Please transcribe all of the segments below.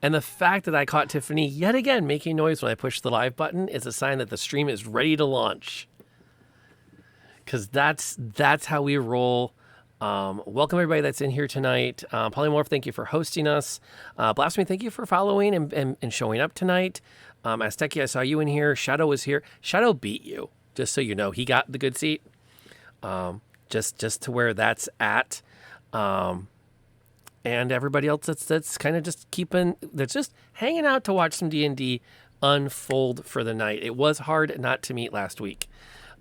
And the fact that I caught Tiffany yet again making noise when I pushed the live button is a sign that the stream is ready to launch. Because that's how we roll. Welcome everybody that's in here tonight. Polymorph, thank you for hosting us. Blasphemy, thank you for following and showing up tonight. Azteki, I saw you in here. Shadow was here. Shadow beat you, just so you know. He got the good seat. Just to where that's at. And everybody else that's kind of just that's just hanging out to watch some D&D unfold for the night. It was hard not to meet last week.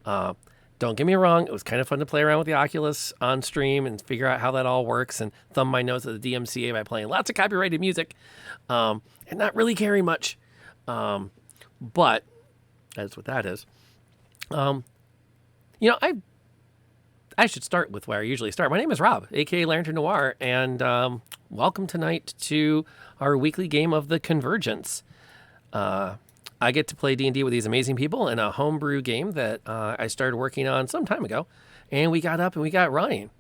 Don't get me wrong, it was kind of fun to play around with the Oculus on stream and figure out how that all works and thumb my nose at the DMCA by playing lots of copyrighted music and not really caring much. But that's what that is. I should start with where I usually start. My name is Rob, aka Lantern Noir, and welcome tonight to our weekly game of the Convergence. I get to play D&D with these amazing people in a homebrew game that I started working on some time ago, and we got up and we got running.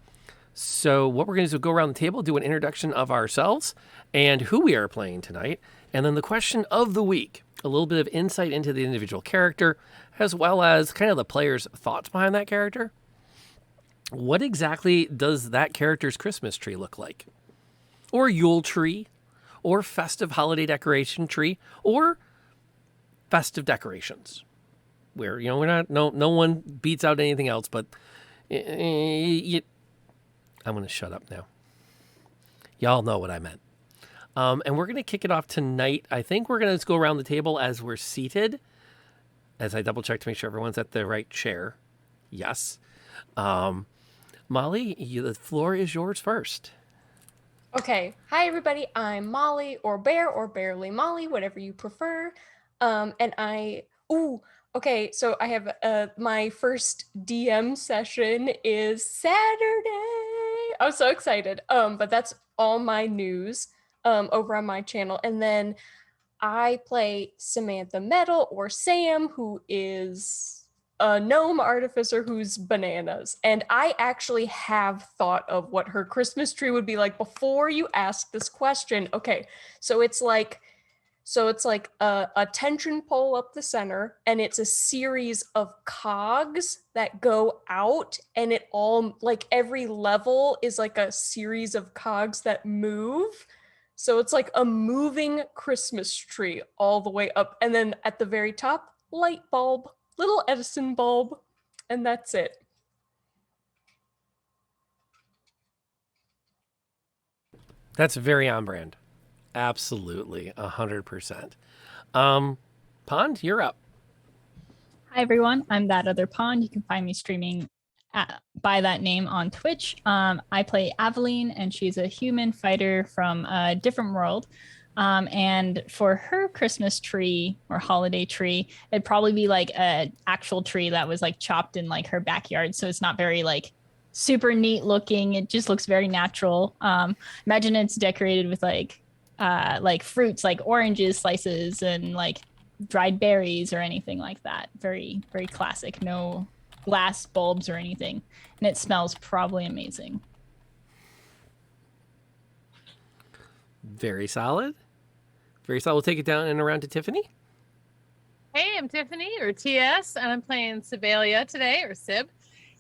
So what we're going to do is go around the table, do an introduction of ourselves and who we are playing tonight, and then the question of the week, a little bit of insight into the individual character, as well as kind of the player's thoughts behind that character. What exactly does that character's Christmas tree look like? Or Yule tree? Or festive holiday decoration tree? Or festive decorations? Where, we're not, no one beats out anything else, but I'm going to shut up now. Y'all know what I meant. And we're going to kick it off tonight. I think we're going to just go around the table as we're seated, as I double check to make sure everyone's at the right chair. Yes. Molly, the floor is yours first. Okay. Hi, everybody. I'm Molly, or Bear, or Barely Molly, whatever you prefer. Okay, so I have my first DM session is Saturday. I'm so excited. But that's all my news over on my channel. And then I play Samantha Metal, or Sam, who is a gnome artificer who's bananas. And I actually have thought of what her Christmas tree would be like before you ask this question. Okay, so it's like a tension pole up the center, and it's a series of cogs that go out, and it all, like, every level is like a series of cogs that move. So it's like a moving Christmas tree all the way up, and then at the very top, light bulb. Little Edison bulb, and that's it. That's very on brand. Absolutely, 100%. Pond, you're up. Hi, everyone. I'm That Other Pond. You can find me streaming by that name on Twitch. I play Aveline, and she's a human fighter from a different world. And for her Christmas tree or holiday tree, it'd probably be like an actual tree that was like chopped in like her backyard. So it's not very like super neat looking. It just looks very natural. Imagine it's decorated with like fruits, like oranges, slices, and like dried berries or anything like that. Very, very classic. No glass bulbs or anything. And it smells probably amazing. Very solid. Very solid. We'll take it down and around to Tiffany. Hey, I'm Tiffany, or TS, and I'm playing Sibalia today, or Sib.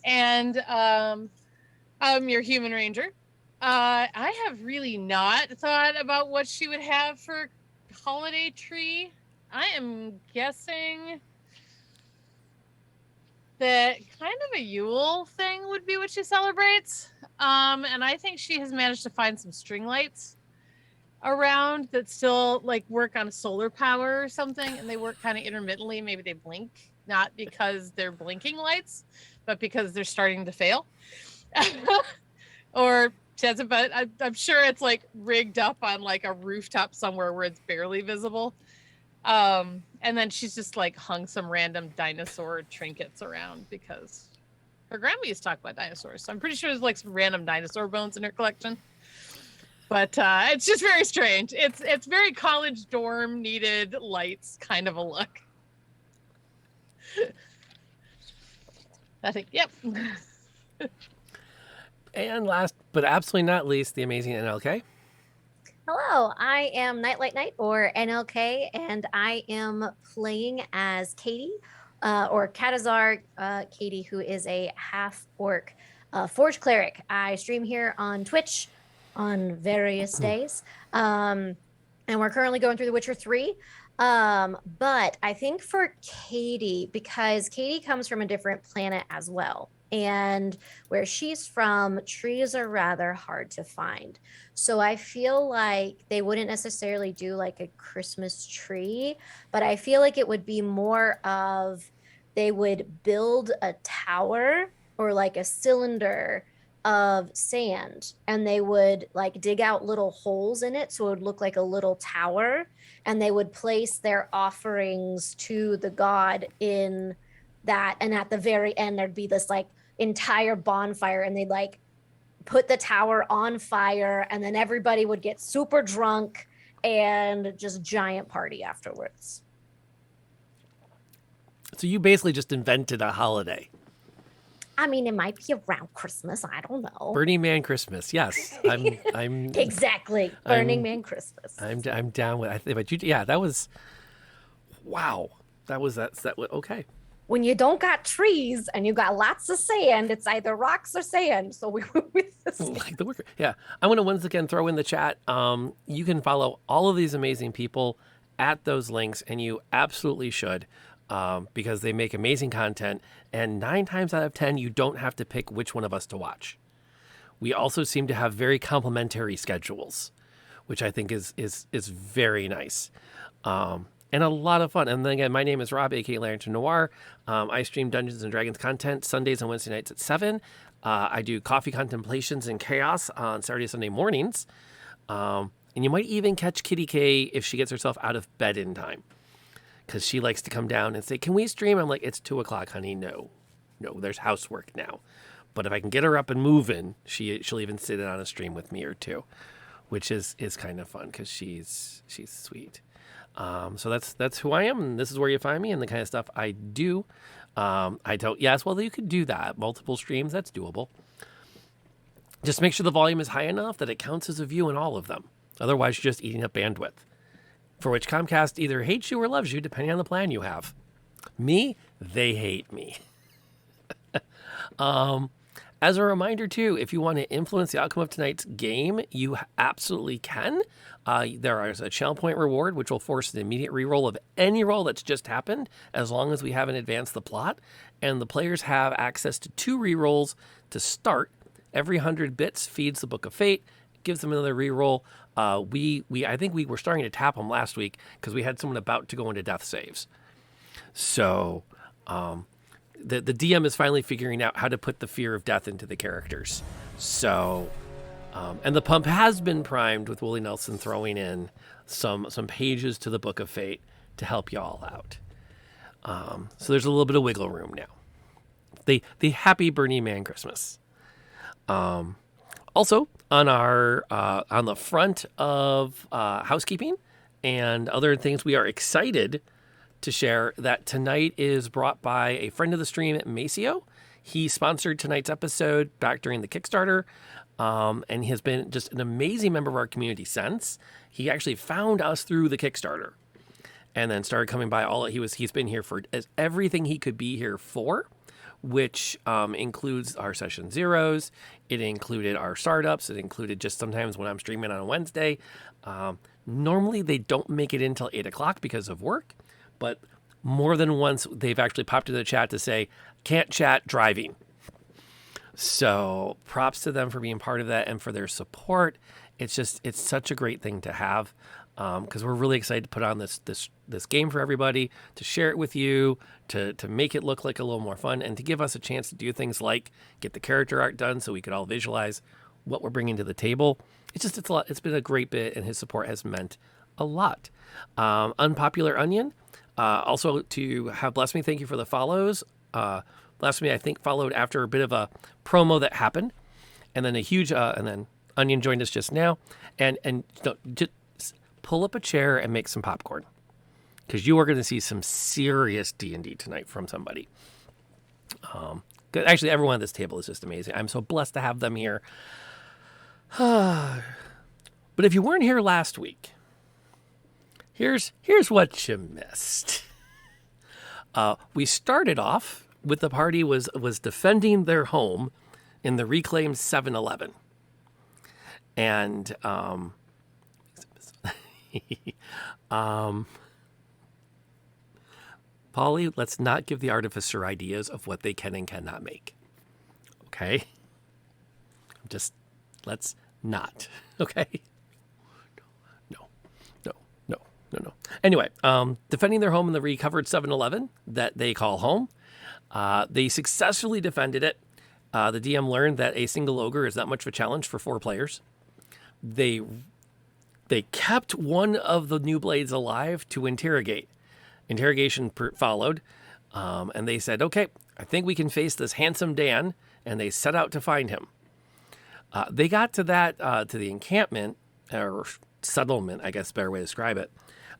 And I'm your human ranger. I have really not thought about what she would have for holiday tree. I am guessing that kind of a Yule thing would be what she celebrates. And I think she has managed to find some string lights around that still like work on solar power or something, and they work kind of intermittently. Maybe they blink, not because they're blinking lights, but because they're starting to fail. Or but I'm sure it's like rigged up on like a rooftop somewhere where it's barely visible. And then she's just like hung some random dinosaur trinkets around because her grandma used to talk about dinosaurs. So I'm pretty sure there's like some random dinosaur bones in her collection. But it's just very strange. It's very college dorm needed lights kind of a look. I think, yep. And last but absolutely not least, the amazing NLK. Hello, I am Nightlight Knight or NLK, and I am playing as Katie, or Katazar Katie, who is a half orc forge cleric. I stream here on Twitch on various days. And we're currently going through The Witcher 3. But I think for Katie, because Katie comes from a different planet as well. And where she's from, trees are rather hard to find. So I feel like they wouldn't necessarily do like a Christmas tree, but I feel like it would be more of they would build a tower or like a cylinder of sand, and they would like dig out little holes in it so it would look like a little tower, and they would place their offerings to the god in that, and at the very end there'd be this like entire bonfire, and they'd like put the tower on fire, and then everybody would get super drunk and just giant party afterwards. So you basically just invented a holiday. I mean, it might be around Christmas. I don't know. Burning Man Christmas. Yes, I'm exactly Burning Man Christmas. I'm down with. But you, yeah, that was wow. That okay. When you don't got trees and you got lots of sand, it's either rocks or sand. So we went with the sand. Like the worker. Yeah. I want to once again throw in the chat. You can follow all of these amazing people at those links, and you absolutely should, because they make amazing content. And 9 times out of 10, you don't have to pick which one of us to watch. We also seem to have very complementary schedules, which I think is very nice. And a lot of fun. And then again, my name is Rob, aka Lantern Noir. I stream Dungeons and Dragons content Sundays and Wednesday nights at 7. I do coffee contemplations and chaos on Saturday, Sunday mornings. And you might even catch Kitty K if she gets herself out of bed in time, because she likes to come down and say, "Can we stream?" I'm like, "It's 2:00, honey. No, there's housework now." But if I can get her up and moving, she'll even sit in on a stream with me or two, which is kind of fun because she's sweet. So that's who I am, and this is where you find me and the kind of stuff I do. I don't. Yes, well, you could do that. Multiple streams, that's doable. Just make sure the volume is high enough that it counts as a view in all of them. Otherwise, you're just eating up bandwidth, for which Comcast either hates you or loves you, depending on the plan you have. Me, they hate me. As a reminder, too, if you want to influence the outcome of tonight's game, you absolutely can. There is a channel point reward, which will force an immediate reroll of any roll that's just happened, as long as we haven't advanced the plot. And the players have access to 2 rerolls to start. Every 100 bits feeds the Book of Fate, gives them another reroll. I think we were starting to tap them last week because we had someone about to go into death saves. So the DM is finally figuring out how to put the fear of death into the characters. So, and the pump has been primed with Willie Nelson throwing in some pages to the Book of Fate to help you all out. So there's a little bit of wiggle room now. The happy Burning Man Christmas. Also, on our on the front of housekeeping and other things, we are excited to share that tonight is brought by a friend of the stream, Maceo. He sponsored tonight's episode back during the Kickstarter, and he has been just an amazing member of our community since. He actually found us through the Kickstarter and then started coming by. He's been here for everything he could be here for, which includes our session zeros. It included our startups. It included just sometimes when I'm streaming on a Wednesday. Normally they don't make it until 8:00 because of work, but more than once they've actually popped into the chat to say, "Can't chat, driving." So props to them for being part of that and for their support. It's such a great thing to have, because we're really excited to put on this game for everybody, to share it with you, to make it look like a little more fun, and to give us a chance to do things like get the character art done so we could all visualize what we're bringing to the table. It's a lot. It's been a great bit, and his support has meant a lot. Unpopular Onion, also to have blessed me. Thank you for the follows. Blessed me, I think, followed after a bit of a promo that happened, and then and then Onion joined us just now, and just pull up a chair and make some popcorn, because you are going to see some serious D&D tonight from somebody. Good. Actually, everyone at this table is just amazing. I'm so blessed to have them here. But if you weren't here last week, here's what you missed. We started off with the party was defending their home in the reclaimed 7-Eleven. And Polly, let's not give the artificer ideas of what they can and cannot make. Okay? Just let's not. Okay? No. Anyway, defending their home in the recovered 7-Eleven that they call home. They successfully defended it. The DM learned that a single ogre is not much of a challenge for 4 players. They kept one of the new blades alive to interrogate. Interrogation followed, and they said, okay, I think we can face this handsome Dan, and they set out to find him. They got to to the encampment, or settlement, I guess, better way to describe it,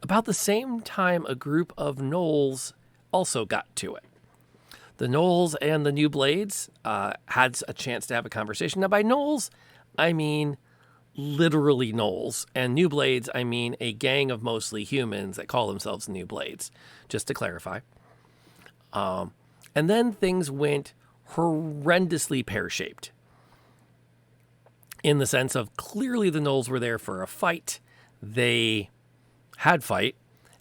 about the same time a group of gnolls also got to it. The gnolls and the new blades had a chance to have a conversation. Now, by gnolls, I mean literally gnolls, and new blades, I mean a gang of mostly humans that call themselves new blades, just to clarify. And then things went horrendously pear-shaped, in the sense of clearly the gnolls were there for a fight. They had fight,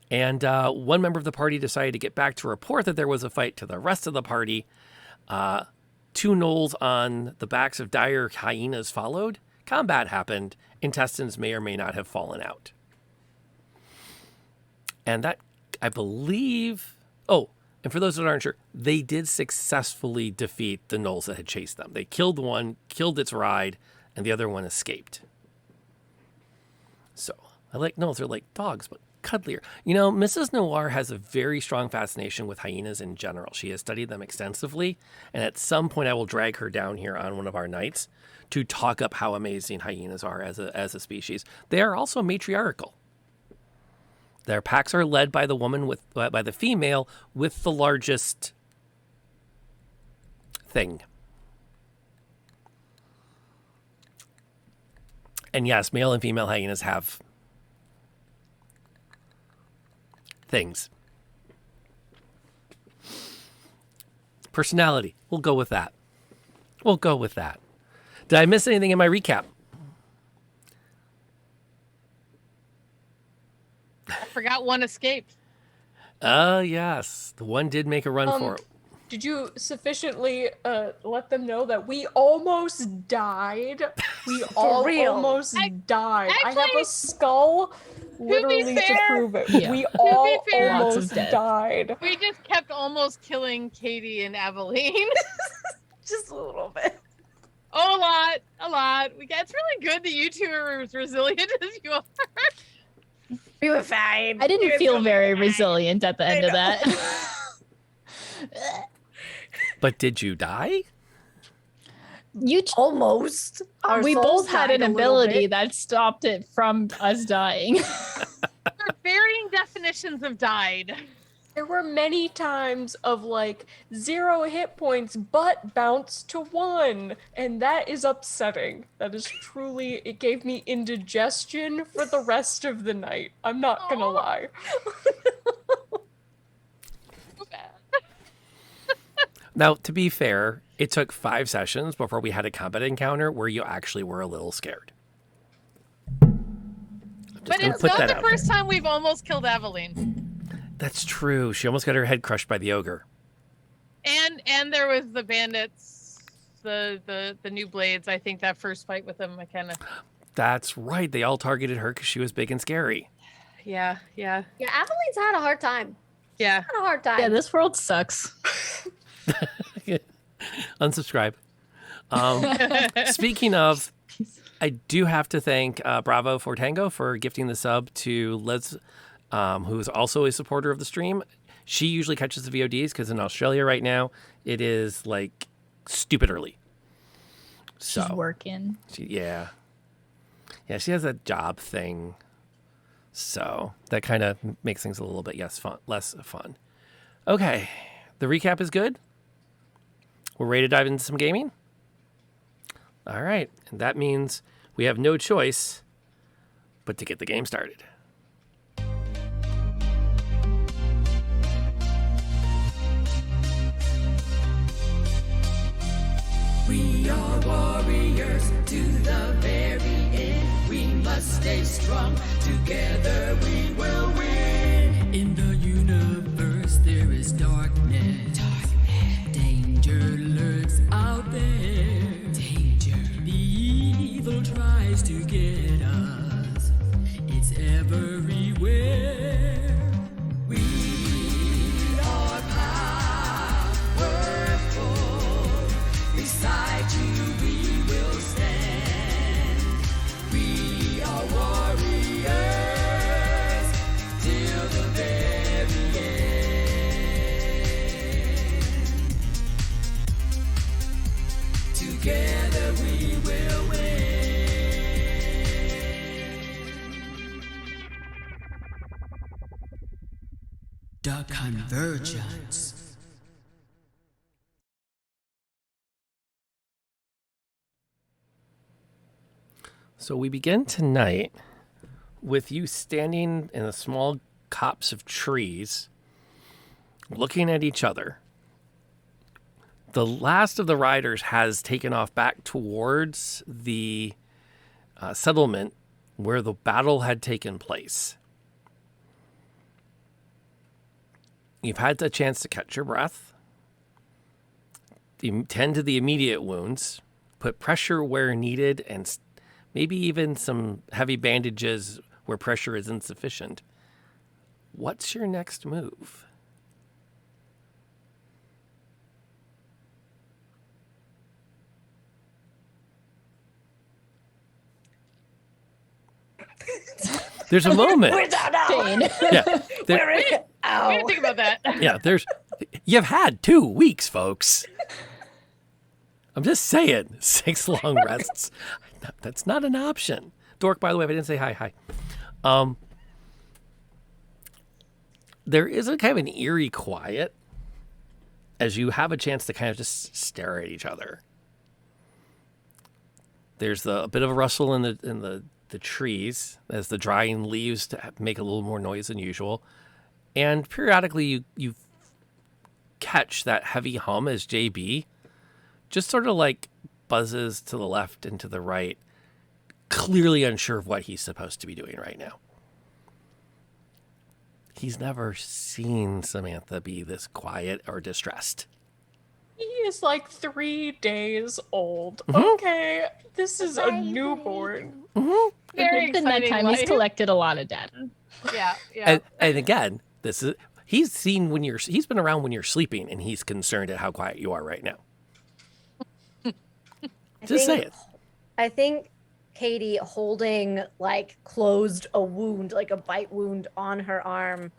and one member of the party decided to get back to report that there was a fight to the rest of the party. 2 gnolls on the backs of dire hyenas followed. Combat happened. Intestines may or may not have fallen out. And that, I believe... Oh, and for those that aren't sure, they did successfully defeat the gnolls that had chased them. They killed one, killed its ride, and the other one escaped. So, I like gnolls. They're like dogs, but cuddlier. You know, Mrs. Noir has a very strong fascination with hyenas in general. She has studied them extensively, and at some point I will drag her down here on one of our nights to talk up how amazing hyenas are as a species. They are also matriarchal. Their packs are led by by the female with the largest thing. And yes, male and female hyenas have things. Personality. We'll go with that. Did I miss anything in my recap? I forgot one escaped. Yes. The one did make a run for it. Did you sufficiently let them know that we almost died? We all real. almost died. I have Actually, a skull literally to fair- prove it. Yeah. We all fair- Lots of almost dead. died. We just kept almost killing Katie and Aveline. Just a little bit. Oh, a lot. It's really good that you 2 are as resilient as you are. We were fine. I didn't We were feel so very fine. resilient at the end of know. that. But did you die? You Almost. Our we souls both had died an a little ability bit. that stopped it from us dying. There are varying definitions of died. There were many times of like 0 hit points, but bounce to 1. And that is upsetting. That is truly, it gave me indigestion for the rest of the night. I'm not gonna Aw. lie. Now, to be fair, it took 5 sessions before we had a combat encounter where you actually were a little scared. But it's not the first time we've almost killed Aveline. That's true. She almost got her head crushed by the ogre. And there was the bandits, the new blades. I think that first fight with them, I kind of. That's right. They all targeted her because she was big and scary. Yeah. Yeah, Aveline's had a hard time. Yeah. Had a hard time. Yeah, this world sucks. Unsubscribe. Speaking of, I do have to thank Bravo for Tango for gifting the sub to Liz, who is also a supporter of the stream. She usually catches the VODs because in Australia right now, it is like stupid early. So, She's working. Yeah, she has a job thing. So that kind of makes things a little bit less fun. Okay, the recap is good. We're ready to dive into some gaming? All right, and that means we have no choice But to get the game started. We are warriors to the very end. We must stay strong. Together we will win. In the universe there is darkness. Danger lurks out there. Danger. The evil tries to get us. It's everywhere. We are powerful. Beside you we will stand. We are warriors till the very end. Together we will win. The Convergence. So we begin tonight with you standing in a small copse of trees, looking at each other. The last of the riders has taken off back towards the settlement where the battle had taken place. You've had the chance to catch your breath, tend to the immediate wounds, put pressure where needed, and maybe even some heavy bandages where pressure is insufficient. What's your next move? There's a moment. We're down now. Yeah, We're in. We Ow. didn't think about that. yeah. You've had 2 weeks, folks. I'm just saying, 6 long rests. That's not an option. Dork, by the way, if I didn't say hi. There is a kind of an eerie quiet as you have a chance to kind of just stare at each other. There's a bit of a rustle in the trees as the drying leaves to make a little more noise than usual. And periodically you catch that heavy hum as JB just sort of like buzzes to the left and to the right, clearly unsure of what he's supposed to be doing right now. He's never seen Samantha be this quiet or distressed. He is like 3 days old. Mhm. Okay, this is a newborn. Very In that exciting time, he's life. collected a lot of data. Yeah, yeah. And again, he's been around when you're sleeping, and he's concerned at how quiet you are right now. Just say it. I think Katie holding like closed a wound, like a bite wound on her arm,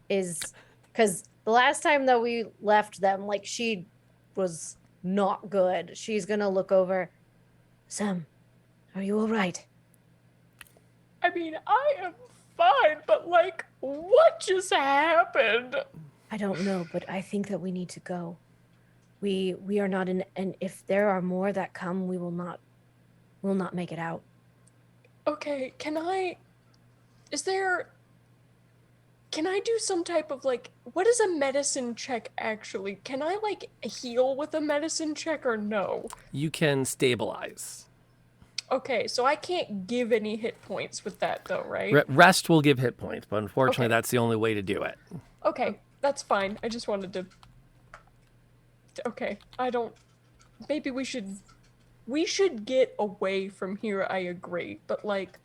is because the last time that we left them, like she was not good. She's gonna look over. Sam, are you all right? I mean, I am fine, but like, what just happened? I don't know, but I think that we need to go. We are not in, and if there are more that come, we'll not make it out. Okay, can I do some type of like, what is a medicine check actually? Can I like heal with a medicine check or no? You can stabilize. Okay, so I can't give any hit points with that though, right? Rest will give hit points, but unfortunately, Okay. that's the only way to do it. Okay, that's fine. I just wanted to. Okay, maybe we should get away from here. I agree, but like,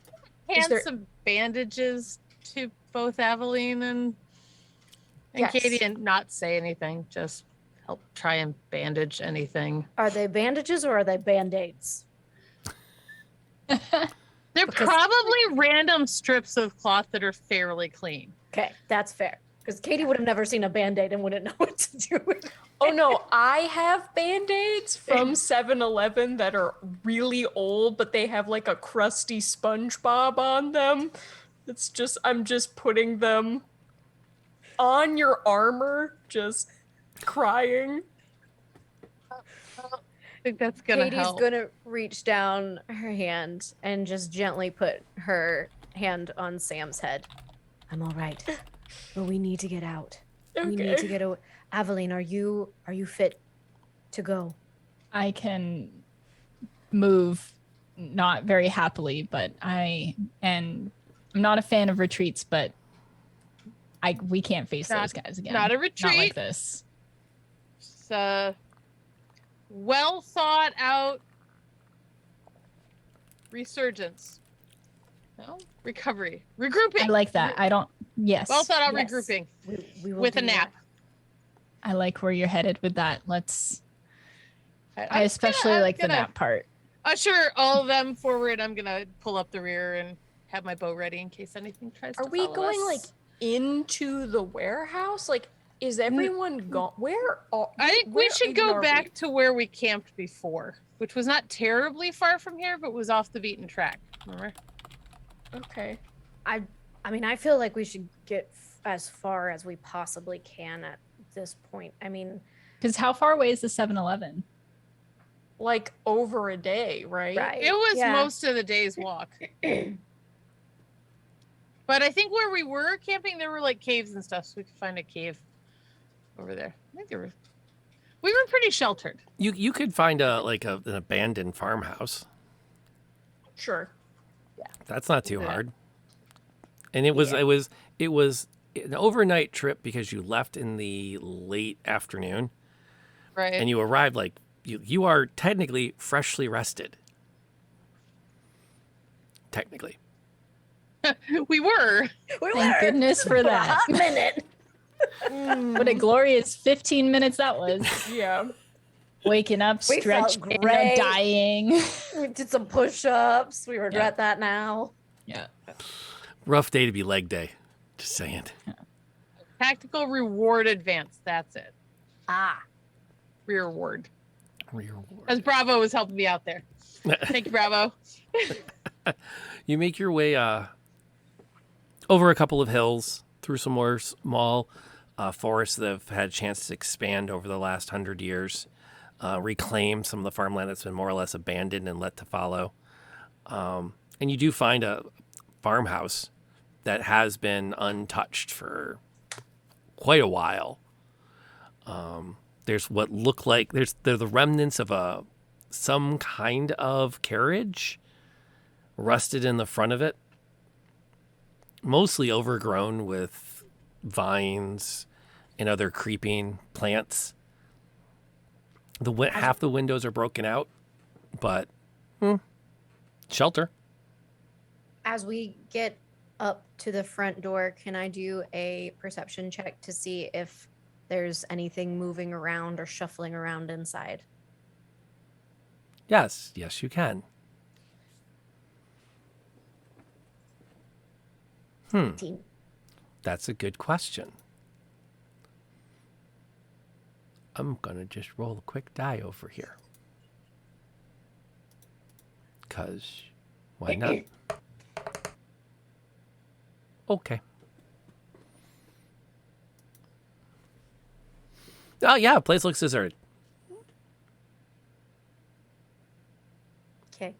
Hand there- some bandages to both Aveline and Yes. Katie, and not say anything. Just help try and bandage anything. Are they bandages or are they band-aids? They're Because- probably random strips of cloth that are fairly clean. Okay, that's fair. Because Katie would have never seen a band-aid and wouldn't know what to do with it. Oh no, I have band-aids from 7-Eleven that are really old, but they have like a crusty SpongeBob on them. I'm just putting them on your armor, just crying. I think that's gonna Katie's help. gonna reach down her hand and just gently put her hand on Sam's head. I'm all right, but we need to get out. We Okay. need to get away. Aveline, are you fit to go? I can move, not very happily, but I'm not a fan of retreats, but we can't face those guys again. Not a retreat. Not like this. It's a well thought out resurgence. No? Recovery. Regrouping. I like that. Yes. Well thought out Yes. regrouping We will with a do nap. I like where you're headed with that. I I'm especially gonna- like the gonna nap part. Usher all of them forward. I'm gonna pull up the rear and have my bow ready in case anything tries to Are we follow going us. like into the warehouse? Like, is everyone gone? I think we should go back to where we camped before, which was not terribly far from here, but was off the beaten track. Remember? Okay. I mean, I feel like we should get as far as we possibly can at this point. I mean, Because how far away is the 7-Eleven? Like over a day, right? right? It was yeah. most of the day's walk. But I think where we were camping, there were like caves and stuff, so we could find a cave over there. I think we were pretty sheltered. You could find an abandoned farmhouse. Sure. That's not too Yeah. hard. And it was an overnight trip because you left in the late afternoon Right. and you arrived like you are technically freshly rested. Technically. we were. Thank goodness for For a that. hot minute. What a glorious 15 minutes that was. Yeah. Waking up, We felt stretching, great. dying. We did some push-ups. We regret that now. Yeah. Rough day to be leg day. Just saying. Tactical reward advance. That's it. Ah, Reward. Reward. As Bravo was helping me out there. Thank you, Bravo. You make your way over a couple of hills, through some more small forests that have had a chance to expand over the last 100 years, reclaim some of the farmland that's been more or less abandoned and let to follow. And you do find a farmhouse that has been untouched for quite a while. There's what look like they're the remnants of some kind of carriage rusted in the front of it, mostly overgrown with vines and other creeping plants. Half the windows are broken out, but shelter. as we get up to the front door, can I do a perception check to see if there's anything moving around or shuffling around inside? Yes, you can. 18. That's a good question. I'm going to just roll a quick die over here. Because why not? Okay. Oh, yeah, place looks deserted. Okay.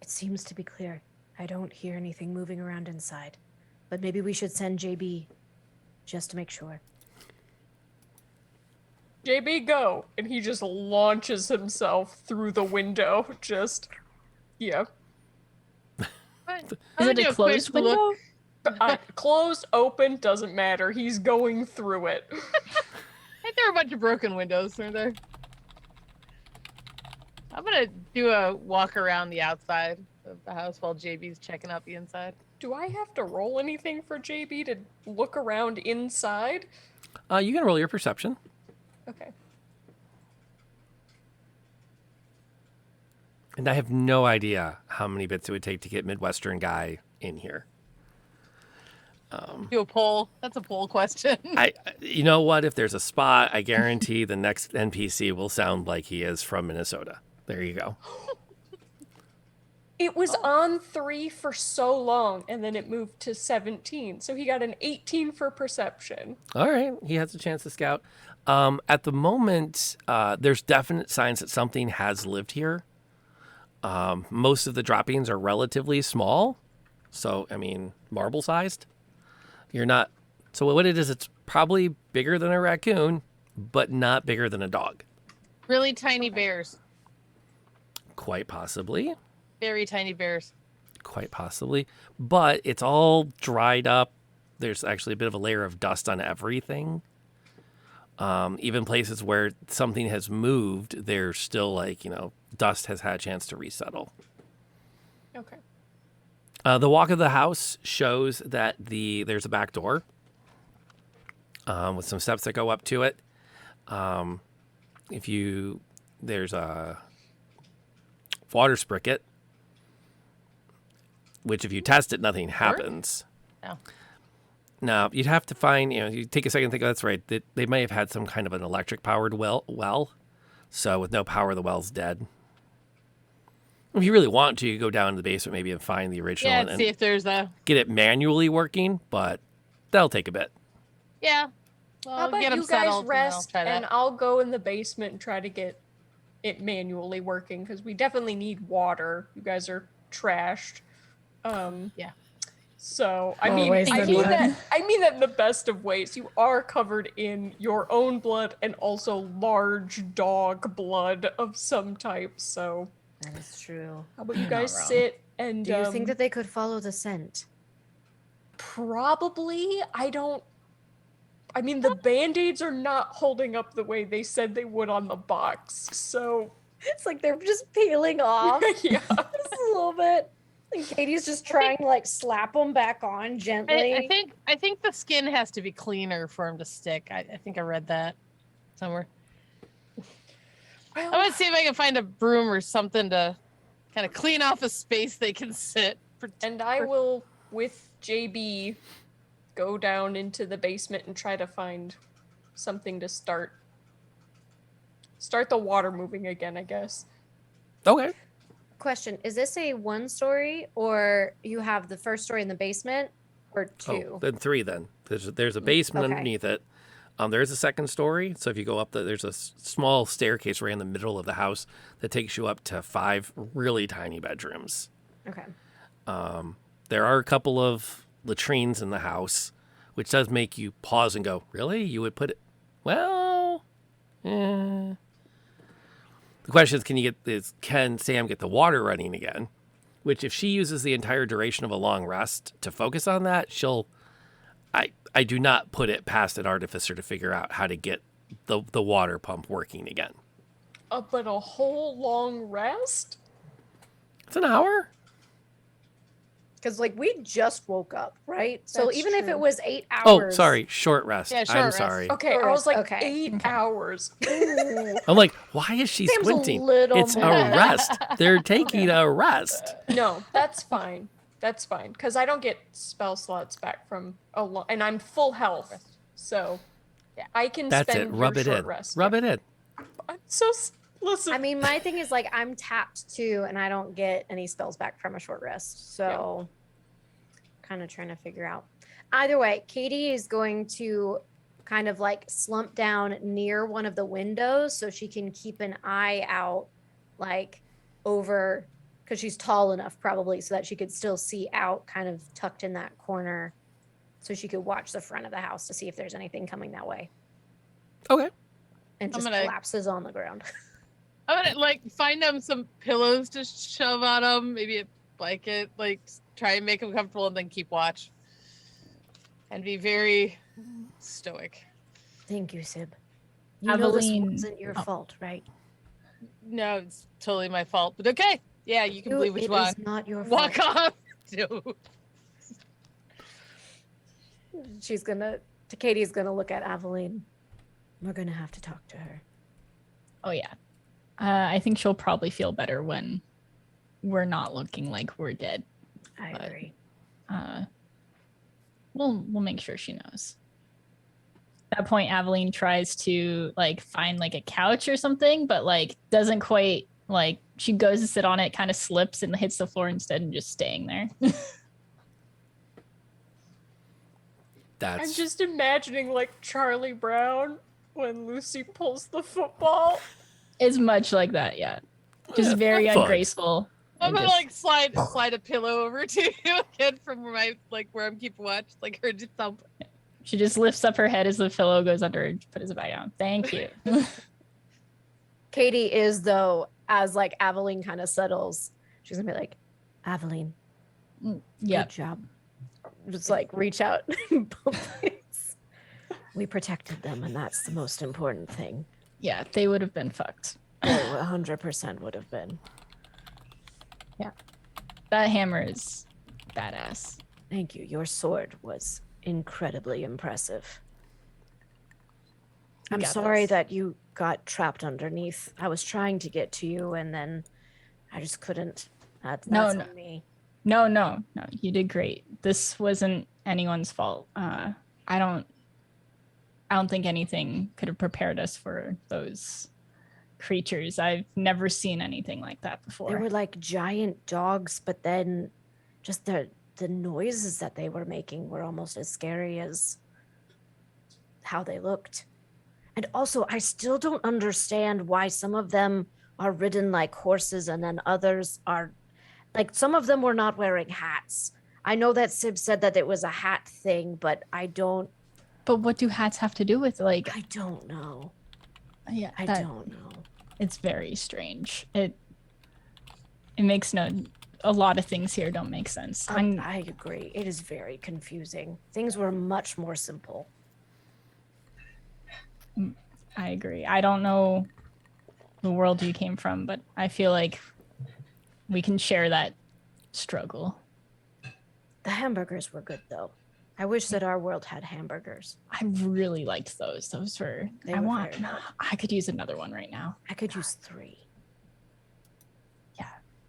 It seems to be clear. I don't hear anything moving around inside. But maybe we should send JB just to make sure. JB, go. And he just launches himself through the window. Yeah. Is it a closed window? Closed, open, doesn't matter. He's going through it. I think there are a bunch of broken windows, aren't there? I'm gonna do a walk around the outside of the house while JB's checking out the inside. Do I have to roll anything for JB to look around inside? You can roll your perception. Okay. And I have no idea how many bits it would take to get Midwestern guy in here. Do a poll. That's a poll question. You know what? If there's a spot, I guarantee the next NPC will sound like he is from Minnesota. There you go. It was on 3 for so long, and then it moved to 17. So he got an 18 for perception. All right. He has a chance to scout. At the moment, there's definite signs that something has lived here. Most of the droppings are relatively small. So, I mean, marble sized. You're not. So, what it is, it's probably bigger than a raccoon, but not bigger than a dog. Really tiny bears. Quite possibly. Very tiny bears. Quite possibly. But it's all dried up. There's actually a bit of a layer of dust on everything. Even places where something has moved, there's still like, dust has had a chance to resettle. Okay. The walk of the house shows that there's a back door with some steps that go up to it. There's a water spigot, which if you test it, nothing happens. No. Now, you'd have to find, you take a second and think, oh, that's right. They may have had some kind of an electric powered well. So with no power, the well's dead. If you really want to, you go down to the basement maybe and find the original Yeah, and see if there's a... get it manually working, but that'll take a bit. Yeah. How Well, about get 'em you guys settled, rest and and I'll try that. I'll go in the basement and try to get it manually working because we definitely need water. You guys are trashed. Yeah. So I mean, Always I the mean blood. that I mean that in the best of ways. You are covered in your own blood and also large dog blood of some type. So That is true. how about you Not guys wrong. sit and Do you think that they could follow the scent? probably I mean the band-aids are not holding up the way they said they would on the box. So It's like they're just peeling off yeah. just a little bit. And Katie's just trying to like slap them back on gently. I think the skin has to be cleaner for them to stick. I think I read that somewhere. I'm gonna see if I can find a broom or something to kind of clean off a space they can sit. And I will, with JB, go down into the basement and try to find something to start the water moving again, I guess. Okay. Question: is this a one story, or you have the first story in the basement, or two? Oh, then 3 then. There's a basement Okay. underneath it. There's a second story. So if you go up, there's a small staircase right in the middle of the house that takes you up to 5 really tiny bedrooms. Okay. There are a couple of latrines in the house, which does make you pause and go, really? You would put it? Well, The question is, can Sam get the water running again? Which, if she uses the entire duration of a long rest to focus on that, I do not put it past an artificer to figure out how to get the water pump working again. But a whole long rest? It's an hour. Because like we just woke up, right? So That's even if true. it was 8 Oh, hours. sorry, short rest. Yeah, short I'm rest. sorry. Okay, Short I was rest, like okay. 8 hours. Ooh. I'm like, why is she Sam's a squinting? little It's a more. rest. They're taking a rest. No, that's fine. That's fine. Because I don't get spell slots back from a lot, and I'm full health. So Yeah. I can That's spend it. Rub your it short in. rest. Rub it in. I'm so listen. I mean, my thing is like I'm tapped too, and I don't get any spells back from a short rest. So kind of trying to figure out. Either way, Katie is going to kind of like slump down near one of the windows so she can keep an eye out like over, because she's tall enough probably so that she could still see out kind of tucked in that corner, so she could watch the front of the house to see if there's anything coming that way, Okay. and I'm just gonna- collapses on the ground. I'm gonna like find them some pillows to shove on them, maybe a blanket, like try and make them comfortable, and then keep watch. And be very stoic. Thank you, Sib. You know this Aveline- wasn't your oh. fault, right? No, it's totally my fault, but okay. Yeah, you can believe which It one. is not your Walk fault. off. Dude. Katie's gonna look at Aveline. We're gonna have to talk to her. Oh yeah. I think she'll probably feel better when we're not looking like we're dead. I But- agree. We'll make sure she knows. At that point, Aveline tries to like find like a couch or something, but like doesn't quite, like she goes to sit on it, kind of slips and hits the floor instead and just staying there. I'm That's just imagining like Charlie Brown when Lucy pulls the football. It's much like that, yeah. Just Yeah, very fun. ungraceful I'm gonna just- like slide a pillow over to you again from where I'm keeping watch, like her just thump. She just lifts up her head as the pillow goes under and puts it back down. Thank you. Katie is, though, as like Aveline kind of settles, she's gonna be like, Aveline, Yeah. good job. Just like reach out. Both ways. We protected them, and that's the most important thing. Yeah, they would have been fucked. They 100% would have been. That hammer is badass. Thank you. Your sword was incredibly impressive. I'm got sorry this. that you got trapped underneath. I was trying to get to you, and then I just couldn't. That's No, on no. me. No, you did great. This wasn't anyone's fault. I don't think anything could have prepared us for those creatures. I've never seen anything like that before. They were like giant dogs, but then just the noises that they were making were almost as scary as how they looked. And also, I still don't understand why some of them are ridden like horses and then others are like, some of them were not wearing hats. I know that Sib said that it was a hat thing, but I don't But what do hats have to do with like? know. Yeah, I don't know. It's very strange. It makes a lot of things here don't make sense. I agree. It is very confusing. Things were much more simple. I agree. I don't know the world you came from, but I feel like we can share that struggle. The hamburgers were good, though. I wish that our world had hamburgers. I really liked those. Those were. They I were want. very good. I could use another one right now. I could use 3.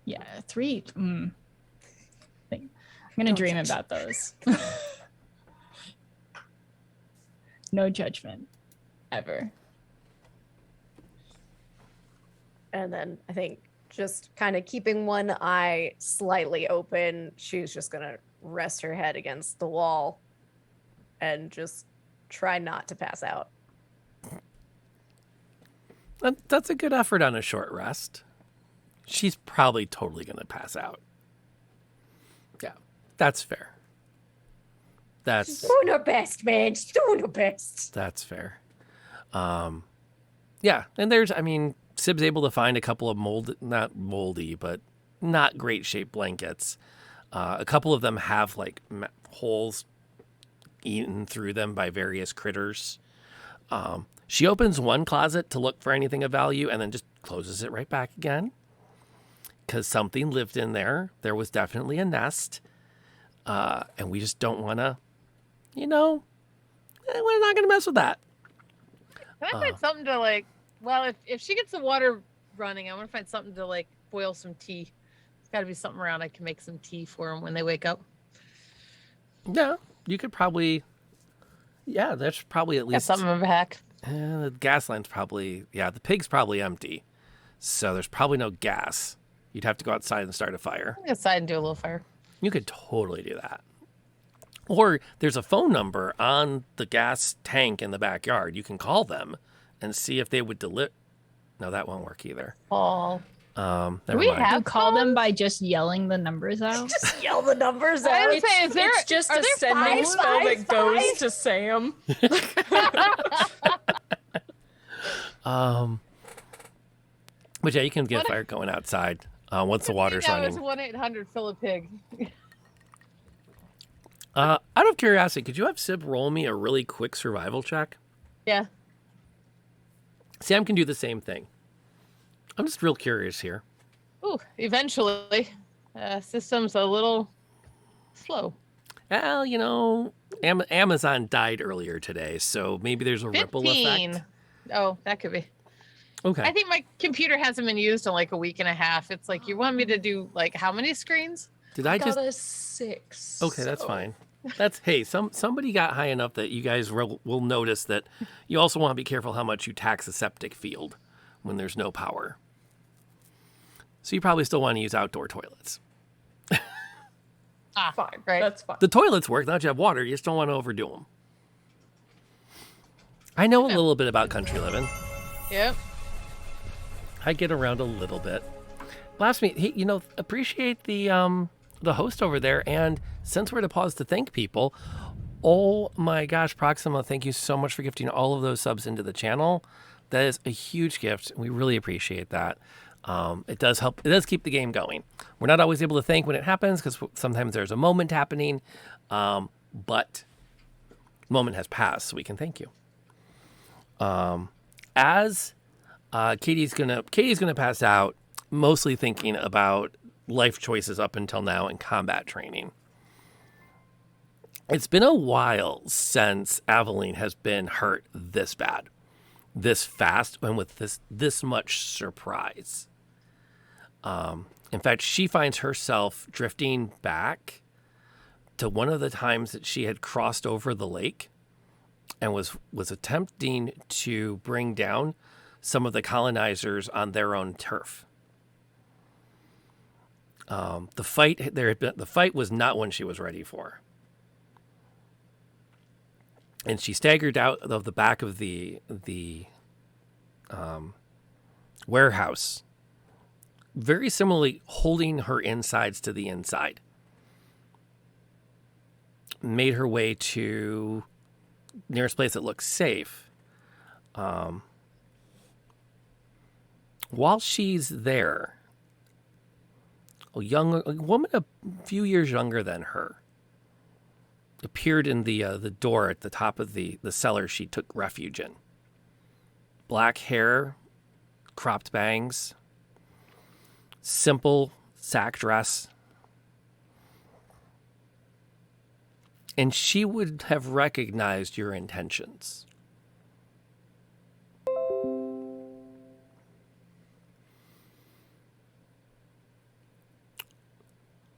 Yeah, 3. I'm gonna Don't dream judge. about those. No judgment, ever. And then I think just kind of keeping one eye slightly open, she's just going to rest her head against the wall and just try not to pass out. That's a good effort on a short rest. She's probably totally going to pass out. Yeah, that's fair. She's doing her best, man. She's doing her best. That's fair. Yeah, and Sib's able to find a couple of not moldy, but not great shaped blankets. A couple of them have like holes eaten through them by various critters. She opens one closet to look for anything of value and then just closes it right back again. Because something lived in there. There was definitely a nest. And we just don't want to, we're not going to mess with that. Can I find something to like? Well, if she gets the water running, I want to find something to like boil some tea. There's got to be something around I can make some tea for them when they wake up. Yeah, you could probably. Yeah, there's probably at Got least something of a hack. the gas line's probably the pig's probably empty, so there's probably no gas. You'd have to go outside and start a fire. I'll go outside and do a little fire. You could totally do that. Or there's a phone number on the gas tank in the backyard. You can call them and see if they would deliver. No, that won't work either. Oh, Never we mind. have You call them by just yelling the numbers out. Just yell the numbers I out. was saying, is there, It's just are a there sending five, spell that five, goes five? to Sam. But yeah, you can get a fire going outside once the water's That was running. 1-800 fill a pig. Out of curiosity, could you have Sib roll me a really quick survival check? Yeah. Sam can do the same thing. I'm just real curious here. Ooh, eventually. System's a little slow. Well, Amazon died earlier today, so maybe there's a ripple 15. effect. Oh, that could be. Okay. I think my computer hasn't been used in like a week and a half. It's like, you want me to do like how many screens? Did I Got just? a 6. Okay, that's so- fine. Hey, somebody got high enough that you guys will notice that you also want to be careful how much you tax a septic field when there's no power. So you probably still want to use outdoor toilets. Fine. Right. That's fine. The toilets work, now that you have water, you just don't want to overdo them. I know a little bit about country living. Yep. I get around a little bit. last meet, hey, appreciate the host over there. And since we're to pause to thank people, oh my gosh, Proxima, thank you so much for gifting all of those subs into the channel. That is a huge gift. We really appreciate that. It does help. It does keep the game going. We're not always able to thank when it happens because sometimes there's a moment happening, but moment has passed, so we can thank you. As Katie's gonna pass out, mostly thinking about life choices up until now and combat training. It's been a while since Aveline has been hurt this bad, this fast, and with this much surprise. In fact, she finds herself drifting back to one of the times that she had crossed over the lake and was attempting to bring down some of the colonizers on their own turf. The fight was not one she was ready for. And she staggered out of the back of the warehouse, very similarly holding her insides to the inside. Made her way to nearest place that looks safe. While she's there, a woman a few years younger than her appeared in the door at the top of the cellar she took refuge in. Black hair, cropped bangs, simple sack dress. And she would have recognized your intentions.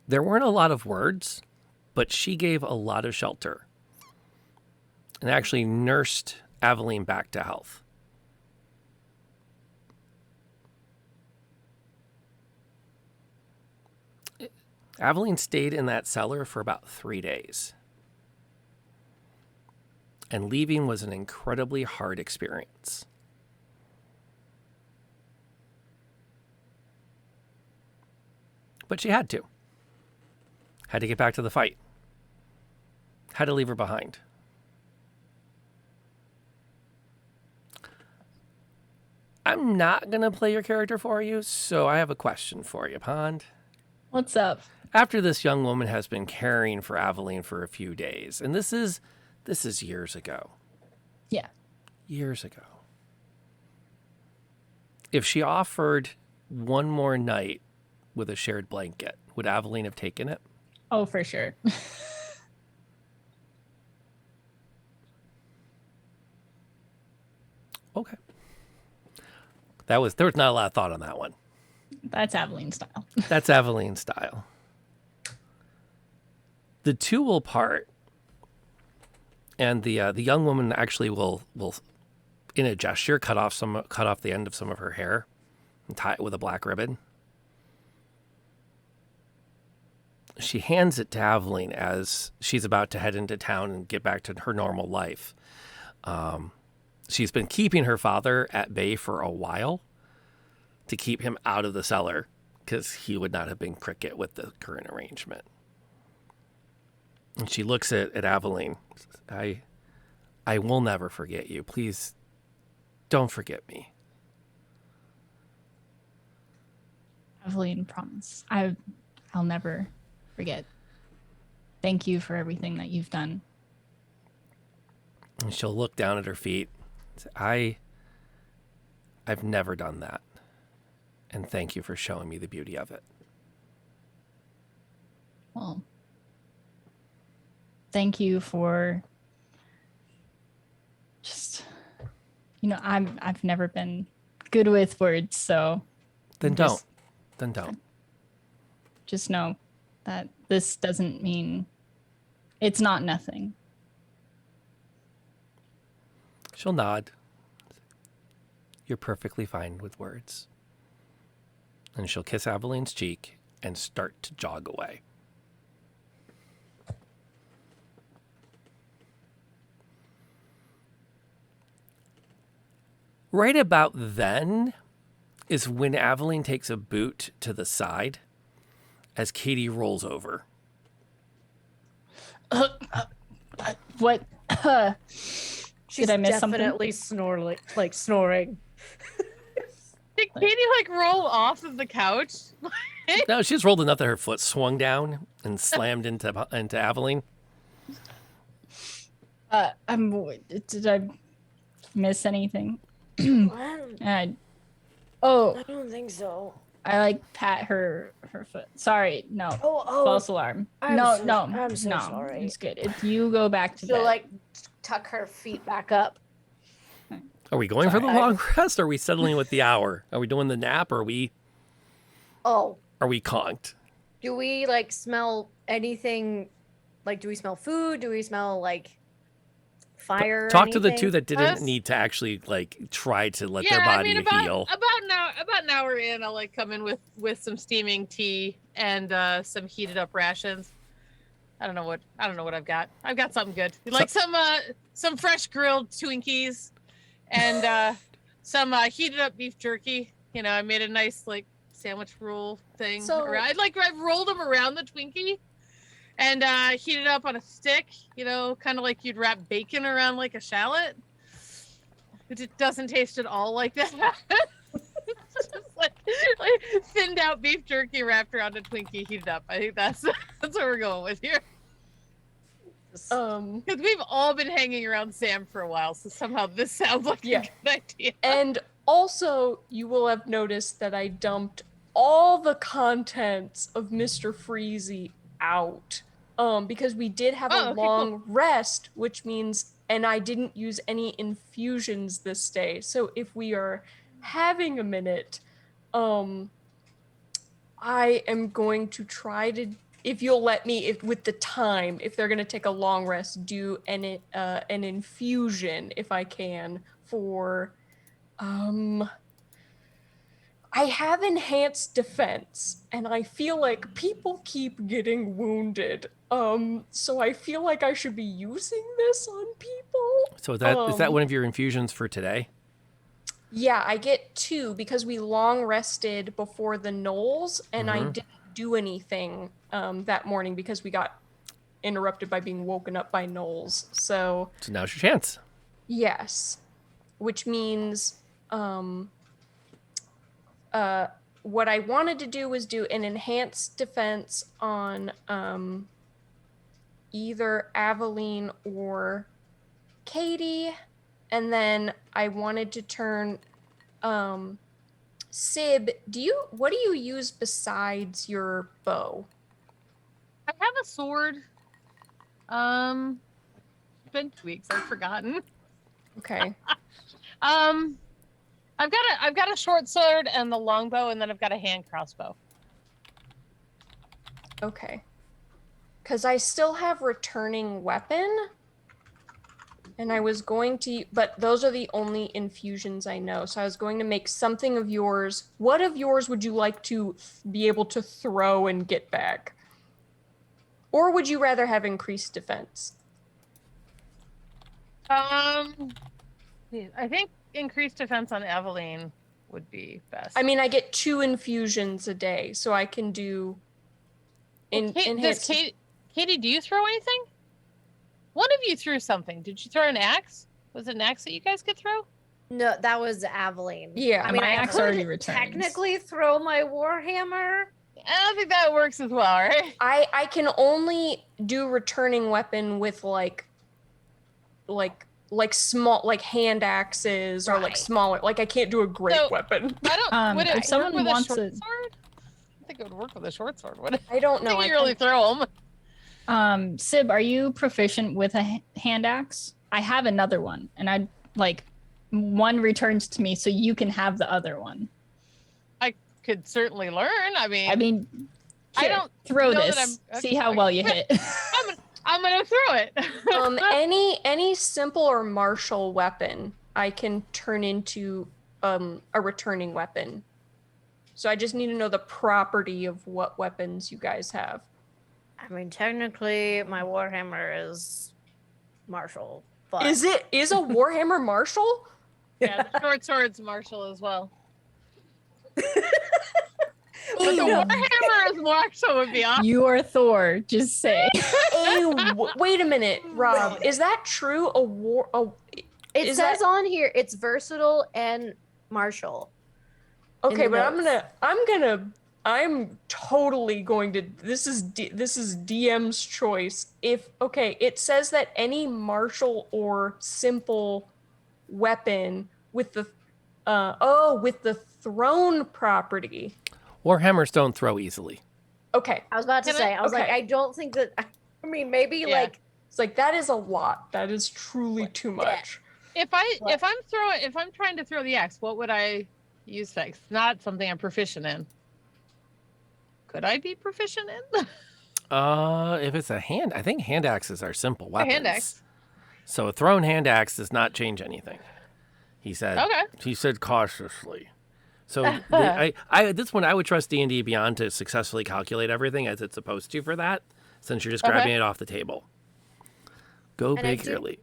There weren't a lot of words, but she gave a lot of shelter and actually nursed Aveline back to health. Aveline stayed in that cellar for about 3 days. And leaving was an incredibly hard experience. But she had to. Had to get back to the fight. Had to leave her behind. I'm not going to play your character for you, so I have a question for you, Pond. What's up? After this young woman has been caring for Aveline for a few days, and this is years ago. Yeah. Years ago. If she offered one more night with a shared blanket, would Aveline have taken it? Oh, for sure. Okay. There was not a lot of thought on that one. That's Aveline style. That's Aveline style. The two will part, and the young woman actually will in a gesture cut off the end of some of her hair and tie it with a black ribbon. She hands it to Aveline as she's about to head into town and get back to her normal life. She's been keeping her father at bay for a while to keep him out of the cellar because he would not have been cricket with the current arrangement. And she looks at Aveline. I will never forget you. Please don't forget me. Aveline, promise. I'll never forget. Thank you for everything that you've done. And she'll look down at her feet. I've never done that. And thank you for showing me the beauty of it. Well, thank you for just, I've never been good with words, so Then don't. Just know that this doesn't mean it's not nothing. She'll nod. You're perfectly fine with words. And she'll kiss Aveline's cheek and start to jog away. Right about then is when Aveline takes a boot to the side as Katie rolls over. What? She's Did I miss something? definitely snoring. Did Katie like roll off of the couch? No, she just rolled enough that her foot swung down and slammed into Aveline. Did I miss anything? I Oh, don't think so. I like pat her foot. Sorry, no. Oh, False alarm. I'm No, so sorry. It's good. If you go back to She'll bed. like tuck her feet back up. Are we going for the Sorry, long rest? Or are we settling with the hour? Are we doing the nap? Or Oh, are we conked? do we like smell anything? Like, do we smell food? Do we smell like fire? or Talk to the anything? two that didn't Us? need to actually like try to let Yeah, their I body mean, heal. about an hour in, I'll like come in with some steaming tea and some heated up rations. I don't know what I've got. I've got something good, like some fresh grilled Twinkies, and some heated up beef jerky. You know, I made a nice like sandwich roll thing. So- I've rolled them around the Twinkie and heated up on a stick. You know, kind of like you'd wrap bacon around like a shallot. It doesn't taste at all like that. It's just like thinned out beef jerky wrapped around a Twinkie heated up. I think that's what we're going with here. Because we've all been hanging around Sam for a while, so somehow this sounds like Yeah. a good idea. And also, you will have noticed that I dumped all the contents of Mr. Freezy out. Because we did have a Okay, long rest, which means, and I didn't use any infusions this day. So if we are having a minute, I am going to try to, if you'll let me, with the time, if they're going to take a long rest, do an infusion if I can for. I have enhanced defense, and I feel like people keep getting wounded. So I feel like I should be using this on people. So is that one of your infusions for today? Yeah, I get 2 because we long rested before the gnolls, and I didn't do anything that morning because we got interrupted by being woken up by gnolls. So now's your chance. yes, which means what I wanted to do was do an enhanced defense on either Aveline or Katie, and then I wanted to turn Sib. What do you use besides your bow? I have a sword. It's been 2 weeks. I've forgotten. Okay. I've got a short sword and the longbow, and then I've got a hand crossbow. Okay. Because I still have returning weapon. And I was going to, but those are the only infusions I know. So I was going to make something of yours. What of yours would you like to be able to throw and get back? Or would you rather have increased defense? I think increased defense on Aveline would be best. I mean, I get 2 infusions a day, so I can do. Katie, do you throw anything? One of you threw something. Did you throw an axe? Was it an axe that you guys could throw? No, that was Aveline. Yeah, I mean, my I axe could already returns. technically throw my warhammer. I don't think that works as well, right? I can only do returning weapon with like small, like hand axes or like Right. smaller. Like I can't do a great So- weapon. I don't. Would it if work someone with wants a short to- sword? I think it would work with a short sword. Would it? I don't know. I I think you really can- throw them. Sib, are you proficient with a hand axe? I have another one, and I'd like one returns to me, so you can have the other one. I could certainly learn. I mean, I mean, I here, don't throw know that this. I'm- See how okay. well you hit. I'm gonna throw it. any simple or martial weapon I can turn into a returning weapon. So I just need to know the property of what weapons you guys have. I mean, technically, my warhammer is martial, but Is a Warhammer martial? Yeah, the short sword's martial as well. But the warhammer is more, so would be awesome. You are Thor. Just say. Wait a minute, Rob. Is that true? It Is says that- on here it's versatile and martial. Okay, the but notes. I'm totally going to. This is DM's choice. It says that any martial or simple weapon with the thrown property. Warhammers don't throw easily. Okay, I was about to Can say, I was like, okay. I don't think that. I mean, maybe Yeah. like it's like that is a lot. That is truly too much. If I'm trying to throw the axe, what would I use next? Not something I'm proficient in. Could I be proficient in? If it's a hand, I think hand axes are simple A weapons. hand axe. So a thrown hand axe does not change anything. He said. Okay. He said cautiously. So at this point, I would trust D&D Beyond to successfully calculate everything as it's supposed to for that, since you're just grabbing it off the table. Go And big early.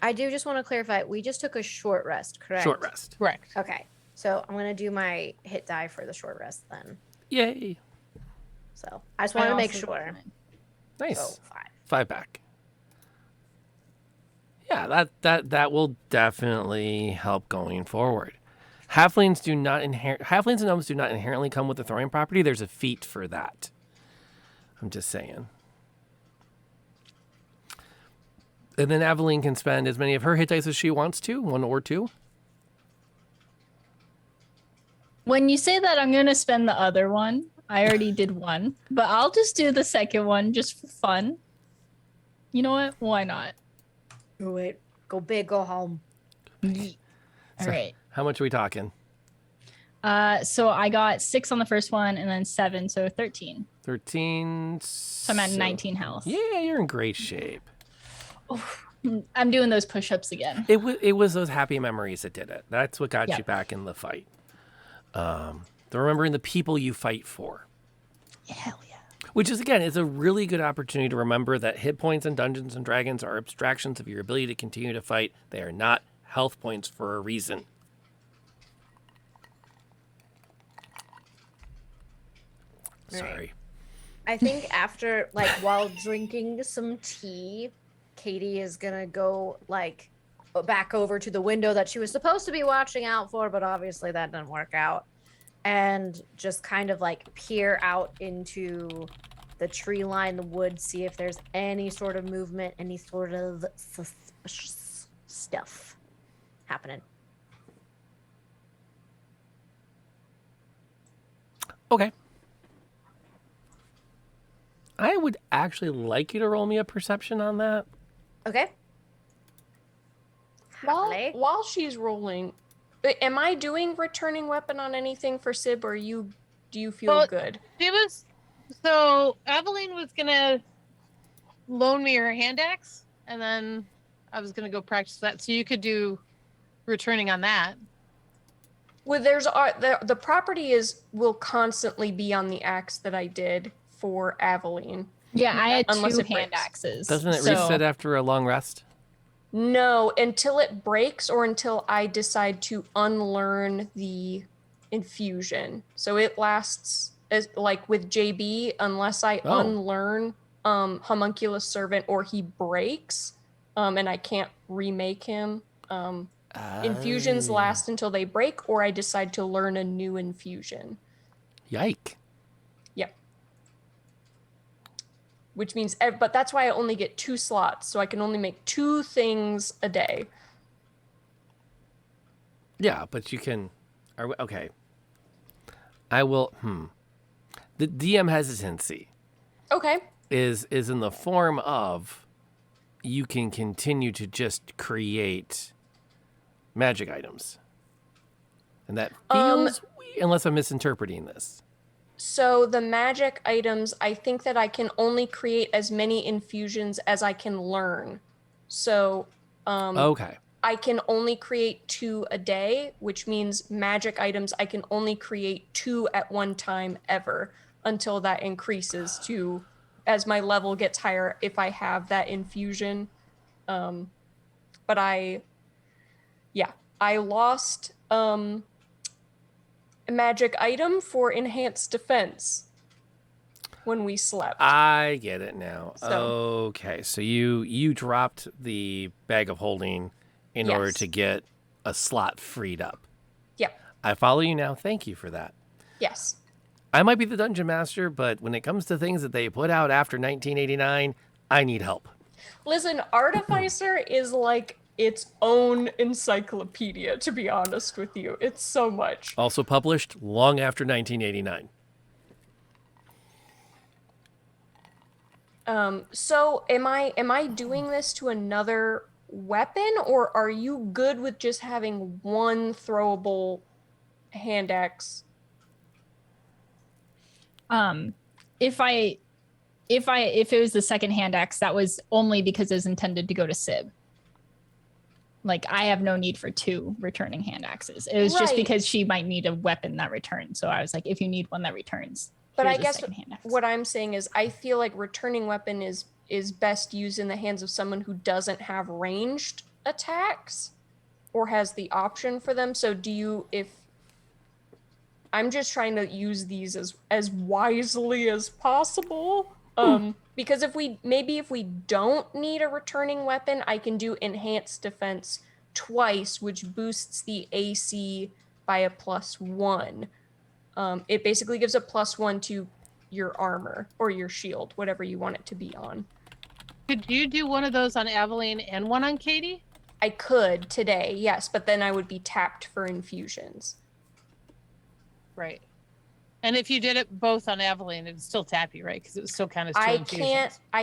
I do just want to clarify. We just took a short rest, correct? Short rest. Correct. Okay, so I'm gonna do my hit die for the short rest then. Yay. So I just want to make also sure. got mine. Nice. So 5. 5 back. Yeah, that will definitely help going forward. Halflings and gnomes do not inherently come with the throwing property. There's a feat for that. I'm just saying. And then Aveline can spend as many of her hit dice as she wants to, 1 or 2. When you say that, I'm going to spend the other one. I already did one, but I'll just do the second one just for fun. You know what? Why not? Do it. Go big, go home. All So- right. How much are we talking? So I got 6 on the first one and then 7, so 13. 13. So I'm at 19 health. Yeah, you're in great shape. I'm doing those push-ups again. It was those happy memories that did it. That's what got Yeah. you back in the fight. The remembering the people you fight for. Hell yeah. Which is, again, is a really good opportunity to remember that hit points in Dungeons and Dragons are abstractions of your ability to continue to fight. They are not health points for a reason. Sorry. I think after, like, while drinking some tea, Katie is gonna go, like, back over to the window that she was supposed to be watching out for, but obviously that didn't work out. And just kind of, like, peer out into the tree line, the woods, see if there's any sort of movement, any sort of suspicious stuff happening. Okay. I would actually like you to roll me a perception on that. Okay. Happily. While she's rolling, am I doing returning weapon on anything for Sib, or do you feel Well, good? So Aveline was gonna loan me her hand axe, and then I was gonna go practice that. So you could do returning on that. Well, the property will constantly be on the axe that I did for Aveline. Yeah, I had Unless 2 it hand breaks. axes. Doesn't it so- reset after a long rest? No, until it breaks or until I decide to unlearn the infusion. So it lasts as like with JB unless I unlearn Homunculus Servant or he breaks, and I can't remake him. Infusions last until they break, or I decide to learn a new infusion. Yike. Yep. Which means, but that's why I only get 2 slots, so I can only make 2 things a day. Yeah, but you can. Okay. I will. The DM hesitancy Okay. is in the form of you can continue to just create magic items, and that feels weird, unless I'm misinterpreting this. So the magic items, I think that I can only create as many infusions as I can learn. So Okay. I can only create 2 a day, which means magic items I can only create 2 at one time ever until that increases to as my level gets higher if I have that infusion. But I lost magic item for enhanced defense when we slept. I get it now. So- Okay, so you dropped the bag of holding in order Yes. to get a slot freed up. Yep. I follow you now. Thank you for that. Yes. I might be the dungeon master, but when it comes to things that they put out after 1989, I need help. Listen, Artificer is like its own encyclopedia, to be honest with you. It's so much. Also published long after 1989. So am I doing this to another weapon, or are you good with just having one throwable hand axe? If it was the second hand axe, that was only because it was intended to go to Sib. Like, I have no need for 2 returning hand axes. It was just Right. because she might need a weapon that returns. So I was like, if you need one that returns, But I here's a guess second hand axe. what I'm saying is I feel like returning weapon is best used in the hands of someone who doesn't have ranged attacks or has the option for them. So do you, if I'm just trying to use these as wisely as possible. Because if we don't need a returning weapon, I can do enhanced defense twice, which boosts the AC by a +1. It basically gives a +1 to your armor or your shield, whatever you want it to be on. Could you do one of those on Aveline and one on Katie? I could today, yes, but then I would be tapped for infusions. Right. And if you did it both on Aveline, it'd still tap you, right? Because it was still kind of. I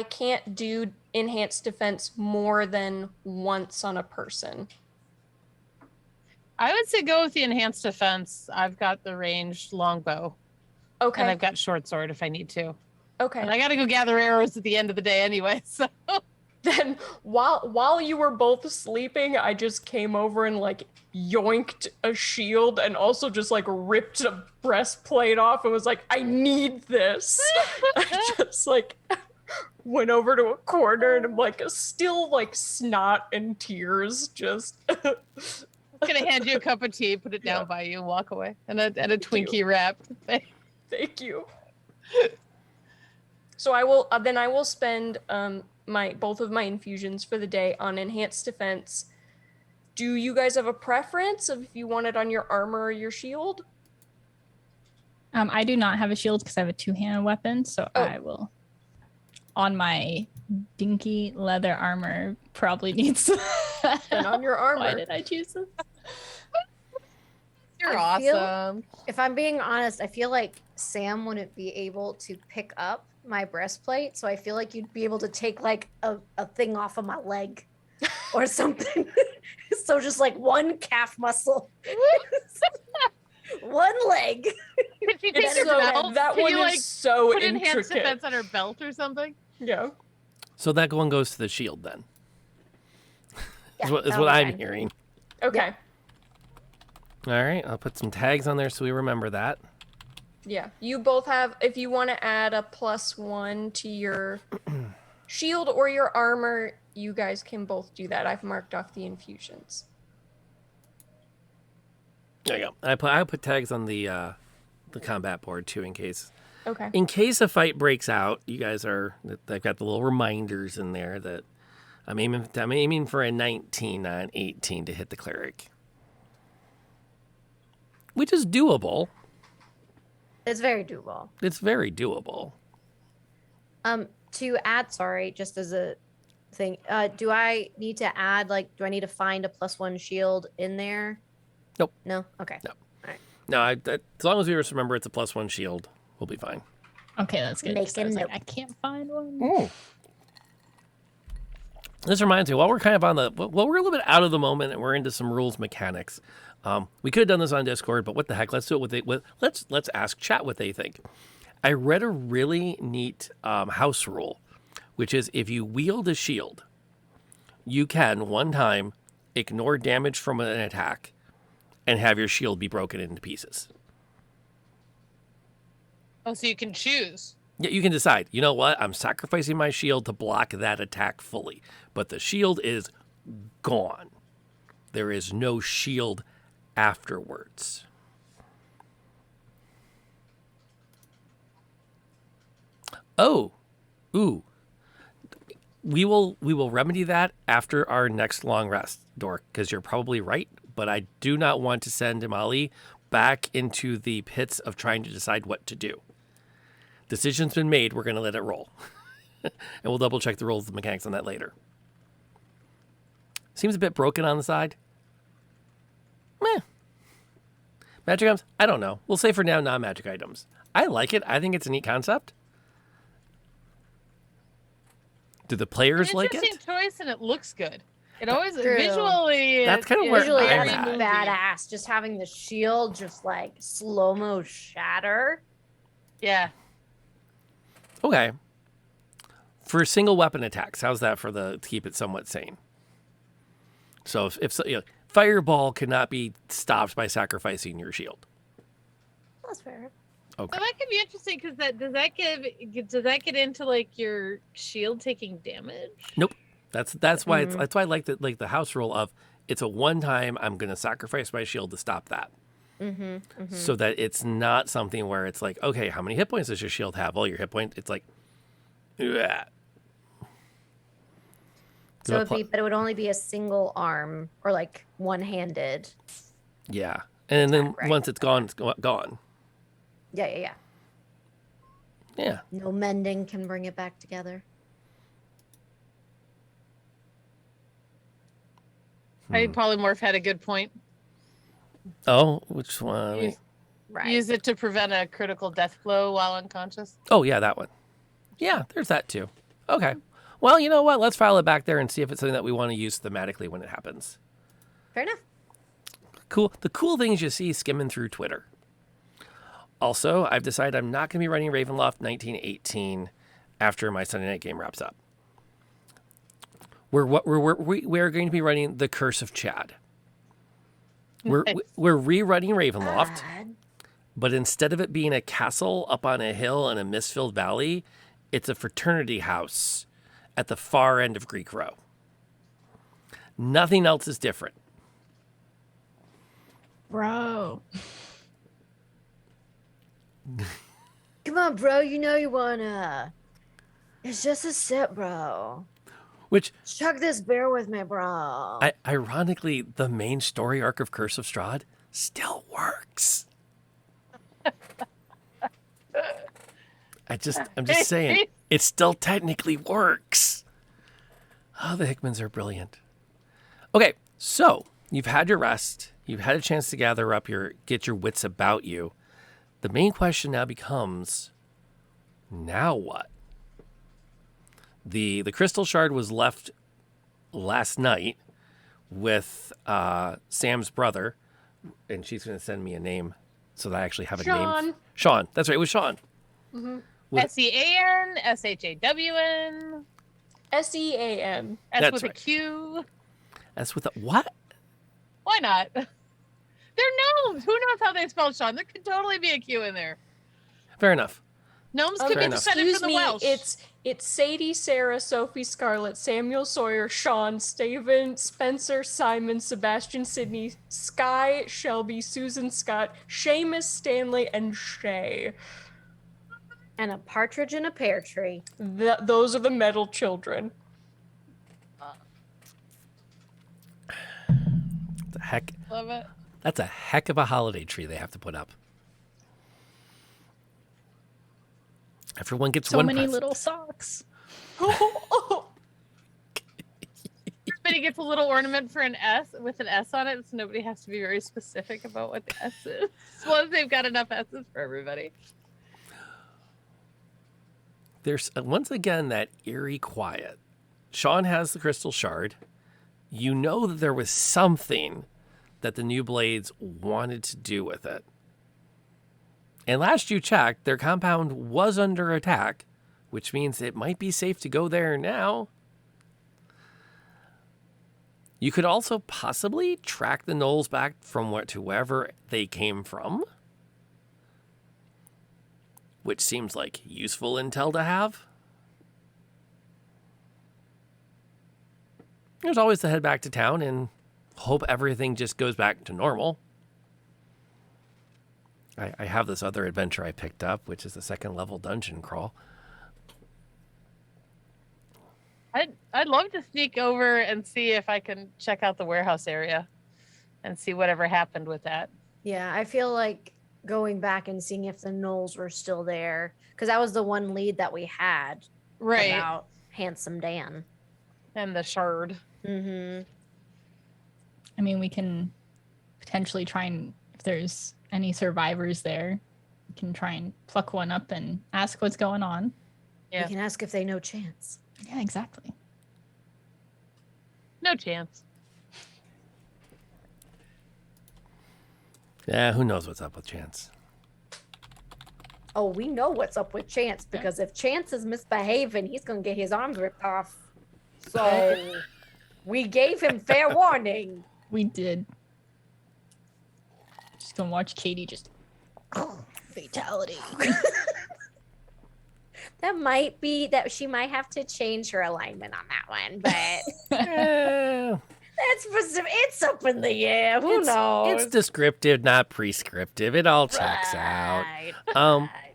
can't do enhanced defense more than once on a person. I would say go with the enhanced defense. I've got the ranged longbow, Okay. and I've got short sword if I need to. Okay. And I got to go gather arrows at the end of the day anyway. So Then while you were both sleeping, I just came over and like yoinked a shield and also just like ripped a breastplate off and was like, I need this. I just like went over to a corner and I'm like still like snot and tears just I'm gonna hand you a cup of tea, put it down by you, and walk away, and a Twinkie wrap. Thank you. So I will spend both of my infusions for the day on enhanced defense. Do you guys have a preference of if you want it on your armor or your shield? I do not have a shield because I have a 2-handed weapon, so Oh. I will, on my dinky leather armor, probably needs. And on your armor. Why did I choose this? You're I feel- awesome. If I'm being honest, I feel like Sam wouldn't be able to pick up my breastplate, so I feel like you'd be able to take like a thing off of my leg or something. So just like one calf muscle, one leg. Could you It's take your so, belt? that Can one you, is like, so put enhanced intricate. defense on her belt or something? Yeah. So that one goes to the shield then. Yeah, is that'll what be I'm fine. hearing. Okay. All right, I'll put some tags on there so we remember that. Yeah. You both have, if you want to add a +1 to your shield or your armor, you guys can both do that. I've marked off the infusions. There you go. I put tags on the combat board too in case Okay. a fight breaks out. You guys are. I've got the little reminders in there that I'm aiming for a 19 on 18 to hit the cleric, which is doable. It's very doable. It's very doable. To add, sorry, just as a thing, do I need to add, like, do I need to find a +1 shield in there? Nope. No? Okay. No. No, as long as we just remember it's a +1 shield, we'll be fine. Okay, that's good. 'cause I was Making like, I can't find one. This reminds me, while we're kind of on we're a little bit out of the moment and we're into some rules mechanics. We could have done this on Discord, but what the heck? Let's do it let's ask chat what they think. I read a really neat house rule, which is if you wield a shield, you can one time ignore damage from an attack and have your shield be broken into pieces. Oh, so you can choose. Yeah, you can decide, you know what? I'm sacrificing my shield to block that attack fully, but the shield is gone. There is no shield afterwards. Oh, ooh. We will remedy that after our next long rest, Dork, because you're probably right. But I do not want to send Imali back into the pits of trying to decide what to do. Decision's been made. We're going to let it roll. And we'll double check the rules and mechanics on that later. Seems a bit broken on the side. Meh. Magic items? I don't know. We'll say for now non-magic items. I like it. I think it's a neat concept. Do the players like it? Interesting choice, and it looks good. It always True. visually. That's kind of where Visually, I'm that's at. badass. Just having the shield just like slow-mo shatter. Yeah. Okay. For single weapon attacks, how's that to keep it somewhat sane? So if fireball cannot be stopped by sacrificing your shield. That's fair. Okay. So that could be interesting because does that get into like your shield taking damage? Nope. That's why that's why I like the house rule of it's a one time I'm going to sacrifice my shield to stop that. So that it's not something where it's like, okay, how many hit points does your shield have? Well, your hit point, it's like, yeah. So but it would only be a single arm or like one-handed. Yeah. And then right. once it's gone, it's gone. Yeah. Yeah. No mending can bring it back together. I think Polymorph had a good point. Oh, which one? Right. Use it to prevent a critical death blow while unconscious. Oh, yeah, that one. Yeah, there's that too. Okay. Well, you know what? Let's file it back there and see if it's something that we want to use thematically when it happens. Fair enough. Cool. The cool things you see skimming through Twitter. Also, I've decided I'm not going to be running Ravenloft 1918 after my Sunday night game wraps up. We're going to be running The Curse of Chad. We're rerunning Ravenloft, but instead of it being a castle up on a hill in a mist-filled valley, it's a fraternity house at the far end of Greek Row. Nothing else is different. Bro. Come on, bro. You know you wanna. It's just a sip, bro. Which, Chug this beer with me, bro. ironically, the main story arc of Curse of Strahd still works. I'm just saying, it still technically works. Oh, the Hickmans are brilliant. Okay, so you've had your rest. You've had a chance to get your wits about you. The main question now becomes, now what? The crystal shard was left last night with Sam's brother, and she's going to send me a name so that I actually have a name. Sean. That's right. It was Sean. Mm-hmm. SEAN, SHAWN, SEAN. S That's with right. a Q. That's with a what? Why not? They're gnomes. Who knows how they spell Sean? There could totally be a Q in there. Fair enough. Gnomes could be descended Excuse from the me, Welsh. it's Sadie, Sarah, Sophie, Scarlett, Samuel, Sawyer, Sean, Steven, Spencer, Simon, Sebastian, Sydney, Sky, Shelby, Susan, Scott, Seamus, Stanley, and Shay. And a partridge in a pear tree. Those are the metal children. The heck? Love it. That's a heck of a holiday tree they have to put up. Everyone gets So one many present. little socks. Everybody gets a little ornament for an S with an S on it, so nobody has to be very specific about what the S is. As long as they've got enough S's for everybody. There's once again that eerie quiet. Sean has the crystal shard. You know that there was something that the New Blades wanted to do with it. And last you checked, their compound was under attack, which means it might be safe to go there now. You could also possibly track the gnolls back from wherever they came from, which seems like useful intel to have. There's always to head back to town and hope everything just goes back to normal. I have this other adventure I picked up, which is the second level dungeon crawl. I'd love to sneak over and see if I can check out the warehouse area and see whatever happened with that. Yeah, I feel like going back and seeing if the gnolls were still there, because that was the one lead that we had Right. about Handsome Dan. And the shard. Mm-hmm. I mean, we can potentially try and, if there's any survivors there, we can try and pluck one up and ask what's going on. Yeah. You can ask if they know Chance. Yeah, exactly. No chance. Yeah, who knows what's up with Chance? Oh, we know what's up with Chance, because if Chance is misbehaving, he's gonna get his arms ripped off. So we gave him fair warning. We did. Just gonna watch Katie just fatality. That might be that she might have to change her alignment on that one, but Eh, that's it's up in the air. Who knows? It's descriptive, not prescriptive. It all checks out. Right, Um, right.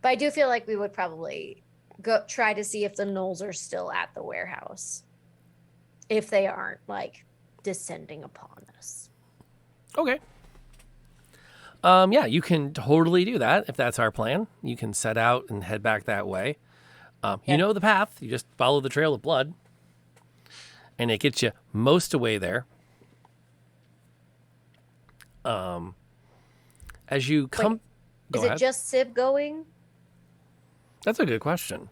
But I do feel like we would probably go try to see if the gnolls are still at the warehouse. If they aren't like descending upon us. Okay. Yeah, you can totally do that if that's our plan. You can set out and head back that way. You know the path. You just follow the trail of blood. And it gets you most away there. As you come... Go Is ahead. it just Sib going? That's a good question.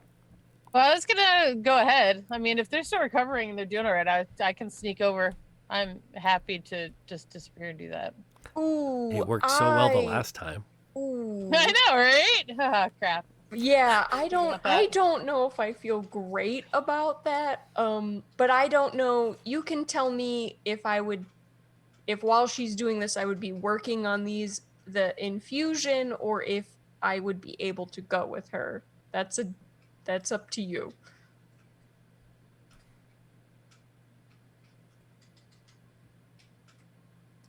Well, I was gonna go ahead. I mean, if they're still recovering and they're doing all right, I can sneak over. I'm happy to just disappear and do that. Ooh, It worked so well the last time. Ooh. I know, right? Haha, crap. Yeah, about I that? don't know if I feel great about that. But I don't know. You can tell me if while she's doing this I would be working on the infusion, or if I would be able to go with her. That's up to you.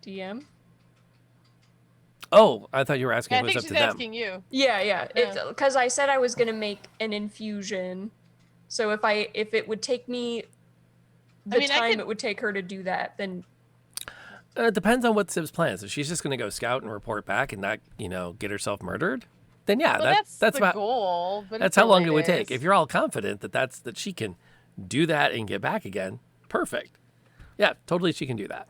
DM? Oh, I thought you were asking Yeah, I if it was think up she's to them. asking you. Yeah. It's Yeah. because I said I was gonna make an infusion. So if it would take me the mean, I time could- it would take her to do that, then It depends on what Sib's plans. If she's just going to go scout and report back and not, get herself murdered, then yeah, Well, that's that's the about goal. But that's it's how long the it way would take. is. If you're all confident that she can do that and get back again, perfect. Yeah, totally she can do that.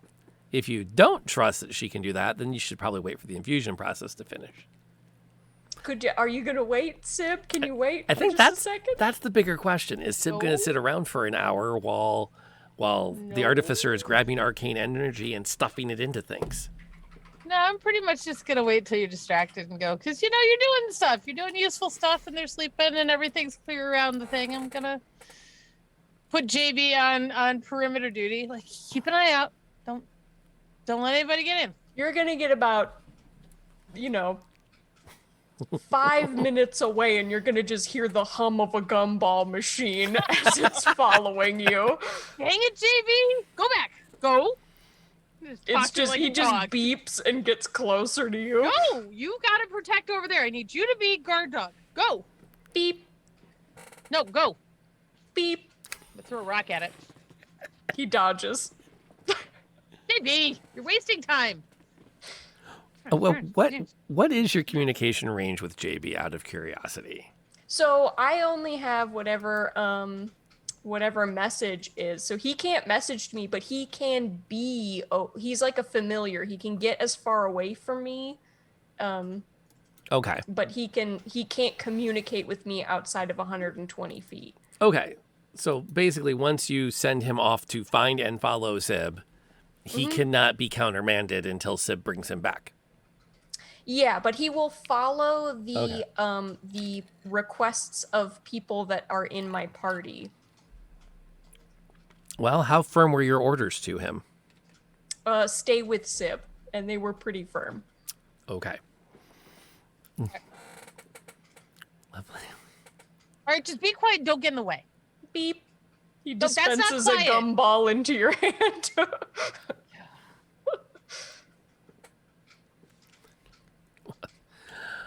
If you don't trust that she can do that, then you should probably wait for the infusion process to finish. are you gonna wait, Sib? Can you wait I for think just a second? that's the bigger question. Is Sib going No. to sit around for an hour while the artificer is grabbing arcane energy and stuffing it into things? No, I'm pretty much just gonna wait till you're distracted and go, because you're doing stuff. You're doing useful stuff, and they're sleeping, and everything's clear around the thing. I'm gonna put JB on perimeter duty. Like, keep an eye out. Don't let anybody get in. You're gonna get about 5 minutes away, and you're gonna just hear the hum of a gumball machine as it's following you. Dang it, JB! Go back. Go. It's just he just beeps and gets closer to you. Go. You gotta protect over there. I need you to be guard dog. Go. Beep, No, go. beep. I'm gonna throw a rock at it. He dodges. JB, you're wasting time. Well, what is your communication range with JB out of curiosity? So I only have whatever message is. So he can't message me, but he can be. Oh, he's like a familiar. He can get as far away from me. Okay. But he can't communicate with me outside of 120 feet. Okay. So basically, once you send him off to find and follow Sib, he cannot be countermanded until Sib brings him back. Yeah, but he will follow Okay. the requests of people that are in my party. Well, how firm were your orders to him? Stay with Sib, and they were pretty firm. Okay. Lovely. All right, just be quiet. And don't get in the way. Beep. He No, that's not dispenses a quiet. gumball into your hand.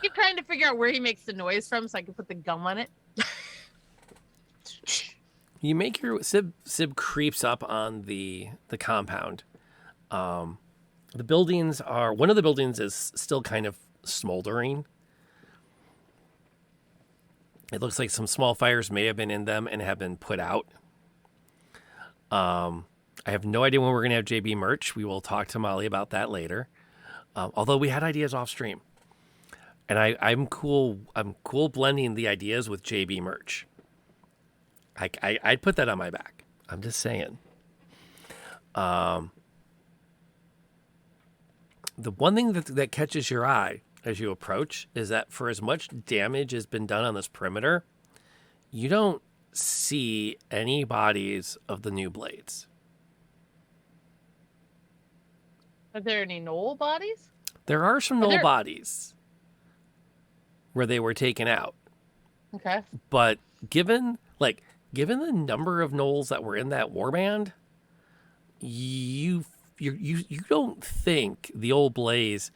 Keep trying to figure out where he makes the noise from so I can put the gum on it. You make your Sib creeps up on the compound. The buildings are one of the buildings is still kind of smoldering. It looks like some small fires may have been in them and have been put out. I have no idea when we're going to have JB merch. We will talk to Molly about that later. Although we had ideas off stream, and I'm cool. I'm cool blending the ideas with JB merch. I'd put that on my back. I'm just saying. The one thing that catches your eye as you approach is that for as much damage has been done on this perimeter, you don't see any bodies of the new blades. Are there any gnoll bodies? There are some gnoll bodies where they were taken out. Okay. But given the number of gnolls that were in that warband, you don't think the old blades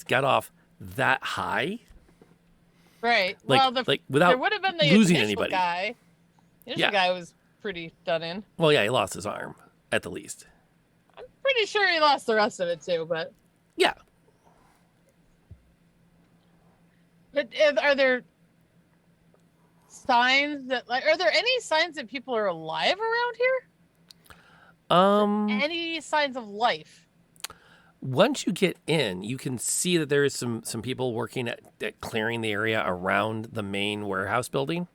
got off that high. Right. Without there would have been the losing initial anybody. guy. The initial guy was pretty done in. Well, yeah, he lost his arm at the least. I'm pretty sure he lost the rest of it too, but Yeah. But are there signs that are there any signs that people are alive around here? Any signs of life? Once you get in, you can see that there is some people working at clearing the area around the main warehouse building.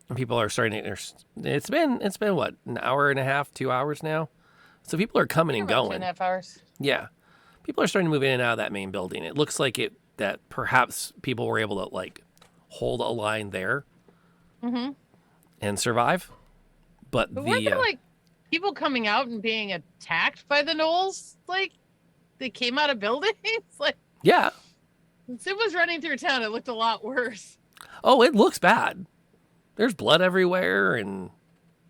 And people are starting to, it's been what, an hour and a half, 2 hours now? So people are coming and going. 2.5 hours. Yeah. People are starting to move in and out of that main building. It looks like that perhaps people were able to hold a line there and survive. But weren't there people coming out and being attacked by the gnolls? They came out of buildings? Yeah. When Sid was running through town, it looked a lot worse. Oh, it looks bad. There's blood everywhere, and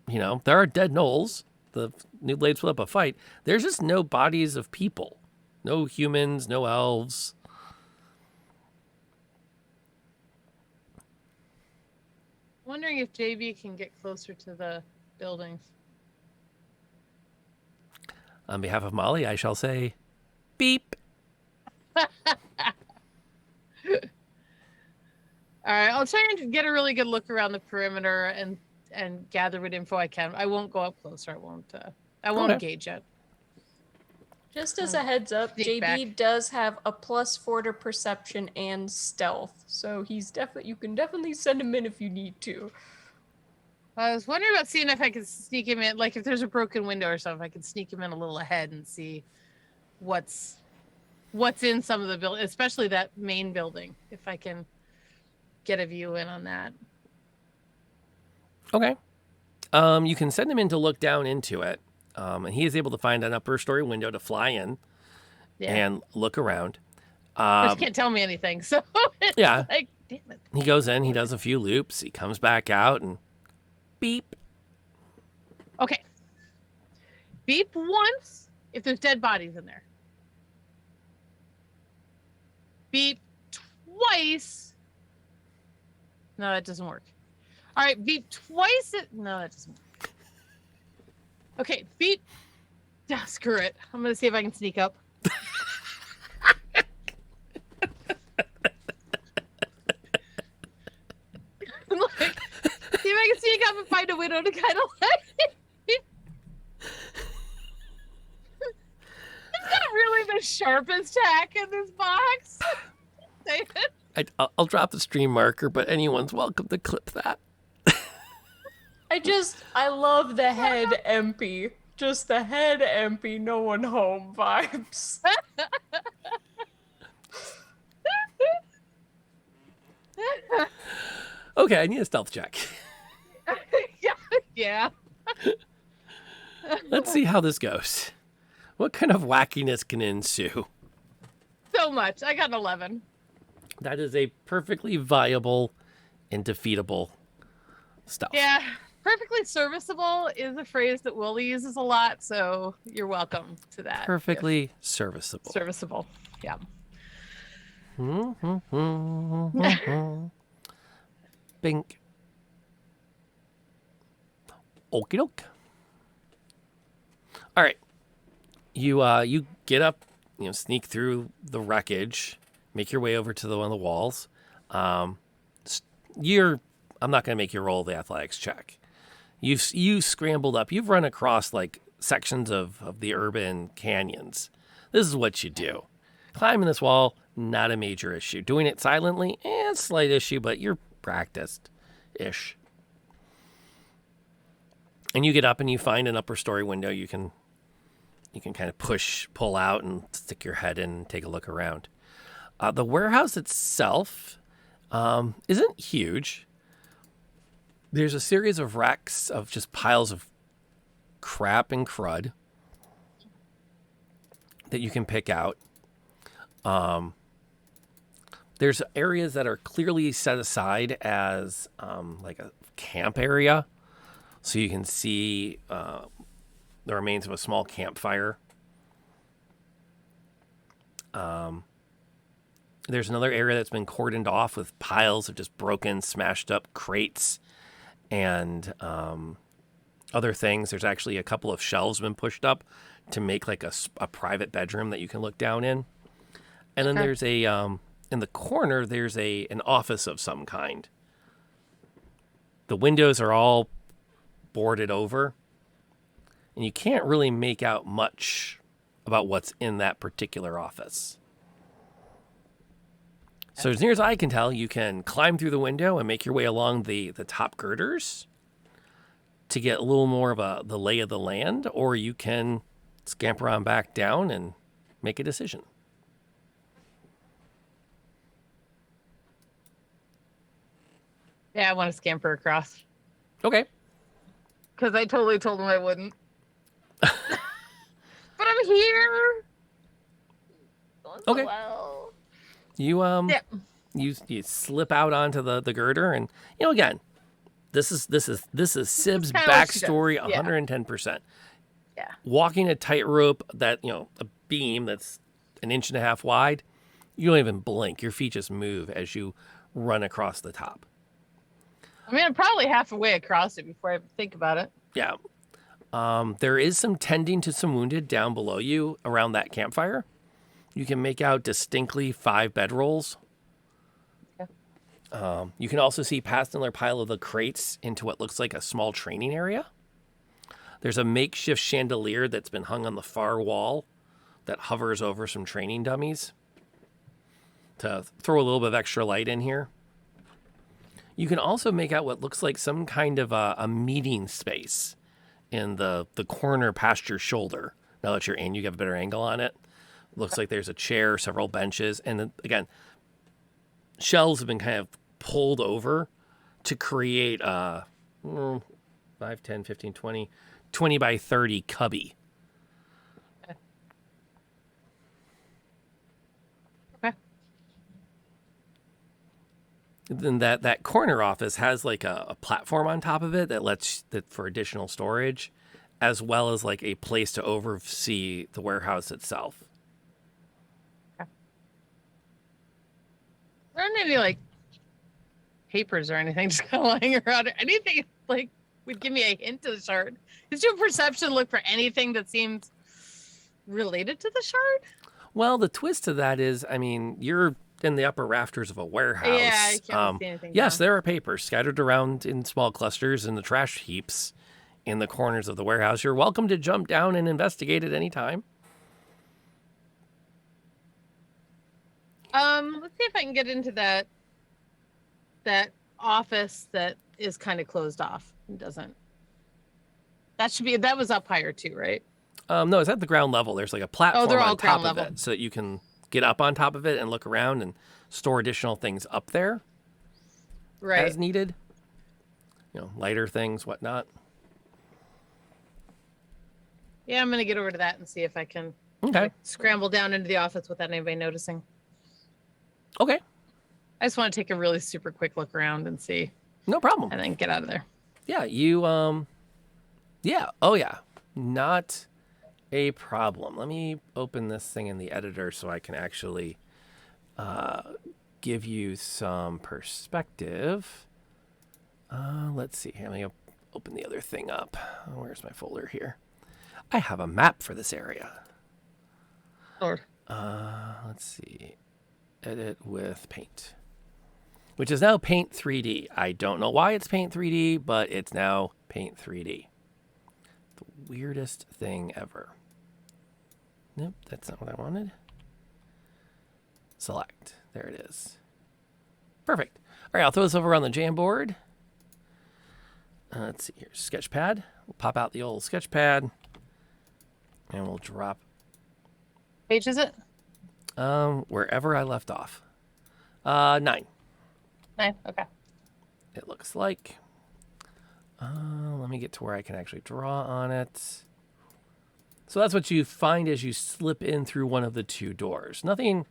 there are dead gnolls. The new blades put up a fight. There's just no bodies of people. No humans, no elves. Wondering if JB can get closer to the buildings. On behalf of Molly, I shall say, beep. All right, I'll try and get a really good look around the perimeter and gather what info I can. I won't go up closer. I won't engage it. Just as a heads up, Sneak JB back. does have a +4 to perception and stealth, so you can definitely send him in if you need to. I was wondering about seeing if I could sneak him in, if there's a broken window or something, I could sneak him in a little ahead and see what's in some of the buildings, especially that main building, if I can get a view in on that. Okay. You can send him in to look down into it. And he is able to find an upper story window to fly in and look around. Just can't tell me anything, so it's damn it. He goes in, he does a few loops, he comes back out, and beep. Okay. Beep once if there's dead bodies in there. Beep twice. No, that doesn't work. All right, beep twice. No, that doesn't work. Okay, beep. Ah, screw it. I'm going to see if I can sneak up. See if I can sneak up and find a window to kind of It's not really the sharpest tack in this box. David. I'll drop the stream marker, but anyone's welcome to clip that. I love the head empty. Just the head empty, no one home vibes. Okay, I need a stealth check. Yeah. Let's see how this goes. What kind of wackiness can ensue? So much. I got an 11. That is a perfectly viable and defeatable stealth. Yeah. Perfectly serviceable is a phrase that Willie uses a lot, so you're welcome to that. Perfectly serviceable. Serviceable. Yeah. Bink. Okie doke. All right. You get up, sneak through the wreckage, make your way over to one of the walls. I'm not going to make you roll the athletics check. You scrambled up. You've run across like sections of the urban canyons. This is what you do. Climbing this wall, not a major issue. Doing it silently, slight issue, but you're practiced-ish. And you get up and you find an upper story window you can kind of pull out and stick your head in and take a look around. The warehouse itself isn't huge. There's a series of racks of just piles of crap and crud that you can pick out. There's areas that are clearly set aside as like a camp area. So you can see the remains of a small campfire. There's another area that's been cordoned off with piles of just broken, smashed up crates and other things. There's actually a couple of shelves been pushed up to make like a private bedroom that you can look down in. And then there's in the corner, there's an office of some kind. The windows are all boarded over, and you can't really make out much about what's in that particular office. So as near as I can tell, you can climb through the window and make your way along the top girders to get a little more of the lay of the land, or you can scamper on back down and make a decision. Yeah, I want to scamper across. Okay. Because I totally told him I wouldn't. But I'm here. Going so Okay. well. You slip out onto the girder, and again, this is Sib's kinda what she backstory does. Yeah. 110%. Yeah. Walking a tightrope that a beam that's an inch and a half wide, you don't even blink. Your feet just move as you run across the top. I mean, I'm probably halfway across it before I think about it. Yeah. There is some tending to some wounded down below you around that campfire. You can make out distinctly 5 bedrolls. Okay. You can also see past another pile of the crates into what looks like a small training area. There's a makeshift chandelier that's been hung on the far wall that hovers over some training dummies to throw a little bit of extra light in here. You can also make out what looks like some kind of a meeting space in the corner past your shoulder. Now that you're in, you have a better angle on it. Looks like there's a chair, several benches, and then, again, shelves have been kind of pulled over to create a 5, 10, 15, 20 by 30 cubby. Okay. Then that corner office has like a platform on top of it that for additional storage, as well as like a place to oversee the warehouse itself. There aren't any like papers or anything just kind of lying around. Anything like would give me a hint of the shard. Does your perception look for anything that seems related to the shard? Well, the twist to that is, I mean, you're in the upper rafters of a warehouse. Yeah, I can't see anything. Yes, there are papers scattered around in small clusters in the trash heaps in the corners of the warehouse. You're welcome to jump down and investigate at any time. Let's see if I can get into that office that is kind of closed off and doesn't. That was up higher too, right? No, it's at the ground level. There's like a platform they're all on top ground of level. it so that you can get up on top of it and look around and store additional things up there Right. as needed. Lighter things, whatnot. Yeah, I'm gonna get over to that and see if I can Okay. scramble down into the office without anybody noticing. Okay. I just want to take a really super quick look around and see, No problem. and then get out of there. Yeah, yeah. Oh, yeah. Not a problem. Let me open this thing in the editor so I can actually give you some perspective Let's see. Let me open the other thing up. Where's my folder here? I have a map for this area. Lord. Let's see. Edit with Paint, which is now Paint 3D. I don't know why it's Paint 3D, but it's now Paint 3D. The weirdest thing ever. Nope, that's not what I wanted. Select. There it is. Perfect. All right, I'll throw this over on the Jamboard. Let's see here. Sketchpad. We'll pop out the old sketchpad. And we'll drop. Page is it? Wherever I left off. 9. 9. Okay. It looks like. Let me get to where I can actually draw on it. So that's what you find as you slip in through one of the 2 doors. Nothing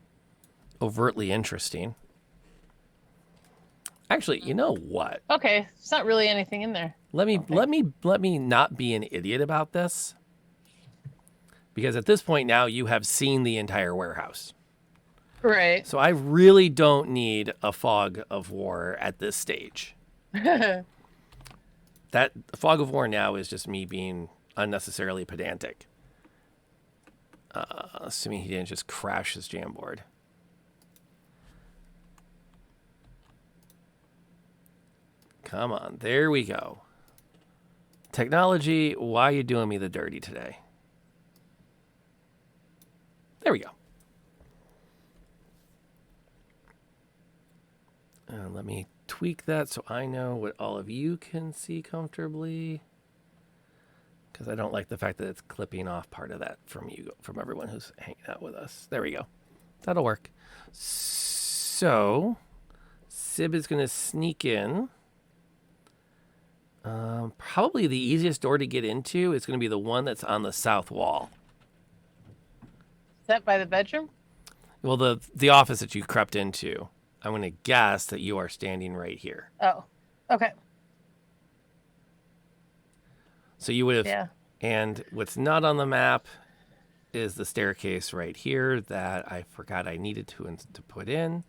overtly interesting. Actually, you know what? Okay. It's not really anything in there. Let me not be an idiot about this. Because at this point now you have seen the entire warehouse. Right. So I really don't need a fog of war at this stage. That fog of war now is just me being unnecessarily pedantic. Assuming he didn't just crash his Jamboard. Come on, there we go. Technology, why are you doing me the dirty today? There we go. And let me tweak that so I know what all of you can see comfortably. Because I don't like the fact that it's clipping off part of that from you, from everyone who's hanging out with us. There we go. That'll work. So, Sib is going to sneak in. Probably the easiest door to get into is going to be the one that's on the south wall. Is that by the bedroom? Well, the office that you crept into. I'm going to guess that you are standing right here. Oh, okay. So you would have, Yeah. And what's not on the map is the staircase right here that I forgot I needed to put in.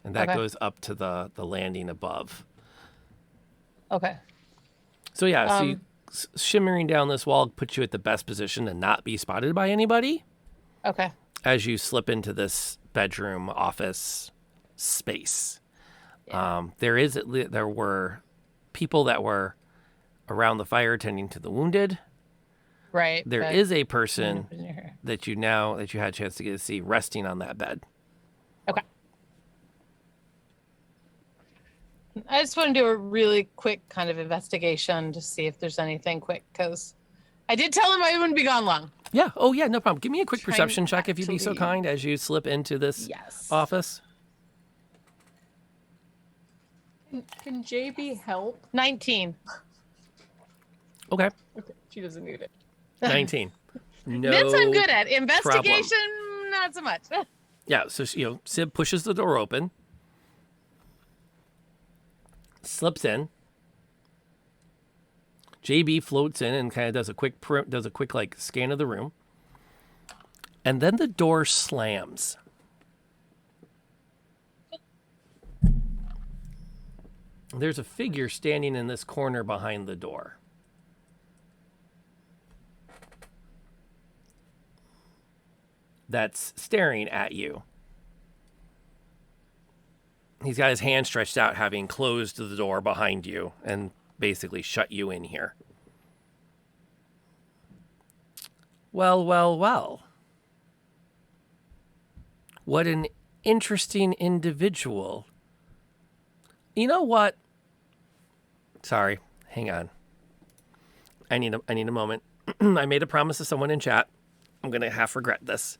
And that Okay. goes up to the landing above. Okay. So yeah, so you, shimmering down this wall puts you at the best position to not be spotted by anybody Okay. as you slip into this bedroom office space. Yeah. There were people that were around the fire tending to the wounded. Right. There but- is a person that you had a chance to get to see resting on that bed. Okay. I just want to do a really quick kind of investigation to see if there's anything quick, because I did tell him I wouldn't be gone long. Yeah. Oh yeah, no problem. Give me a quick Trying perception check if you'd be so actually- kind as you slip into this Yes. office. Can JB help? 19. Okay. Okay, she doesn't need it. 19. No. This I'm good at. Investigation, not so much. Yeah, so Sib pushes the door open, slips in. JB floats in and kind of does a quick like scan of the room, and then the door slams. There's a figure standing in this corner behind the door. That's staring at you. He's got his hand stretched out, having closed the door behind you and basically shut you in here. Well, well, well. What an interesting individual. You know what? Sorry, hang on. I need a moment. I made a promise to someone in chat. I'm going to half regret this.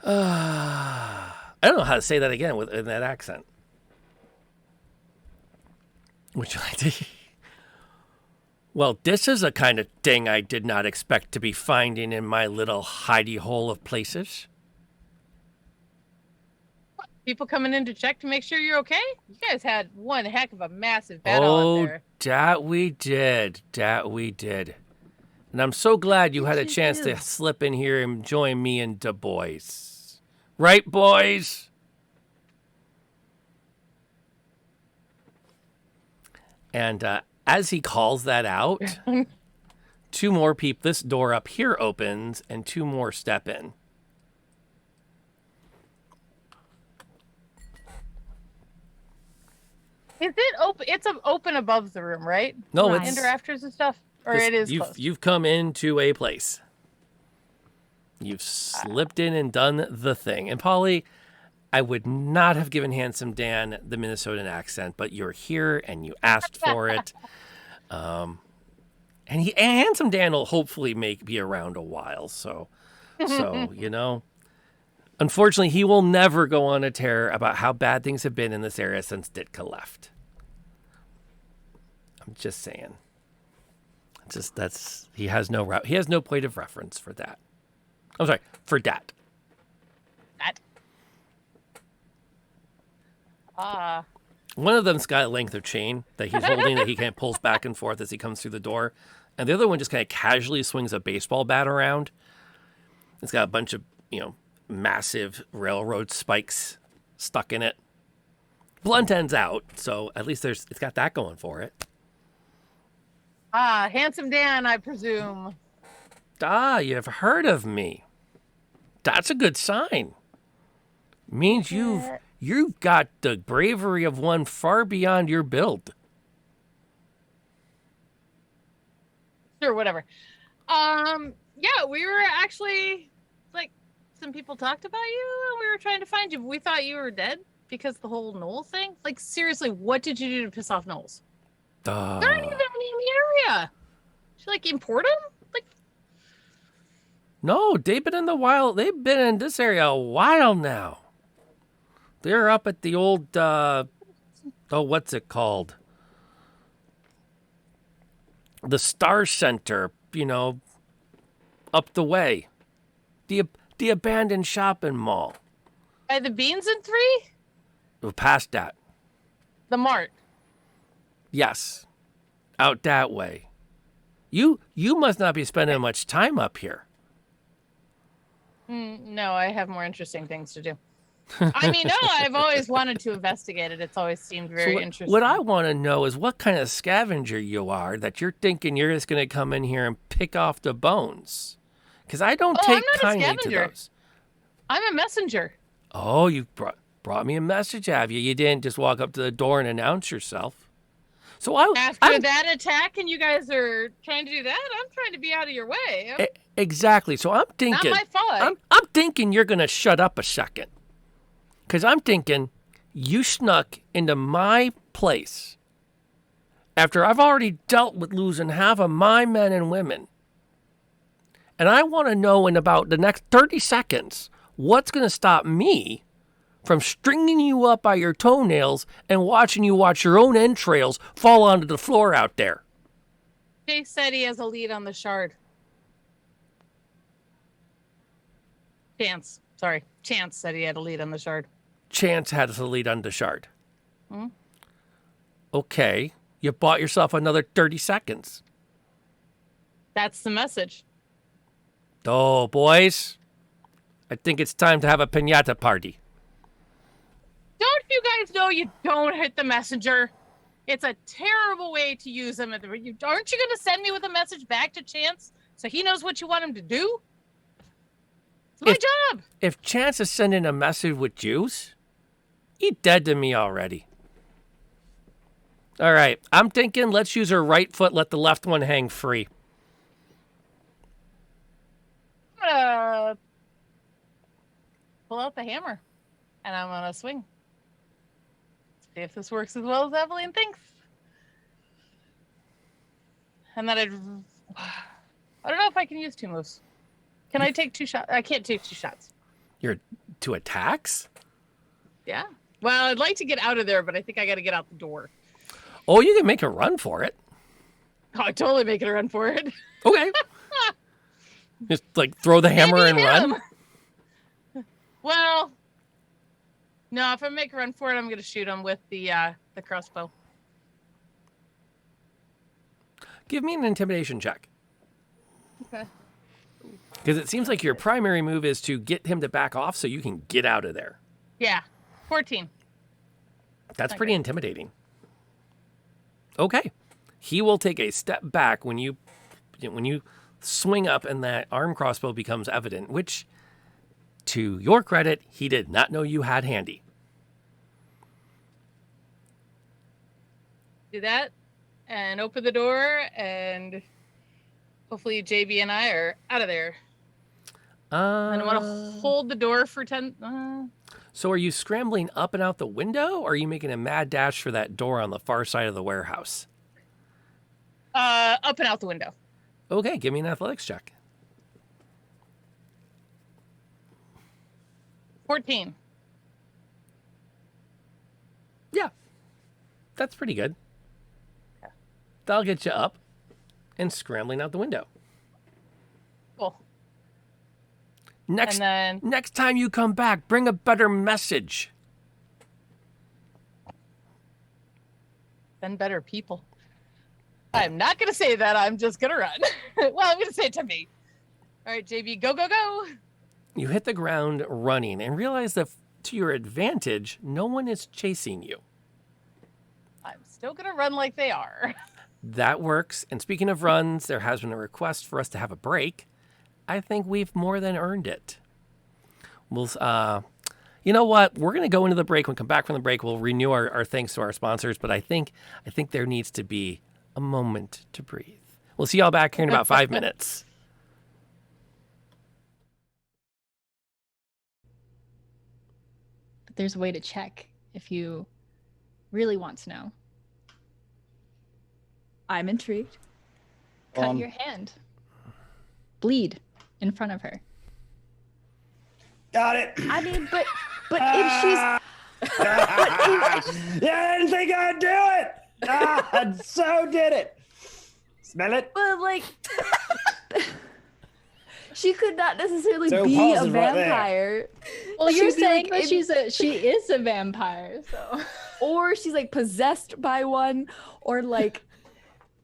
I don't know how to say that again in that accent. Which I did. Well, this is a kind of thing I did not expect to be finding in my little hidey hole of places. People coming in to check to make sure you're okay? You guys had one heck of a massive battle out there. That we did. That we did. And I'm so glad you had a chance to slip in here and join me and the boys. Right, boys? And as he calls that out, two more people, this door up here opens and two more step in. Is it open? It's open above the room, right? No, Right. it's Into rafters and stuff, or this- it is closed. you've come into a place. You've slipped in and done the thing. And Polly, I would not have given Handsome Dan the Minnesotan accent, but you're here and you asked for it. And Handsome Dan will hopefully be around a while. So you know, unfortunately, he will never go on a tear about how bad things have been in this area since Ditka left. I'm just saying. He has no point of reference for that. I'm sorry, for that. That. One of them's got a length of chain that he's holding that he kind of pulls back and forth as he comes through the door. And the other one just kind of casually swings a baseball bat around. It's got a bunch of, massive railroad spikes stuck in it. Blunt end's out, so at least it's got that going for it. Handsome Dan, I presume. You've heard of me. That's a good sign. Means you've got the bravery of one far beyond your build. Sure, whatever. Yeah, we were actually some people talked about you and we were trying to find you, but we thought you were dead because the whole gnolls thing. Seriously, what did you do to piss off gnolls? There aren't even any in the area. Did you import them? No, they've been in the wild. They've been in this area a while now. They're up at the old, what's it called? The Star Center, up the way. The abandoned shopping mall. By the Beans and Three? We're past that. The Mart. Yes. Out that way. You must not be spending much time up here. No, I have more interesting things to do. I mean, no, I've always wanted to investigate it. It's always seemed very interesting. What I want to know is what kind of scavenger you are that you're thinking you're just going to come in here and pick off the bones. Because I don't take I'm not a kindly to scavenger. those. I'm a messenger. Oh, you brought me a message, have you? You didn't just walk up to the door and announce yourself. So After that attack and you guys are trying to do that, I'm trying to be out of your way. Exactly. So I'm thinking. Not my fault. I'm thinking you're going to shut up a second. Because I'm thinking you snuck into my place after I've already dealt with losing half of my men and women. And I want to know in about the next 30 seconds what's going to stop me from stringing you up by your toenails and watching you watch your own entrails fall onto the floor out there. Jay said he has a lead on the shard. Chance said he had a lead on the shard. Chance had a lead on the shard. Okay, you bought yourself another 30 seconds. That's the message. Oh, boys, I think it's time to have a piñata party. Don't you guys know you don't hit the messenger? It's a terrible way to use them. Aren't you going to send me with a message back to Chance so he knows what you want him to do? It's my job. If Chance is sending a message with juice, he's dead to me already. All right, I'm thinking let's use her right foot, let the left one hang free. I'm gonna pull out the hammer and I'm gonna swing. See if this works as well as Evelyn thinks. And then I don't know if I can use two moves. Can I take two shots? I can't take two shots. You're 2 attacks? Yeah. Well, I'd like to get out of there, but I think I got to get out the door. Oh, you can make a run for it. Oh, I'd totally make it a run for it. Okay. Just throw the hammer Maybe and him. run? Well, no, if I make a run for it, I'm going to shoot him with the crossbow. Give me an intimidation check. Okay. Because it seems like your primary move is to get him to back off so you can get out of there. Yeah, 14. That's pretty intimidating. Okay. He will take a step back when you swing up and that arm crossbow becomes evident, which, to your credit, he did not know you had handy. Do that and open the door, and hopefully JB and I are out of there. And I want to hold the door for 10. So are you scrambling up and out the window, or are you making a mad dash for that door on the far side of the warehouse? Up and out the window. Okay, give me an athletics check. 14. Yeah, that's pretty good. That'll get you up and scrambling out the window. Cool. Next And then next time you come back, bring a better message. send better people. I'm not going to say that. I'm just going to run. Well, I'm going to say it to me. All right, JB, go, go, go. You hit the ground running and realize that to your advantage, no one is chasing you. I'm still going to run like they are. That works. And speaking of runs, there has been a request for us to have a break. I think we've more than earned it. We'll, you know what? We're going to go into the break. When we come back from the break, we'll renew our thanks to our sponsors. But I think there needs to be a moment to breathe. We'll see y'all back here in about 5 minutes. But there's a way to check if you really want to know. I'm intrigued. Cut your hand. Bleed in front of her. Got it. I mean, but if she's Yeah, I didn't think I'd do it. I so did it. Smell it? but like she could not necessarily So be pause a is right there. vampire. Well, you're She'd be, saying like, that she is a vampire, so or she's like possessed by one, or like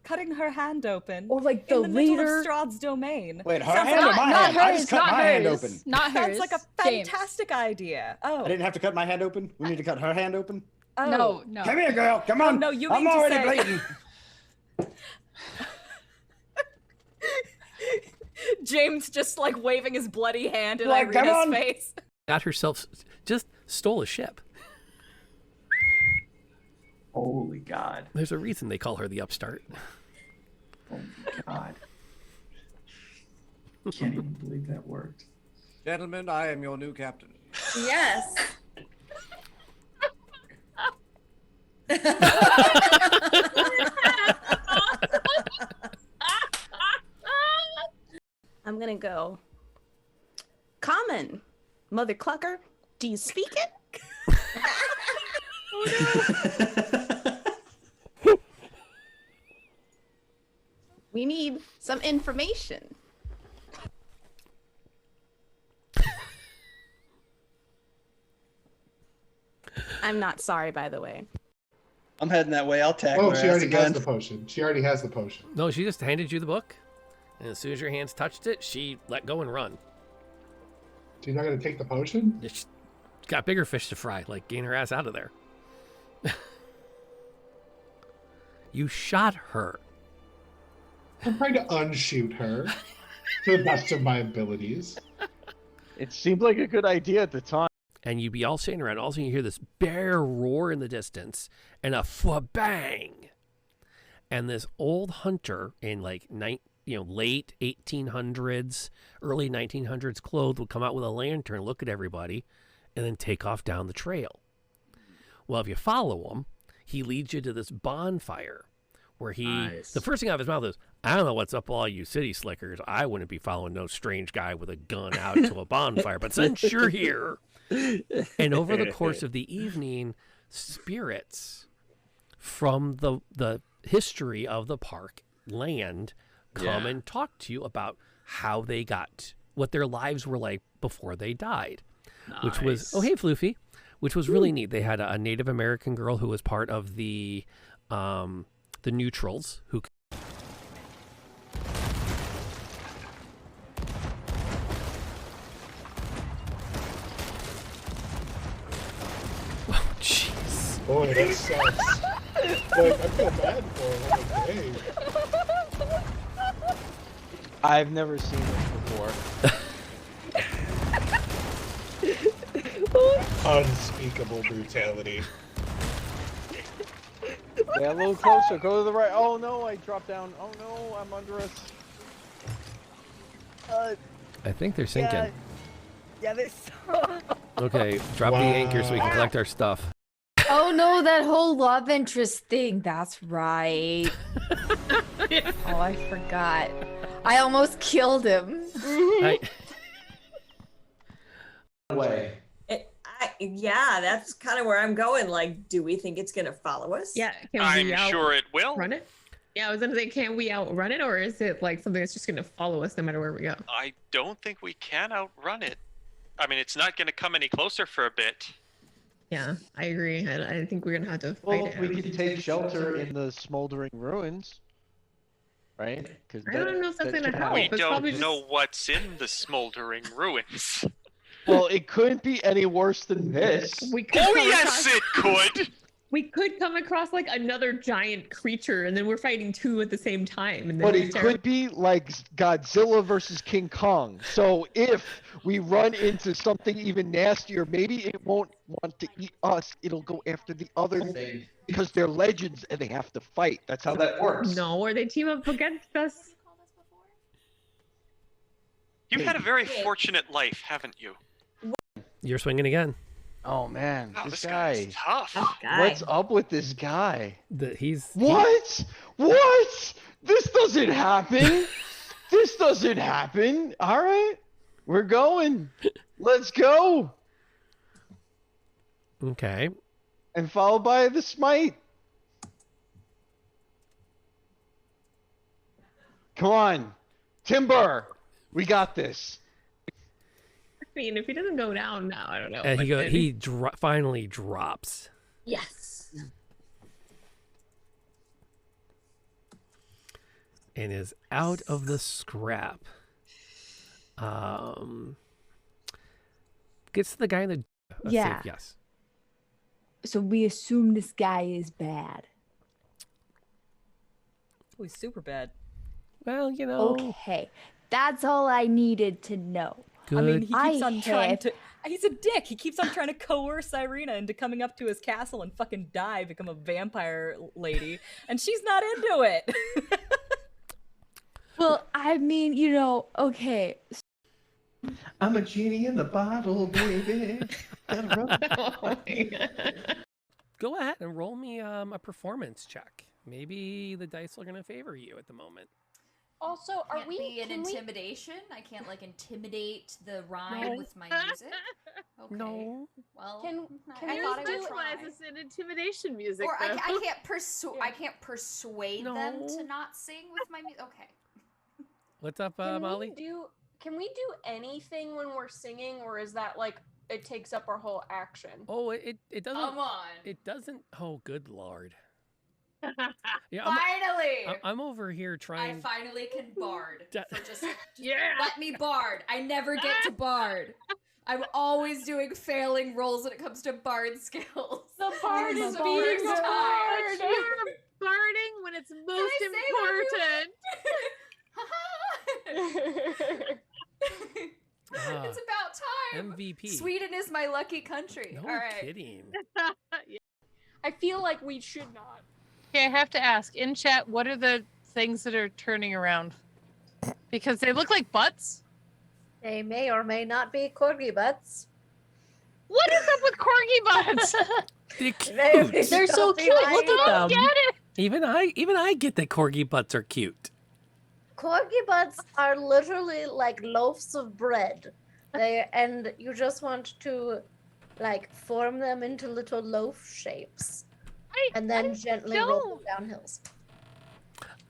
Cutting her hand open. or like the in the middle leader. of Strahd's domain. Wait, her Sounds hand or like, my not hand? I hers, just cut not my hand hers, open. not hers. sounds like a James. fantastic idea. Oh. I didn't have to cut my hand open. We need to cut her hand open. Oh. No. Come here, girl. Come on. no, you I'm mean to already say- bleeding. James just like waving his bloody hand in Like, come Irina's on. face. Got herself, just stole a ship. Holy God. There's a reason they call her the upstart. Oh my God. Can't even believe that worked. Gentlemen, I am your new captain. Yes. I'm gonna go. Common, Mother Clucker, do you speak it? We need some information. I'm not sorry, by the way. I'm heading that way. I'll tackle Oh, her she ass already has again. the potion. She already has the potion. No, she just handed you the book. And as soon as your hands touched it, she let go and run. She's not going to take the potion? She's got bigger fish to fry, like getting her ass out of there. You shot her. I'm trying to unshoot her to the best of my abilities. It seemed like a good idea at the time. And you'd be all sitting around. All of a sudden, you hear this bear roar in the distance and a bang. And this old hunter in like late 1800s, early 1900s clothes would come out with a lantern, look at everybody, and then take off down the trail. Well, if you follow him, he leads you to this bonfire where the first thing out of his mouth is, I don't know what's up all you city slickers. I wouldn't be following no strange guy with a gun out to a bonfire, but since you're here. And over the course of the evening, spirits from the history of the park land come and talk to you about how they got, what their lives were like before they died. Nice. Which was, oh, hey, Floofy, which was really neat. They had a Native American girl who was part of the neutrals who. Oh, jeez. Boy, that sucks. Like, I feel bad for I've never seen this before. Unspeakable brutality. Yeah, a little closer. Go to the right. Oh no, I dropped down. Oh no, I'm under us. I think they're sinking. Yeah, they're Okay, drop the anchor so we can collect our stuff. Oh no, that whole love interest thing. That's right. Oh, I forgot. I almost killed him. Way. Yeah, that's kind of where I'm going. Like, do we think it's gonna follow us? Yeah, I'm sure it will. Run it. Yeah, I was gonna say, can we outrun it, or is it like something that's just gonna follow us no matter where we go? I don't think we can outrun it. I mean, it's not going to come any closer for a bit. Yeah, I agree. I think we're gonna have to fight Well, it. we could take shelter in the smoldering ruins, right? Because I don't know if that's gonna help. We It's don't probably know what's in the smoldering ruins. Well, it couldn't be any worse than this. We could Oh come yes, across- it could. We could come across like another giant creature, and then we're fighting two at the same time. And then But it's it could be like Godzilla versus King Kong. So if we run into something even nastier, maybe it won't want to eat us. It'll go after the other thing because they're legends and they have to fight. That's how that works. No, or they team up against us. You've had a very fortunate life, haven't you? You're swinging again. Oh man, Wow, this this guy. is tough. What's up with this guy? He's What? What? This doesn't happen. This doesn't happen. All right, we're going. Let's go. Okay. And followed by the smite. Come on, Timber. We got this. I mean, if he doesn't go down now, I don't know. And but then- he finally drops. Yes. And is out of the scrap. Gets to the guy in the Yeah. safe, yes. So we assume this guy is bad. Oh, he's super bad. Well, you know. Okay. That's all I needed to know. I mean, Good. he keeps on trying have- to. He's a dick. He keeps on trying to coerce Irina into coming up to his castle and fucking die, become a vampire lady, and she's not into it. Well, I mean, you know, okay. I'm a genie in the bottle, baby. Go ahead and roll me a performance check. Maybe the dice are going to favor you at the moment. Also, are Can't we? be an Can we? intimidation? I can't like intimidate the rhyme No. with my music. Okay. No. Well, Can I we thought I do- would try. It's an intimidation music. Or though. I can't persuade them to No. not sing with my music. Okay. What's up, Can Molly? Can we do anything when we're singing, or is that like it takes up our whole action? Oh, it doesn't. Come on. It doesn't. Oh, good lord. Yeah, Finally. I'm over here I trying. finally can bard. Da- For just let me bard. I never get to bard. I'm always doing failing rolls when it comes to bard skills. The bard This is the being first a time. bard. You're barding when it's most I say that, important. It's about time. MVP. Sweden is my lucky country. No All right. kidding. I feel like we should not. Okay, I have to ask in chat, what are the things that are turning around? Because they look like butts. They may or may not be corgi butts. What is up with corgi butts? They're cute. They're so cute. Look at them. Get it? Even I get that corgi butts are cute. Corgi butts are literally like loaves of bread. And you just want to like form them into little loaf shapes. And then gently roll them down hills.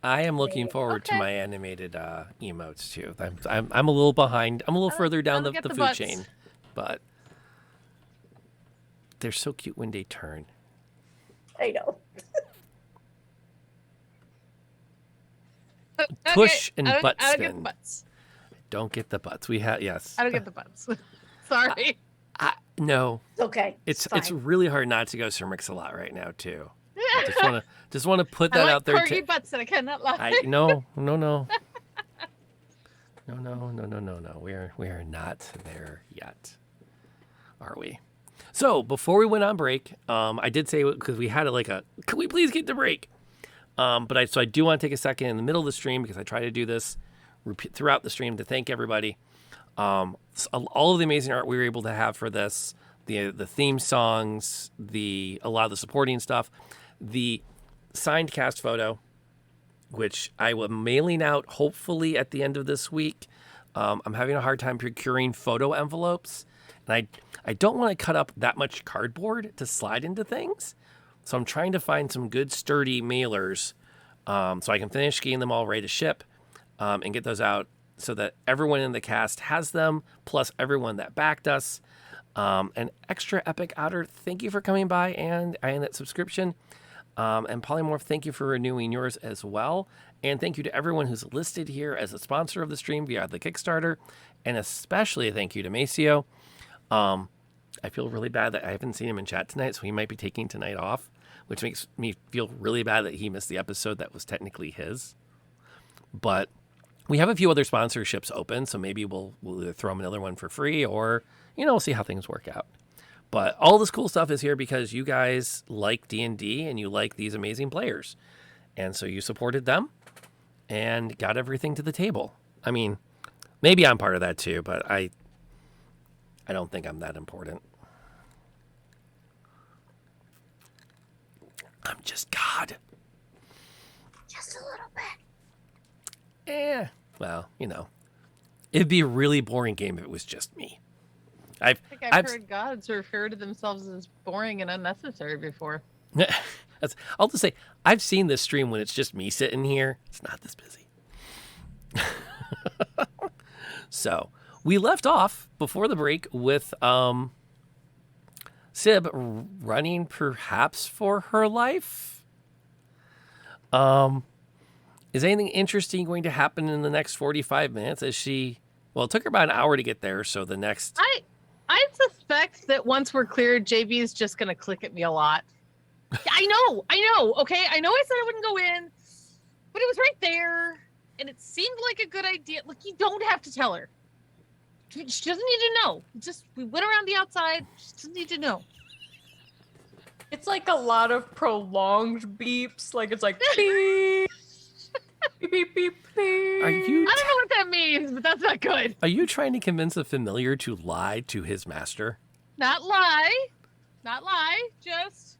I am looking forward to my animated emotes too. I'm a little behind. I'm a little further down the get food the butts. chain, but they're so cute when they turn. I know. Push and I don't- butt I don't get spin. butts. Don't get the butts. We have yes. I don't get the butts. Sorry. No. It's okay. It's fine. really hard not to go Sir Mix-a-Lot right now too. I just want to put I that like out there. corgi butts and I cannot lie. No. No. We are not there yet, are we? So before we went on break, I did say, because we had can we please get to break? But I do want to take a second in the middle of the stream, because I try to do this throughout the stream, to thank everybody. All of the amazing art we were able to have for this, the theme songs, a lot of the supporting stuff, the signed cast photo, which I will mailing out hopefully at the end of this week. I'm having a hard time procuring photo envelopes, and I don't want to cut up that much cardboard to slide into things. So I'm trying to find some good sturdy mailers, so I can finish getting them all ready to ship, and get those out so that everyone in the cast has them, plus everyone that backed us. An extra epic outer thank you for coming by and that subscription. And Polymorph, thank you for renewing yours as well. And thank you to everyone who's listed here as a sponsor of the stream via the Kickstarter. And especially a thank you to Maceo. I feel really bad that I haven't seen him in chat tonight, so he might be taking tonight off, which makes me feel really bad that he missed the episode that was technically his. But we have a few other sponsorships open, so maybe we'll either throw him another one for free, or, we'll see how things work out. But all this cool stuff is here because you guys like D&D and you like these amazing players. And so you supported them and got everything to the table. I mean, maybe I'm part of that too, but I don't think I'm that important. I'm just God. Just a little bit. Well, it'd be a really boring game if it was just me. I think I've heard gods refer to themselves as boring and unnecessary before. I'll just say, I've seen this stream when it's just me sitting here. It's not this busy. So, we left off before the break with Sib running perhaps for her life. Is anything interesting going to happen in the next 45 minutes? Well, it took her about an hour to get there, so the next... I suspect that once we're cleared, JB is just going to click at me a lot. I know, okay? I know I said I wouldn't go in, but it was right there, and it seemed like a good idea. Look, you don't have to tell her. She doesn't need to know. We went around the outside. She doesn't need to know. It's like a lot of prolonged beeps. Like, it's like, beep. Beep, beep, beep, beep. Are you? I don't know what that means, but that's not good. Are you trying to convince a familiar to lie to his master? Not lie. Just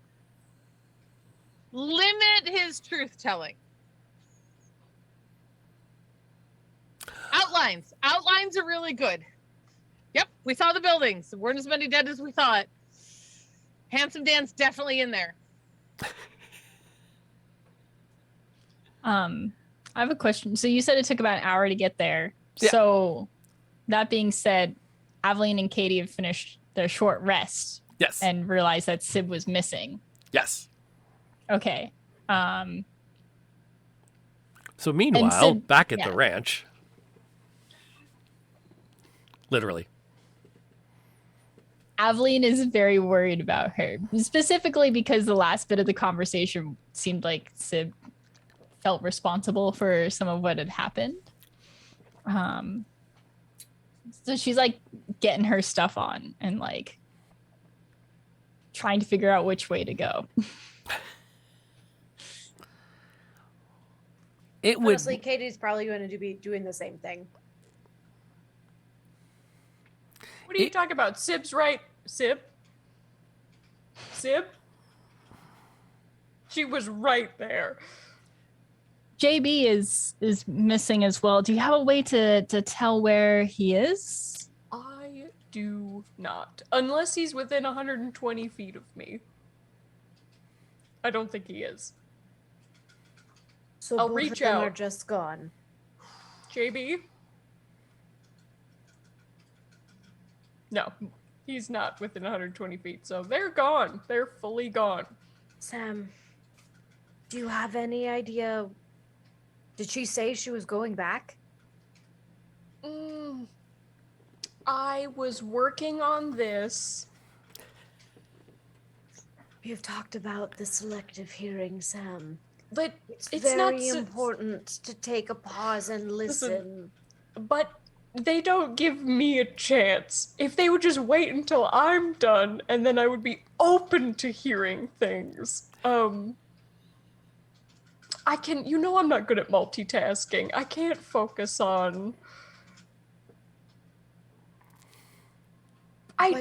limit his truth telling. Outlines. Outlines are really good. Yep, we saw the buildings. There weren't as many dead as we thought. Handsome Dan's definitely in there. I have a question. So you said it took about an hour to get there. Yeah. So that being said, Aveline and Katie have finished their short rest. Yes. And realized that Sib was missing. Yes. Okay. So meanwhile, back at the ranch. Literally. Aveline is very worried about her, specifically because the last bit of the conversation seemed like Sib felt responsible for some of what had happened. So she's like getting her stuff on and like trying to figure out which way to go. Honestly, Katie's probably going to be doing the same thing. What are you talking about? Sib's right. Sib? She was right there. JB is missing as well. Do you have a way to tell where he is? I do not. Unless he's within 120 feet of me. I don't think he is. So I'll both reach of them out. are just gone. JB? No, he's not within 120 feet, so they're gone. They're fully gone. Sam, do you have any idea? Did she say she was going back? I was working on this. You've talked about the selective hearing, Sam. But it's very very important to take a pause and listen. but they don't give me a chance. If they would just wait until I'm done, and then I would be open to hearing things. I can, I'm not good at multitasking. I can't focus on.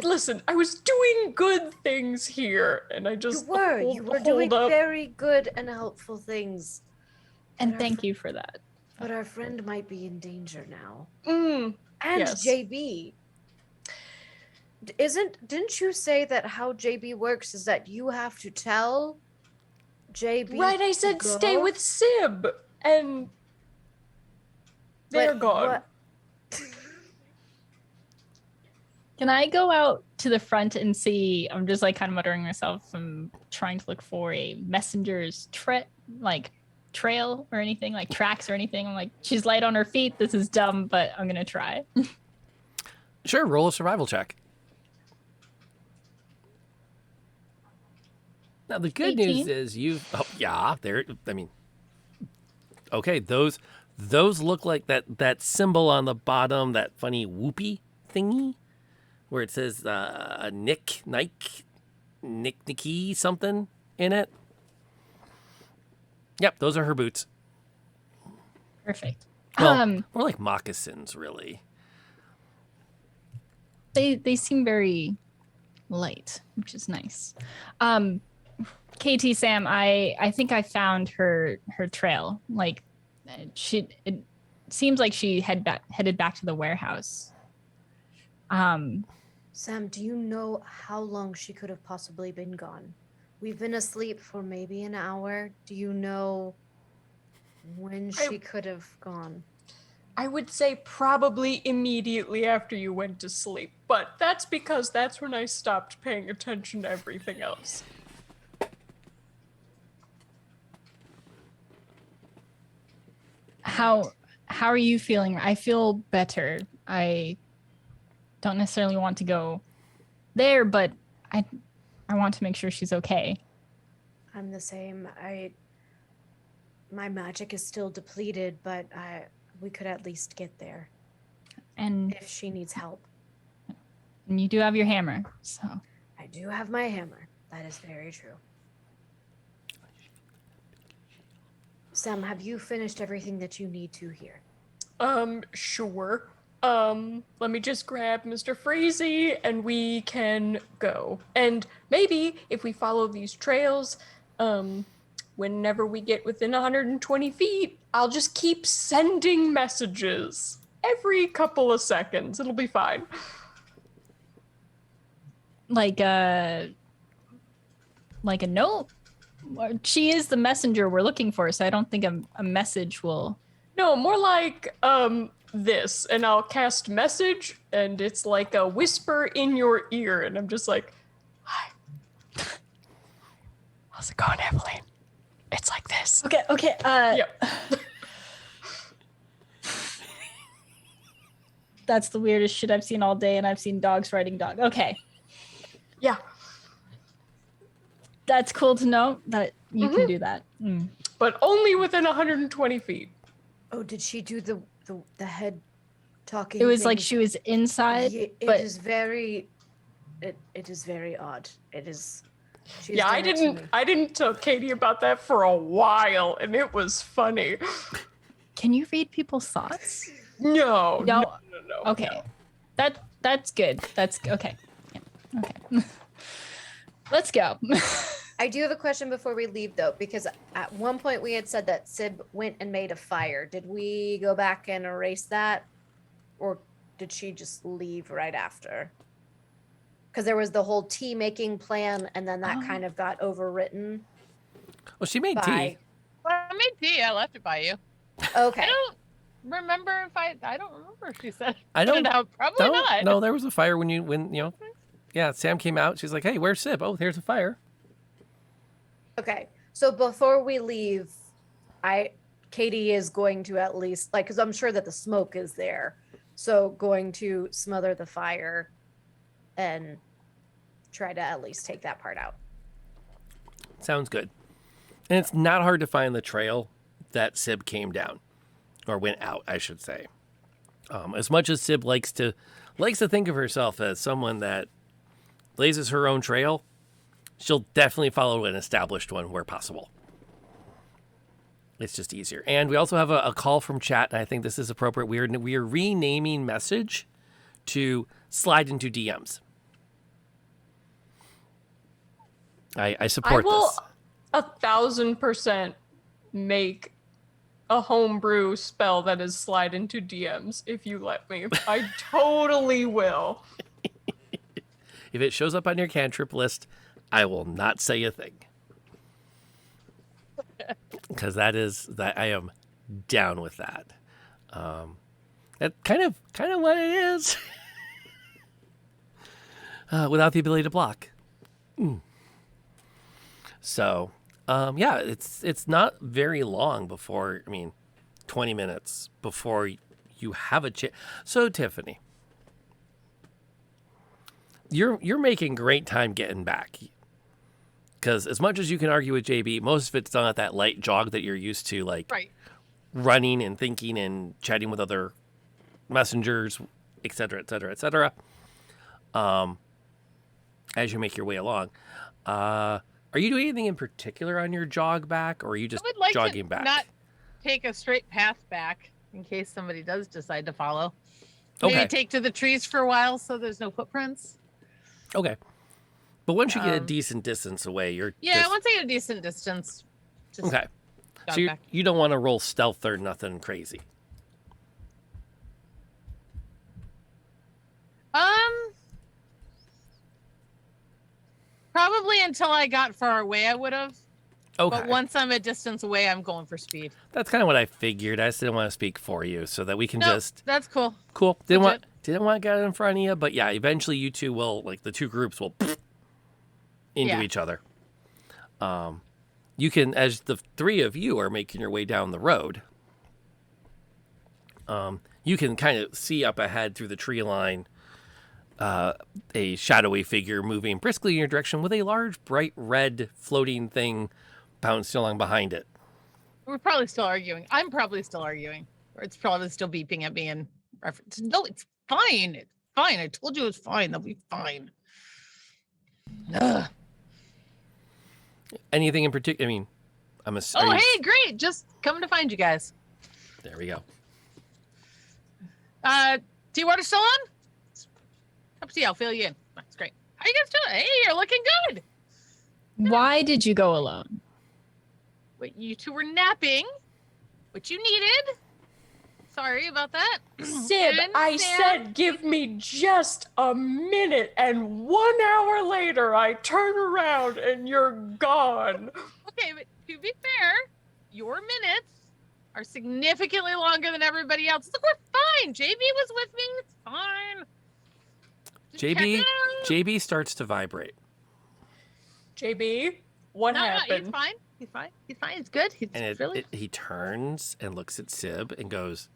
Listen, I was doing good things here, and I just You were doing very good and helpful things. And thank you for that. But our friend might be in danger now. And yes. JB. Didn't you say that how JB works is that you have to tell JB? Right, I said stay with Sib, and they're gone. Can I go out to the front and see? I'm just like kind of muttering myself. I'm trying to look for a messenger's trail or anything, like tracks or anything. I'm like, she's light on her feet. This is dumb, but I'm gonna try. Sure, roll a survival check. Now the good 18. news is okay, those look like that symbol on the bottom, that funny whoopee thingy, where it says Nicky something in it. Yep, those are her boots. Perfect. Well, more like moccasins, really. They seem very light, which is nice. KT Sam, I think I found her trail. Like it seems like she headed back to the warehouse. Sam, do you know how long she could have possibly been gone? We've been asleep for maybe an hour. Do you know when she could have gone? I would say probably immediately after you went to sleep, but that's because that's when I stopped paying attention to everything else. How are you feeling? I feel better. I don't necessarily want to go there, but I want to make sure she's okay. I'm the same. My magic is still depleted, but we could at least get there. And if she needs help. And you do have your hammer, so. I do have my hammer. That is very true. Sam, have you finished everything that you need to here? Sure. Let me just grab Mr. Freezy and we can go. And maybe if we follow these trails, whenever we get within 120 feet, I'll just keep sending messages every couple of seconds. It'll be fine. Like a note? She is the messenger we're looking for, so I don't think a message will... No, more like, this, and I'll cast message, and it's like a whisper in your ear, and I'm just like, hi. How's it going, Evelyn? It's like this. Okay, Yep. That's the weirdest shit I've seen all day, and I've seen dogs riding dog. Okay. Yeah. That's cool to know that you can do that. Mm. But only within 120 feet. Oh, did she do the head talking? It was thing? like she was inside, It but is very odd. It is. Yeah, I didn't tell Katie about that for a while, and it was funny. Can you read people's thoughts? No. Okay, no. That's good. That's okay. Yeah. Okay. Let's go. I do have a question before we leave, though, because at one point we had said that Sib went and made a fire. Did we go back and erase that, or did she just leave right after? Because there was the whole tea making plan, and then that kind of got overwritten. Well, she made tea. Well, I made tea. I left it by you. Okay. I don't remember if she said. I don't know. Probably not. No, there was a fire when yeah, Sam came out. She's like, "Hey, where's Sib? Oh, there's a fire." Okay, so before we leave, Katie is going to at least, like, because I'm sure that the smoke is there, so going to smother the fire and try to at least take that part out. Sounds good. And it's not hard to find the trail that Sib came down, or went out, I should say. As much as Sib likes to think of herself as someone that blazes her own trail, she'll definitely follow an established one where possible. It's just easier. And we also have a call from chat, and I think this is appropriate. We are renaming message to slide into DMs. I support this. 1,000% make a homebrew spell that is slide into DMs if you let me. I totally will. If it shows up on your cantrip list, I will not say a thing. Because that I am down with that. That kind of what it is. Without the ability to block. So, yeah, it's not very long before, 20 minutes before you have a chance. So, Tiffany, you're making great time getting back. Because as much as you can argue with JB, most of it's done at that light jog that you're used to, like running and thinking and chatting with other messengers, et cetera, et cetera, et cetera. As you make your way along. Are you doing anything in particular on your jog back, or are you just jogging back? Not take a straight path back in case somebody does decide to follow. Okay. Maybe take to the trees for a while so there's no footprints. Okay. But once you get a decent distance away, you're once I get a decent distance. Just okay. So you don't want to roll stealth or nothing crazy. Probably until I got far away, I would have. Okay. But once I'm a distance away, I'm going for speed. That's kind of what I figured. I just didn't want to speak for you, so that we can just. That's cool. Cool. Didn't want to get in front of you, but yeah, eventually you two will, like the two groups will into each other. You can, as the three of you are making your way down the road, you can kind of see up ahead through the tree line a shadowy figure moving briskly in your direction with a large, bright red floating thing bouncing along behind it. We're probably still arguing. I'm probably still arguing. Or it's probably still beeping at me in reference. No, it's fine. It's fine. I told you it's fine. They'll be fine. Ugh. Anything in particular? I'm a. Oh, hey, great. Just coming to find you guys. There we go. Tea water still on? Cup of tea, I'll fill you in. That's great. How you guys doing? Hey, you're looking good. Why did you go alone? Wait, you two were napping, which you needed. Sorry about that. Sib, I said give me just a minute, and 1 hour later I turn around and you're gone. Okay, but to be fair, your minutes are significantly longer than everybody else's. Look, we're fine. JB was with me. It's fine. JB starts to vibrate. JB, what happened? He's fine. He's fine. He's fine. It's good. He turns and looks at Sib and goes,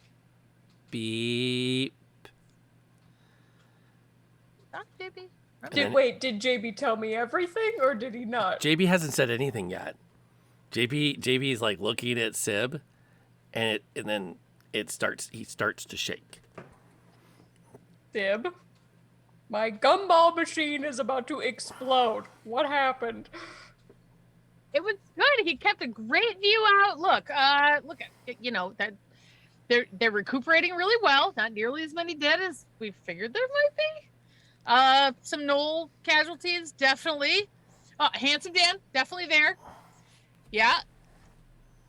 beep. Stop, JB. Did JB tell me everything or did he not? JB hasn't said anything yet. JB's like looking at Sib, and then he starts to shake. Sib, my gumball machine is about to explode. What happened? It was good. He kept a great view out. Look, that they're recuperating really well. Not nearly as many dead as we figured there might be. Some gnoll casualties, definitely. Handsome Dan, definitely there. Yeah.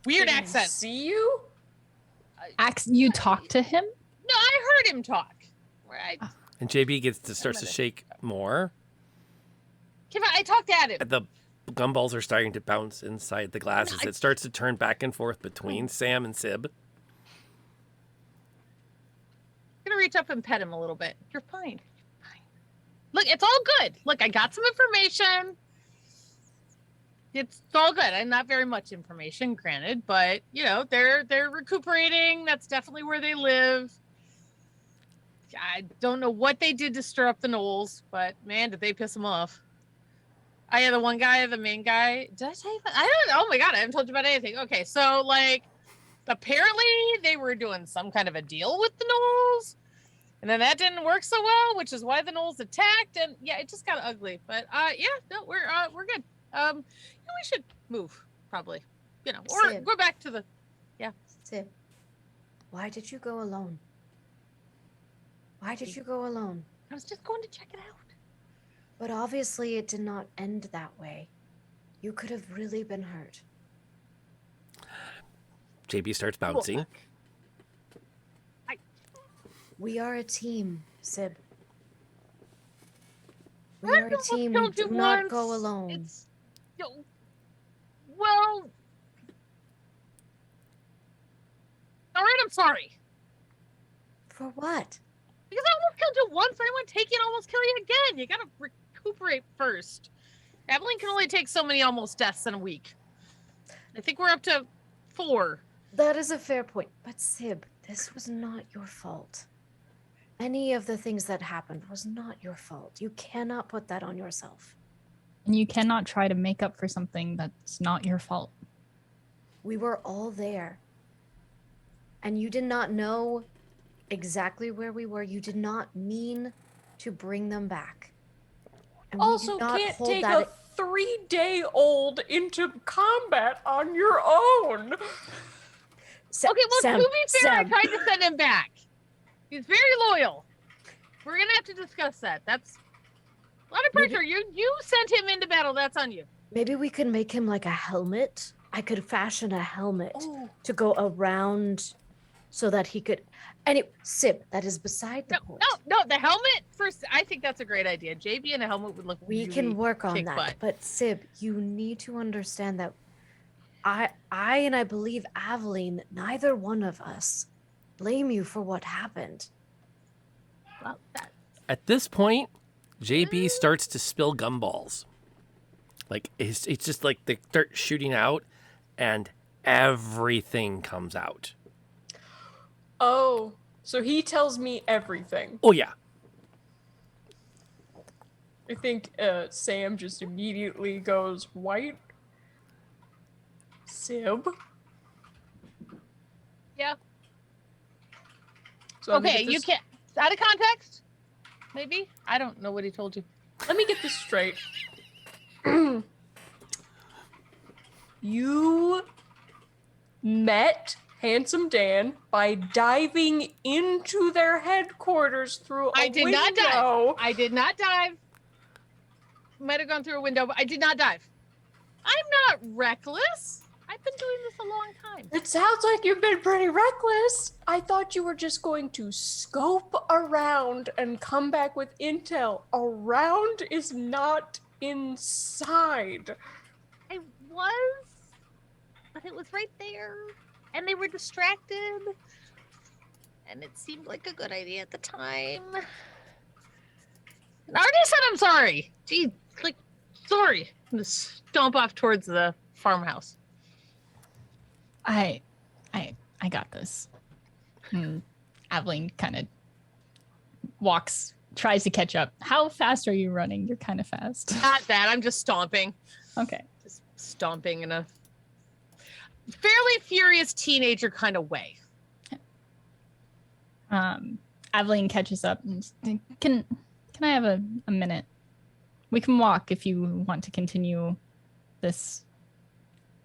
Weird Did accent. He see you? You talked to him? No, I heard him talk. Right. And JB starts to shake more. I talked at him. The gumballs are starting to bounce inside the glasses. It starts to turn back and forth between Sam and Sib. I'm gonna reach up and pet him a little bit. You're fine. Look, it's all good. Look, I got some information. It's all good. I'm not very much information, granted, but they're recuperating. That's definitely where they live. I don't know what they did to stir up the gnolls, but man, did they piss them off. The one guy, the main guy. Did I tell you that? I don't. Oh my god, I haven't told you about anything. Okay, so apparently they were doing some kind of a deal with the gnolls, and then that didn't work so well, which is why the gnolls attacked. And yeah, it just got ugly. But yeah, no, we're good. We should move probably, or Sid. go back to the. Yeah. Sid, why did you go alone? Why did you go alone? I was just going to check it out. But obviously it did not end that way. You could have really been hurt. JB starts bouncing. We are a team, Sib. We are a team. We do not go alone. Well, all right, I'm sorry. For what? Because I almost killed you once, I want to take you and almost kill you again. You gotta recuperate first. Evelyn can only take so many almost deaths in a week. I think we're up to 4. That is a fair point. But Sib, this was not your fault. Any of the things that happened was not your fault. You cannot put that on yourself. And you cannot try to make up for something that's not your fault. We were all there. And you did not know exactly where we were. You did not mean to bring them back. And we Also, did not can't hold take that a 3-day-old into combat on your own. Okay, well, Sam, to be fair, I Sam. tried to send him back. He's very loyal. We're gonna have to discuss that. That's a lot of pressure. You sent him into battle. That's on you. Maybe we could make him like a helmet. I could fashion a helmet to go around so that he could. Anyway, Sib, that is beside the point. No, the helmet first. I think that's a great idea. JB and a helmet would look. We really can work on kick that. butt. But Sib, you need to understand that I and I believe Aveline, neither one of us blame you for what happened. Well, At this point, JB starts to spill gumballs. Like it's just like they start shooting out, and everything comes out. Oh, so he tells me everything. Oh yeah. I think Sam just immediately goes white. Sib. Yeah. So let me Okay, get you this- can't. Out of context? Maybe? I don't know what he told you. Let me get this straight. You met Handsome Dan by diving into their headquarters through a I did window. not dive. I did not dive. Might have gone through a window, but I did not dive. I'm not reckless. I've been doing this a long time. It sounds like you've been pretty reckless. I thought you were just going to scope around and come back with intel. Around is not inside. I was, but it was right there, and they were distracted, and it seemed like a good idea at the time. I already said I'm sorry. Gee, sorry. I'm gonna stomp off towards the farmhouse. I got this. Aveline kind of tries to catch up. How fast are you running? You're kind of fast. Not that. I'm just stomping. Okay. Just stomping in a fairly furious teenager kind of way. Aveline catches up and can I have a minute? We can walk if you want to continue this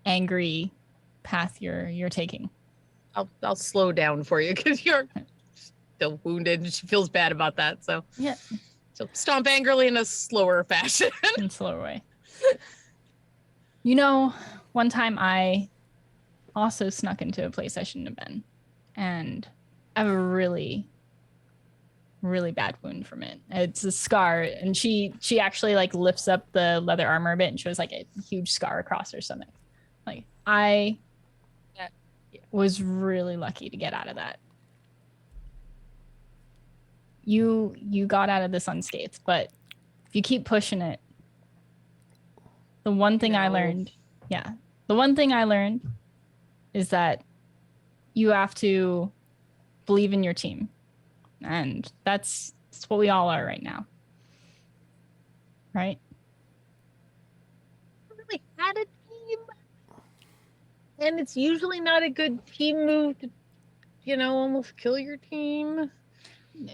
angry path you're taking. I'll slow down for you because you're still wounded and she feels bad about that. So yeah. So stomp angrily in a slower fashion. In a slower way. You know, one time I also snuck into a place I shouldn't have been. And I have a really, really bad wound from it. It's a scar. And she actually like lifts up the leather armor a bit and shows like a huge scar across her stomach. Like I was really lucky to get out of that. You got out of this unscathed, but if you keep pushing it, the one thing I learned is that you have to believe in your team. And that's what we all are right now. Right? I really had a team. And it's usually not a good team move to, almost kill your team.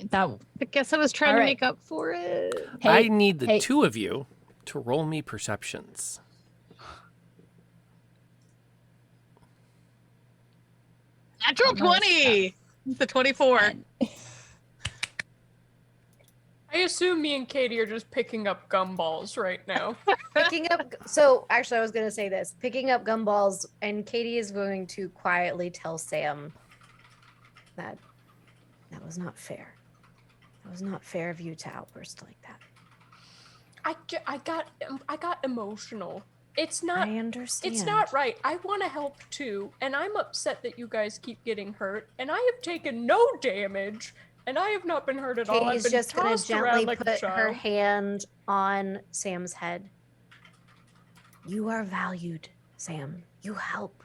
That. I guess I was trying All to right. make up for it. I need the two of you to roll me perceptions. Natural 20. It's a 24. I assume me and Katie are just picking up gumballs right now. Picking up. So actually, I was going to say this. Picking up gumballs, and Katie is going to quietly tell Sam that was not fair. That was not fair of you to outburst like that. I got emotional. It's not. I understand. It's not right. I want to help too, and I'm upset that you guys keep getting hurt. And I have taken no damage, and I have not been hurt at all. I've Katie's been just going to tossed around gently like a put her child. hand on Sam's head. You are valued, Sam. You help.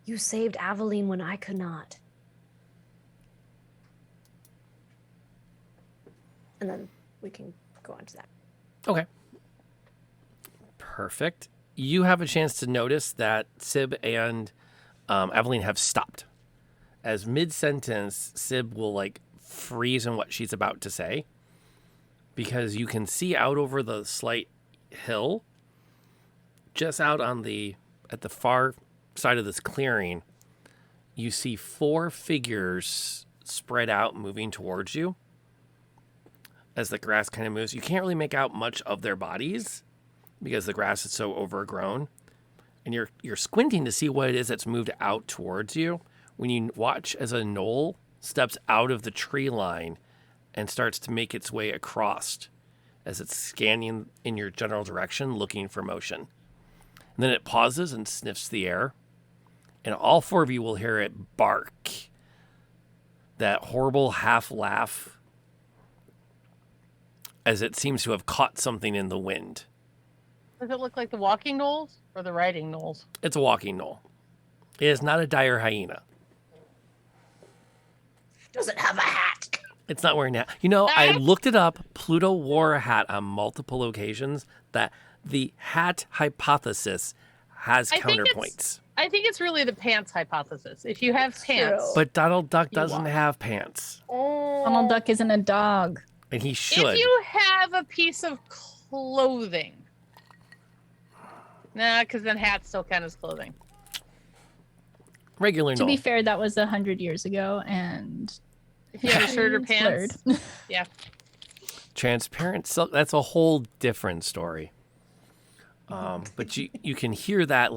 You saved Aveline when I could not. And then we can go on to that. Okay. Perfect. You have a chance to notice that Sib and Aveline have stopped. As mid-sentence, Sib will freeze in what she's about to say, because you can see out over the slight hill, just out on at the far side of this clearing, you see 4 figures spread out moving towards you. As the grass kind of moves, you can't really make out much of their bodies because the grass is so overgrown, and you're squinting to see what it is that's moved out towards you. When you watch as a gnoll steps out of the tree line and starts to make its way across, as it's scanning in your general direction, looking for motion. And then it pauses and sniffs the air, and all 4 of you will hear it bark. That horrible half laugh, as it seems to have caught something in the wind. Does it look like the walking gnolls or the riding gnolls? It's a walking gnoll. It is not a dire hyena. Does it have a hat? It's not wearing a hat. I looked it up. Pluto wore a hat on multiple occasions. That the hat hypothesis has counterpoints. I think it's really the pants hypothesis. If you have pants. But Donald Duck doesn't have pants. Donald Duck isn't a dog. And he should. If you have a piece of clothing. Nah, because then hats still count as clothing. Regular To be gnoll. fair, that was 100 years ago, and if you have a shirt or pants. Yeah. Transparent silk, that's a whole different story. But you can hear that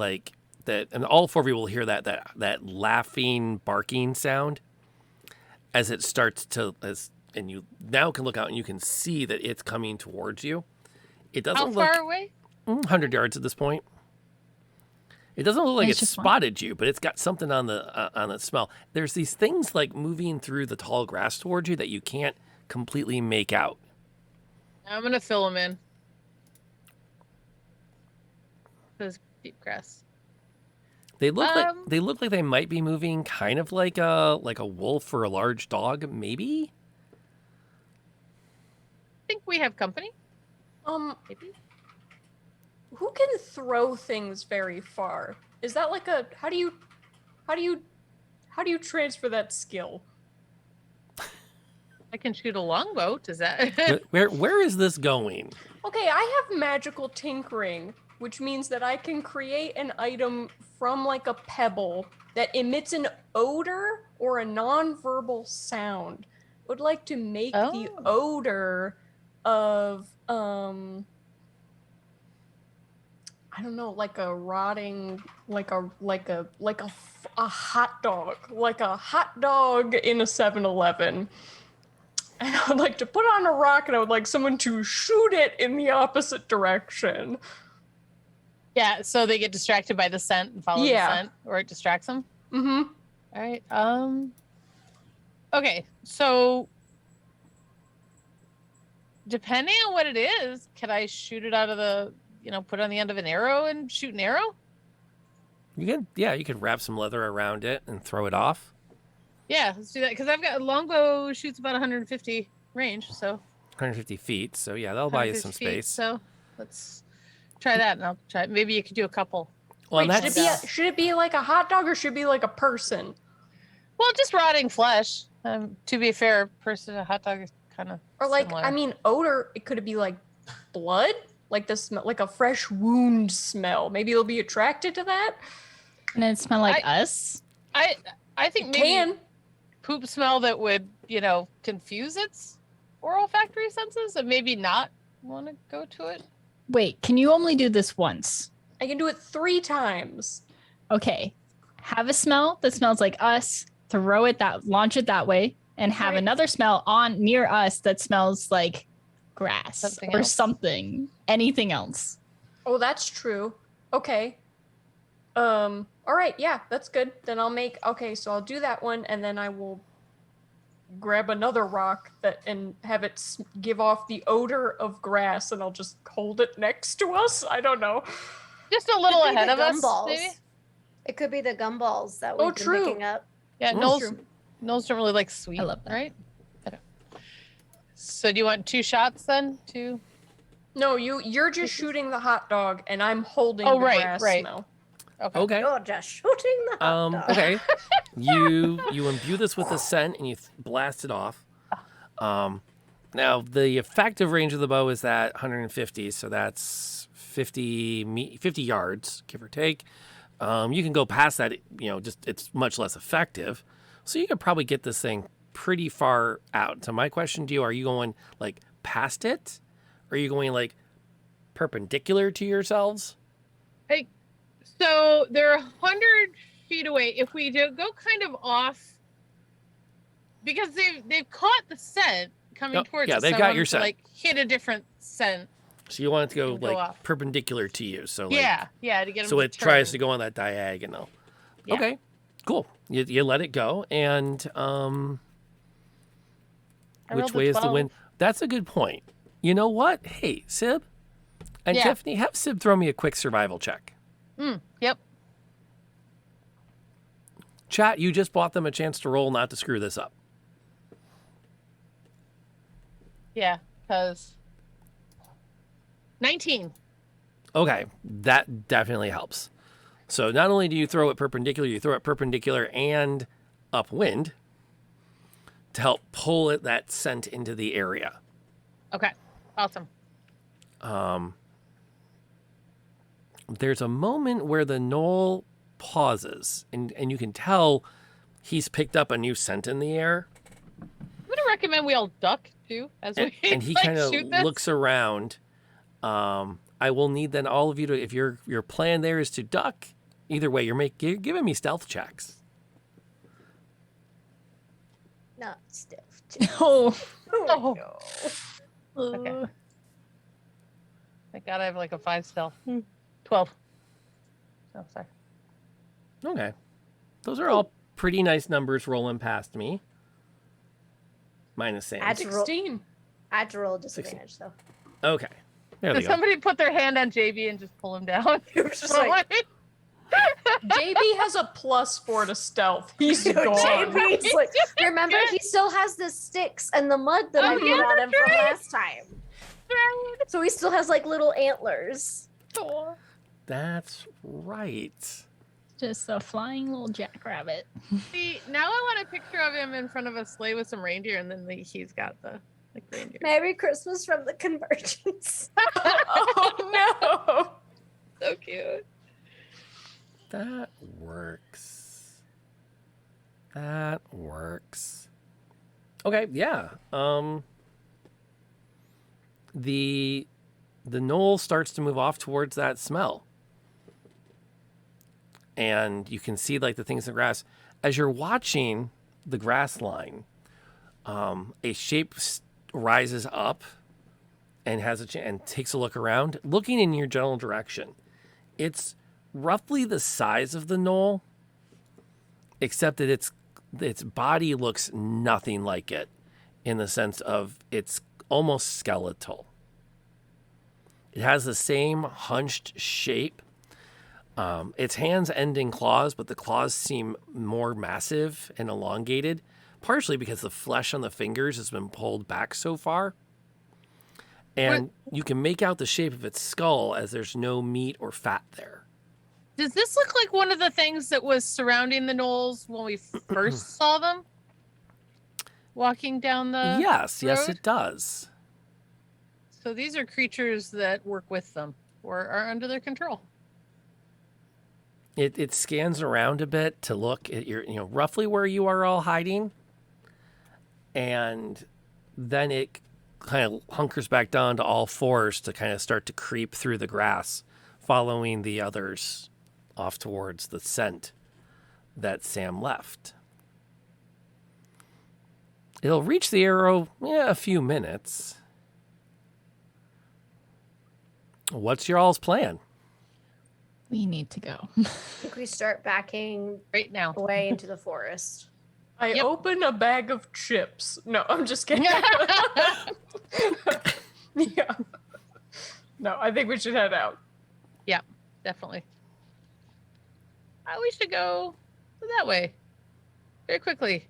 that, and all 4 of you will hear that laughing, barking sound as it starts to, and you now can look out and you can see that it's coming towards you. It doesn't How look far away? 100 yards at this point. It doesn't look like It's it just spotted you, but it's got something on the smell. There's these things moving through the tall grass towards you that you can't completely make out. I'm going to fill them in. Those deep grass. They look like they might be moving kind of like a wolf or a large dog, maybe. I think we have company. Maybe. Who can throw things very far? Is that how do you transfer that skill? I can shoot a longbow. Does that? Where is this going? Okay, I have magical tinkering, which means that I can create an item from a pebble that emits an odor or a non-verbal sound. I would like to make the odor of I don't know, a rotting, a hot dog, a hot dog in a 7-Eleven. And I would like to put on a rock, and I would like someone to shoot it in the opposite direction. Yeah, so they get distracted by the scent and follow the scent, or it distracts them. Mm-hmm. All right. Okay, so depending on what it is, can I shoot it out of the, put it on the end of an arrow and shoot an arrow? You could wrap some leather around it and throw it off. Yeah, let's do that, because I've got a longbow shoots about 150 range, so 150 feet. So yeah, that'll buy you some 150 feet, space. so let's try that, and I'll try. Maybe you could do a couple. Well, Wait, should it be like a hot dog or should it be like a person? Well, just rotting flesh. To be fair, person a hot dog is kind of Or like, similar. I mean, odor. It could be like blood, like the smell, like a fresh wound smell. Maybe it'll be attracted to that. And it smell like us? I think It maybe can. poop smell that would, confuse its olfactory senses and maybe not want to go to it. Wait, can you only do this once? I can do it 3 times. Okay. Have a smell that smells like us, launch it that way, and have another smell near us that smells like grass Something or else? something. Anything else. Oh, that's true. Okay. All right. Yeah, that's good. Then so I'll do that one, and then I will grab another rock and have it give off the odor of grass, and I'll just hold it next to us. I don't know. Just a little Could be ahead the of us, gumballs. maybe? It could be the gumballs that we've been picking up. Yeah, That's gnolls don't really like sweet. I love that. Right? I don't. So do you want 2 shots then? 2? No, you're just shooting the hot dog, and I'm holding Oh, the right, grass right. smell. Okay. You're just shooting the hot dog. Okay. You imbue this with a scent and you blast it off. Now the effective range of the bow is at 150, so that's 50 yards, give or take. You can go past that, just it's much less effective. So you could probably get this thing pretty far out. So my question to you, are you going like past it? Or are you going like perpendicular to yourselves? Hey, so they're 100 feet away. If we go kind of off, because they've caught the scent coming towards us. they've so I got want your to, scent. like hit a different scent. So you want it to go And go like off. perpendicular to you. So like, Yeah, to get them. so to it tries turn. to go on that diagonal. Yeah. Okay, cool. You let it go, and I rolled which a way is the 12. wind? That's a good point. You know what? Hey, Sib and Yeah. Tiffany, have Sib throw me a quick survival check. Yep. Chat, you just bought them a chance to roll, not to screw this up. Yeah, because 19. Okay, that definitely helps. So not only do you throw it perpendicular, you throw it perpendicular and upwind to help pull that scent into the area. Okay, awesome. There's a moment where the gnoll pauses, and you can tell he's picked up a new scent in the air. I'm gonna recommend we all duck too, as we And he like, kind of shoot this. looks around. I will need then all of you to, if your plan there is to duck, either way, you're giving me stealth checks. Not stealth. Oh. Oh. Okay. Thank God I have like a 5 stealth. 12. Oh, sorry. Okay. Those are all pretty nice numbers rolling past me. Minus Sam. I had to roll- 16. I had to roll a disadvantage though. Okay. There we Did go. somebody put their hand on JB and just pull him down? It was just like, JB has a +4 to stealth. He's gone. JB's like, remember, he still has the sticks and the mud that I put on him from last time. So he still has like little antlers. That's right. Just a flying little jackrabbit. See, now I want a picture of him in front of a sleigh with some reindeer, and then he's got the reindeer. Merry Christmas from the Convergence. Oh no! So cute. That works. That works. Okay, yeah. The gnoll starts to move off towards that smell. And you can see like the things in the grass. As you're watching the grass line, a shape rises up and and takes a look around, looking in your general direction. It's roughly the size of the gnoll, except that its body looks nothing like it, in the sense of it's almost skeletal. It has the same hunched shape. Its hands end in claws, but the claws seem more massive and elongated, partially because the flesh on the fingers has been pulled back so far. And you can make out the shape of its skull as there's no meat or fat there. Does this look like one of the things that was surrounding the gnolls when we first saw them? Walking down the Yes, road? it does. So these are creatures that work with them or are under their control. It scans around a bit to look at roughly where you are all hiding, and then it kind of hunkers back down to all fours to kind of start to creep through the grass, following the others off towards the scent that Sam left. It'll reach the arrow a few minutes. What's your all's plan? We need to go. I think we start backing right now away into the forest. I open a bag of chips. No, I'm just kidding. Yeah. No, I think we should head out. Yeah, definitely. We should go that way. Very quickly.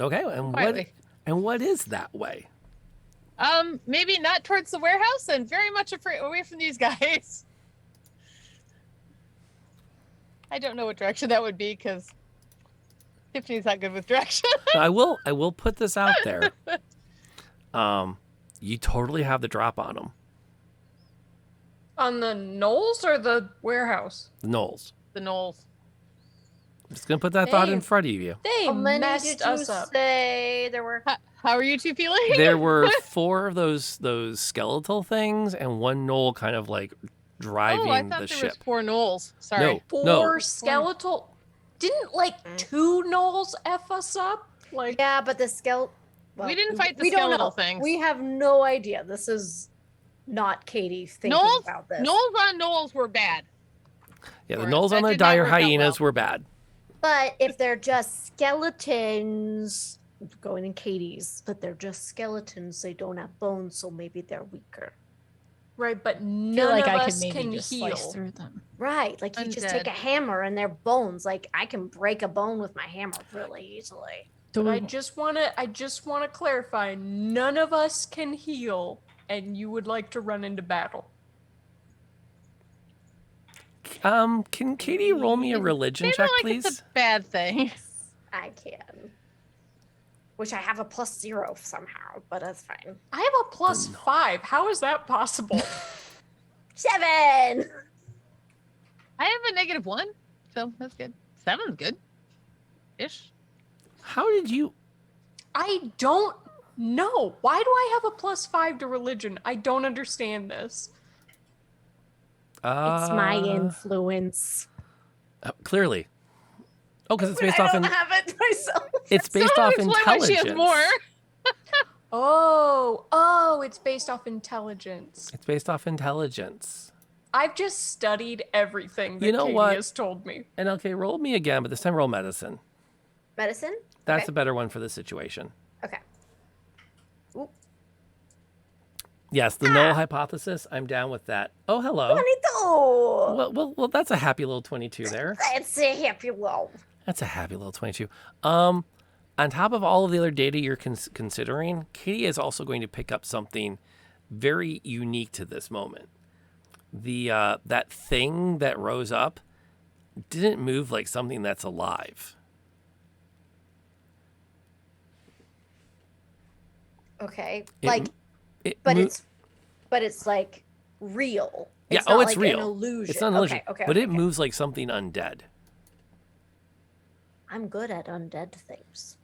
Okay, and Quietly. what is that way? Maybe not towards the warehouse and very much away from these guys. I don't know what direction that would be because Tiffany's not good with direction. I will put this out there. You totally have the drop on them. On the gnolls or the warehouse? The gnolls. The gnolls. I'm just gonna put that thought in front of you. They How many messed did you us up. say there were? How are you two feeling? There were 4 of those skeletal things and 1 gnoll kind of like driving I the thought there ship. was 4 gnolls. Sorry. No. 4 skeletal. Didn't like 2 gnolls F us up? Like Yeah, but the skeletal. We didn't fight the we don't skeletal know. things. We have no idea. This is not Katie thinking Gnolls, about this. gnolls on gnolls were bad. Yeah, the Or gnolls on that the did not dire work out hyenas were bad. But if they're just skeletons, going in Katie's, but they're just skeletons, they don't have bones, so maybe they're weaker. right, but I feel none like of I could us maybe can just heal. slice through them. Right, like you just take a Undead. hammer and they're bones. Like I can break a bone with my hammer really easily. But I just wanna clarify, none of us can heal, and you would like to run into battle. Can Katie roll me a religion Maybe check, like please? it's a bad thing. I can. Which I have a +0 somehow, but that's fine. I have a +5. How is that possible? 7! I have a -1, so that's good. 7's good. Ish. How did you? I don't know. Why do I have a +5 to religion? I don't understand this. It's my influence. Clearly. Oh, because it's based I off don't have it myself. It's based off Explain why she has intelligence. more. Oh, it's based off intelligence. It's based off intelligence. I've just studied everything that You know Katie what? has told me. And okay, roll me again, but this time roll medicine. Medicine? That's Okay. a better one for the situation. Okay. Oop. Yes, the null hypothesis. I'm down with that. Oh, hello. Bonito! Well, that's a happy little 22 there. That's a happy low. That's a happy little 22. On top of all of the other data you're considering, Katie is also going to pick up something very unique to this moment. The that thing that rose up didn't move like something that's alive. Okay. It but mo- it's like real. Yeah, It's not it's like real. An illusion. It's not an illusion, Okay, but it moves like something undead. I'm good at undead things.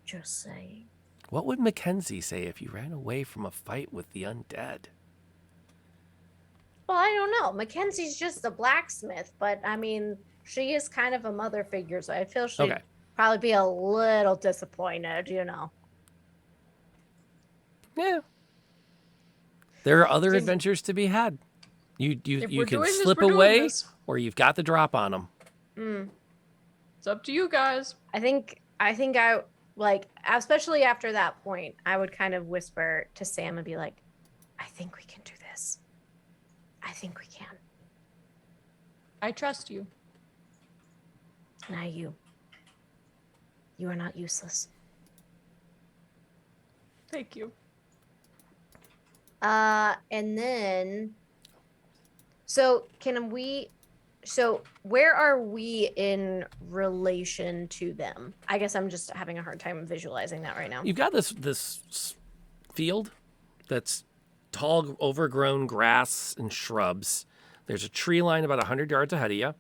Just saying. What would Mackenzie say if you ran away from a fight with the undead? Well, I don't know. Mackenzie's just a blacksmith, but I mean, she is kind of a mother figure, so I feel she'd Okay. probably be a little disappointed, you know. Yeah. There are other adventures to be had. You If you we're can doing this, slip we're doing away, this. or you've got the drop on them. It's up to you guys. I think I like, especially after that point, I would kind of whisper to Sam and be like, I think we can do this. I think we can. I trust you. Now you are not useless. Thank you. And then, so can we So where are we in relation to them? I guess I'm just having a hard time visualizing that right now. You've got this field that's tall, overgrown grass and shrubs. There's a tree line about 100 yards ahead of you.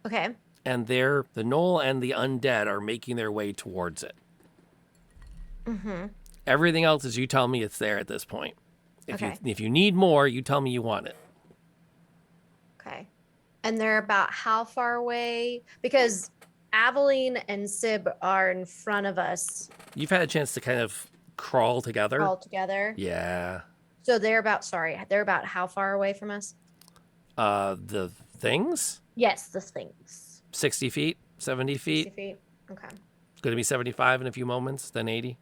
Okay. And the gnoll and the undead are making their way towards it. Mm-hmm. Everything else is you tell me it's there at this point. If you need more, you tell me you want it. Okay. And they're about how far away? Because Aveline and Sib are in front of us. You've had a chance to kind of crawl together. All together. Yeah. So they're about how far away from us? The things? Yes, the things. 60 feet, 70 feet. 60 feet. Okay. It's going to be 75 in a few moments, then 80.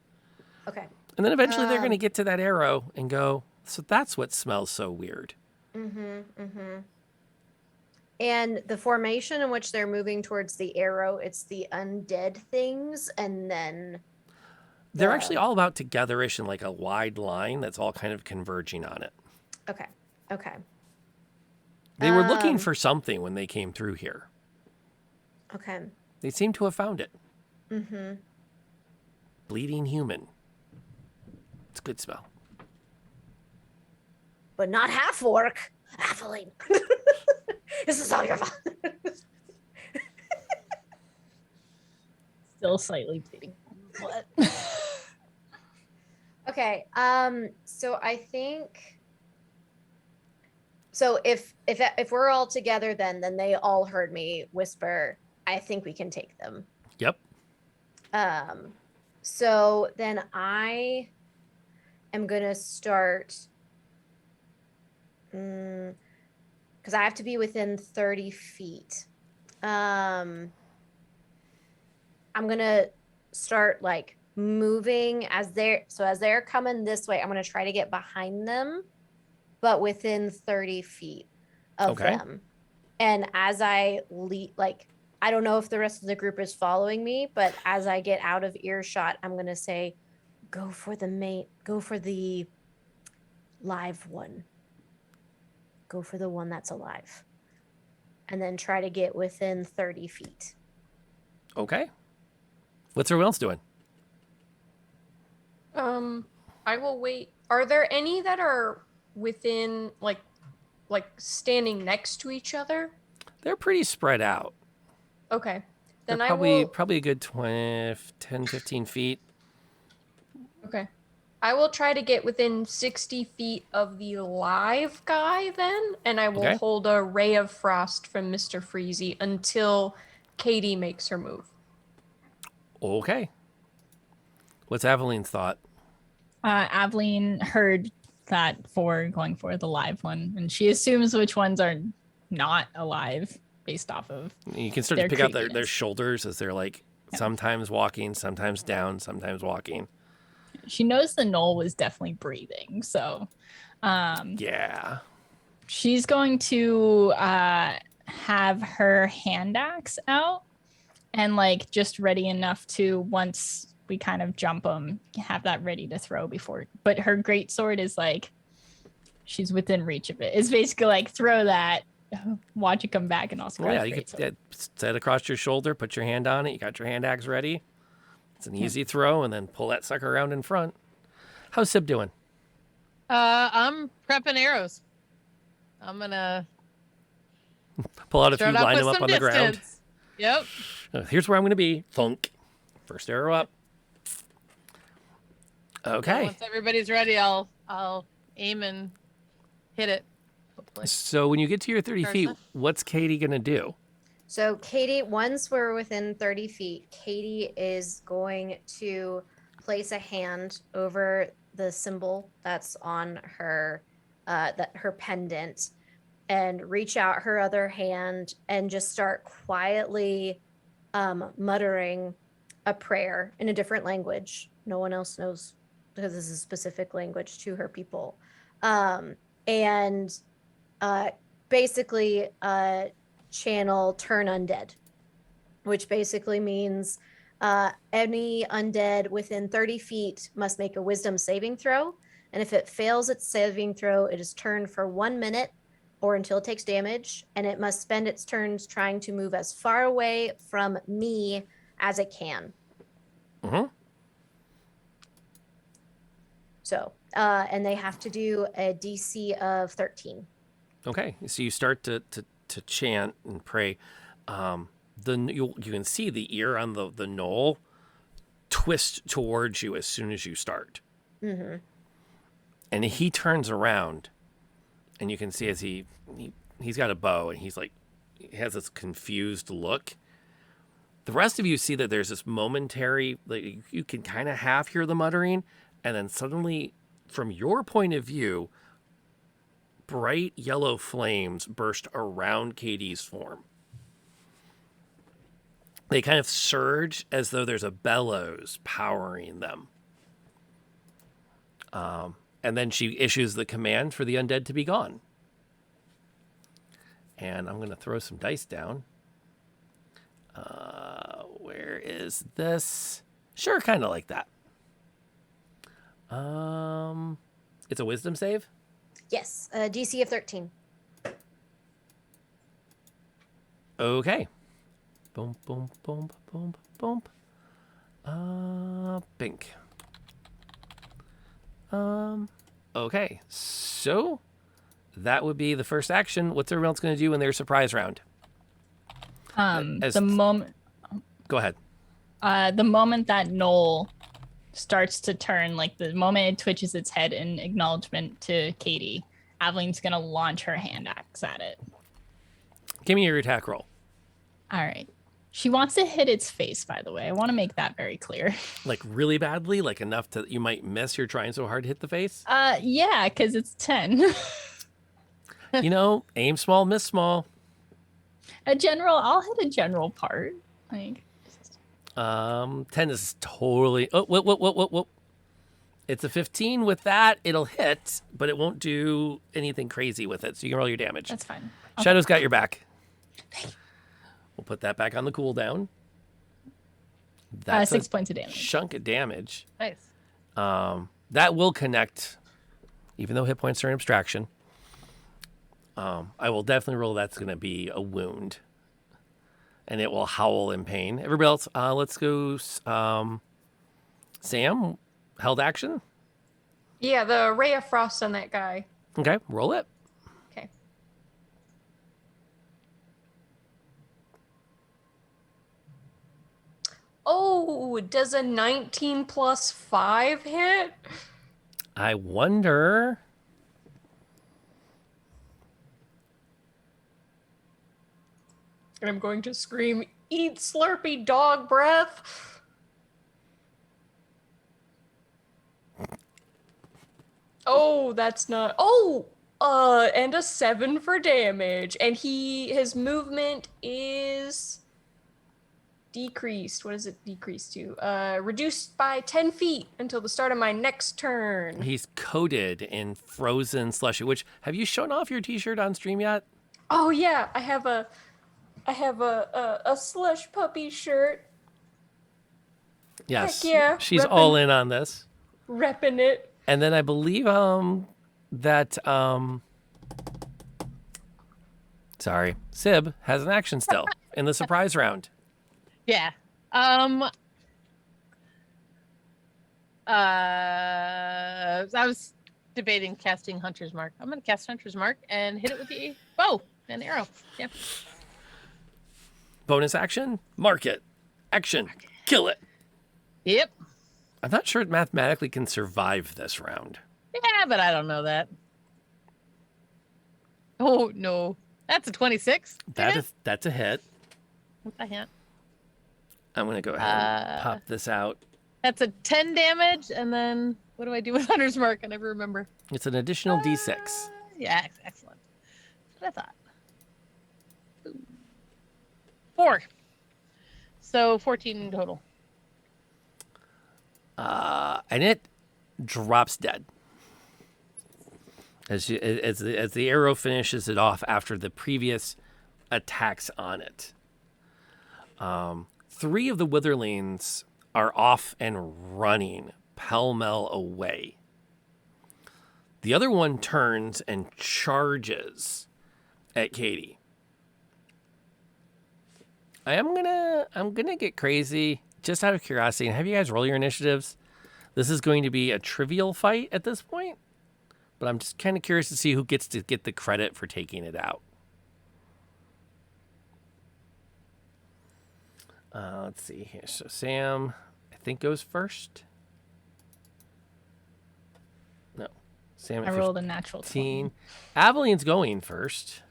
Okay. And then eventually they're going to get to that arrow and go, so that's what smells so weird. Mm-hmm. Mm-hmm. And the formation in which they're moving towards the arrow, it's the undead things, and then they're actually all about togetherish in like a wide line that's all kind of converging on it. Okay. Okay. They were looking for something when they came through here. Okay. They seem to have found it. Mm-hmm. Bleeding human. It's a good smell. But not half orc. Aveline. This is all your fault. Still slightly bleeding. What? Okay. So I think. So if we're all together, then they all heard me whisper. I think we can take them. Yep. So then I am gonna start. Because I have to be within 30 feet. I'm gonna start like moving as they're coming this way. I'm gonna try to get behind them, but within 30 feet of them. And as I lead, like, I don't know if the rest of the group is following me, but as I get out of earshot, I'm gonna say, go for the live one. Go for the one that's alive. And then try to get within 30 feet. Okay. What's everyone else doing? I will wait. Are there any that are within, like standing next to each other? They're pretty spread out. Okay. Then They're probably a good 10, 15 feet. Okay. I will try to get within 60 feet of the live guy then, and I will hold a ray of frost from Mr. Freezy until Katie makes her move. Okay. What's Aveline's thought? Aveline heard that for going for the live one, and she assumes which ones are not alive based off of. You can start to pick out their shoulders as they're like sometimes walking, sometimes down, sometimes walking. She knows the gnoll was definitely breathing, so yeah. She's going to have her hand axe out and like just ready enough to, once we kind of jump them, have that ready to throw before. But her great sword is like, she's within reach of it. It's basically like, throw that, watch it come back, and also you could set across your shoulder, put your hand on it. You got your hand axe ready. It's an easy throw, and then pull that sucker around in front. How's Sib doing? I'm prepping arrows. I'm gonna pull out a few, line them up on the ground. Yep. Here's where I'm gonna be. Thunk. First arrow up. Okay. Once everybody's ready, I'll aim and hit it. Hopefully. So when you get to your 30 feet, what's Katie gonna do? So Katie, once we're within 30 feet, Katie is going to place a hand over the symbol that's on her, her pendant, and reach out her other hand and just start quietly muttering a prayer in a different language. No one else knows, because this is a specific language to her people. And basically channel turn undead, which basically means any undead within 30 feet must make a wisdom saving throw, and if it fails its saving throw, it is turned for 1 minute or until it takes damage, and it must spend its turns trying to move as far away from me as it can. Mm-hmm. So, and they have to do a DC of 13. Okay, so you start to chant and pray. You can see the ear on the gnoll twist towards you as soon as you start. Mm-hmm. And he turns around, and you can see as he's got a bow, and he has this confused look. The rest of you see that there's this momentary, like you can kind of half hear the muttering, and then suddenly, from your point of view, bright yellow flames burst around Katie's form. They kind of surge as though there's a bellows powering them. And then she issues the command for the undead to be gone. And I'm going to throw some dice down. Where is this? Sure, kind of like that. It's a wisdom save? Yes, DC of 13. Okay. Boom, boom, boom, boom, boom. Bink. Okay, so that would be the first action. What's everyone else going to do in their surprise round? The moment. Go ahead. The moment that gnoll starts to turn, like the moment it twitches its head in acknowledgement to Katie, Aveline's gonna launch her hand axe at it. Give me your attack roll. All right. She wants to hit its face, by the way. I want to make that very clear. Like really badly, like enough to you might miss. You're trying so hard to hit the face. Yeah, because it's 10. Aim small, miss small. I'll hit a general part. Like 10 is totally. Oh, whoa. It's a 15. With that, it'll hit, but it won't do anything crazy with it. So you can roll your damage. That's fine. Shadow's got your back. We'll put that back on the cooldown. That's 6 points of damage. Chunk of damage. Nice. That will connect, even though hit points are an abstraction. I will definitely roll that's going to be a wound. And it will howl in pain. Everybody else, let's go. Sam, held action. Yeah, the ray of frost on that guy. Okay, roll it. Okay. Oh, does a 19 plus 5 hit? I wonder. And I'm going to scream, "Eat Slurpee, dog breath!" Oh, that's not... Oh! And a 7 for damage. And his movement is decreased. What is it decreased to? Reduced by 10 feet until the start of my next turn. He's coated in frozen slushy, which, have you shown off your t-shirt on stream yet? Oh, yeah. I have a slush puppy shirt. Yes. Heck yeah. She's all in on this. Repping it. And then I believe Sib has an action still in the surprise round. Yeah. I was debating casting Hunter's Mark. I'm gonna cast Hunter's Mark and hit it with the bow and arrow. Yeah. Bonus action, mark it. Action, kill it. Yep. I'm not sure it mathematically can survive this round. Yeah, but I don't know that. Oh no, that's a 26. That's a hit. What's a hit? I'm gonna go ahead and pop this out. That's a 10 damage, and then what do I do with Hunter's Mark? I never remember. It's an additional D6. Yeah, excellent. That's what I thought. Boom. 4. So 14 in total. And it drops dead as the arrow finishes it off after the previous attacks on it. 3 of the witherlings are off and running pell-mell away. The other one turns and charges at Katie. I'm gonna get crazy just out of curiosity and have you guys roll your initiatives. This is going to be a trivial fight at this point, but I'm just kind of curious to see who gets to get the credit for taking it out. Let's see here. So Sam, I think, goes first. No, Sam. I rolled a natural 20. Aveline's going first.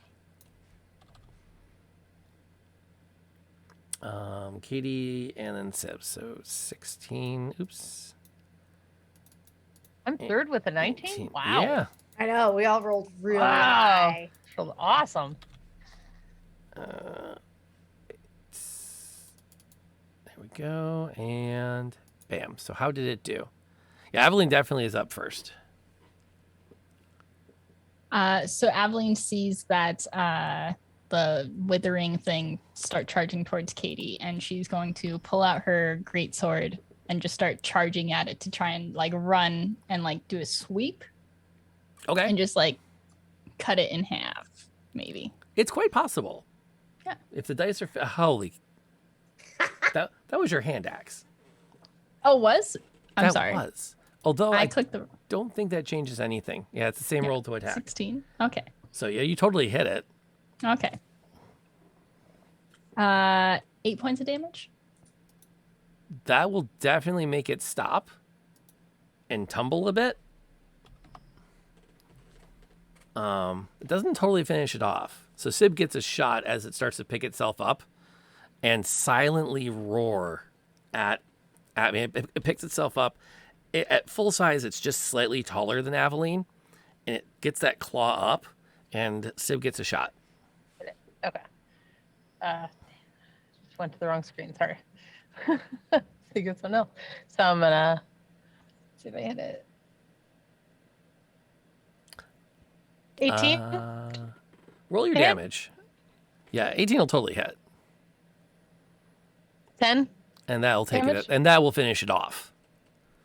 Katie and then Sib. So 16. Oops. I'm third with a 19. Wow. Yeah. I know. We all rolled really Wow. high. Feels awesome. There we go. And bam. So how did it do? Yeah, Aveline definitely is up first. So Aveline sees that the withering thing start charging towards Katie, and she's going to pull out her greatsword and just start charging at it to try and like run and like do a sweep. Okay. And just like cut it in half, maybe. It's quite possible. Yeah. If the dice are holy, that was your hand axe. Oh, was? I'm That sorry. was. Although I clicked the don't think that changes anything. Yeah, it's the same roll to attack. 16. Okay. So yeah, you totally hit it. Okay. 8 points of damage. That will definitely make it stop and tumble a bit. It doesn't totally finish it off. So Sib gets a shot as it starts to pick itself up and silently roar at me. It picks itself up. At full size, it's just slightly taller than Aveline, and it gets that claw up, and Sib gets a shot. Okay. Just went to the wrong screen. Sorry. Think of something else. So I'm gonna see if I hit it. 18. Roll your Hit? damage. Yeah, 18 will totally hit. 10. And that'll take Damage? it, and that will finish it off.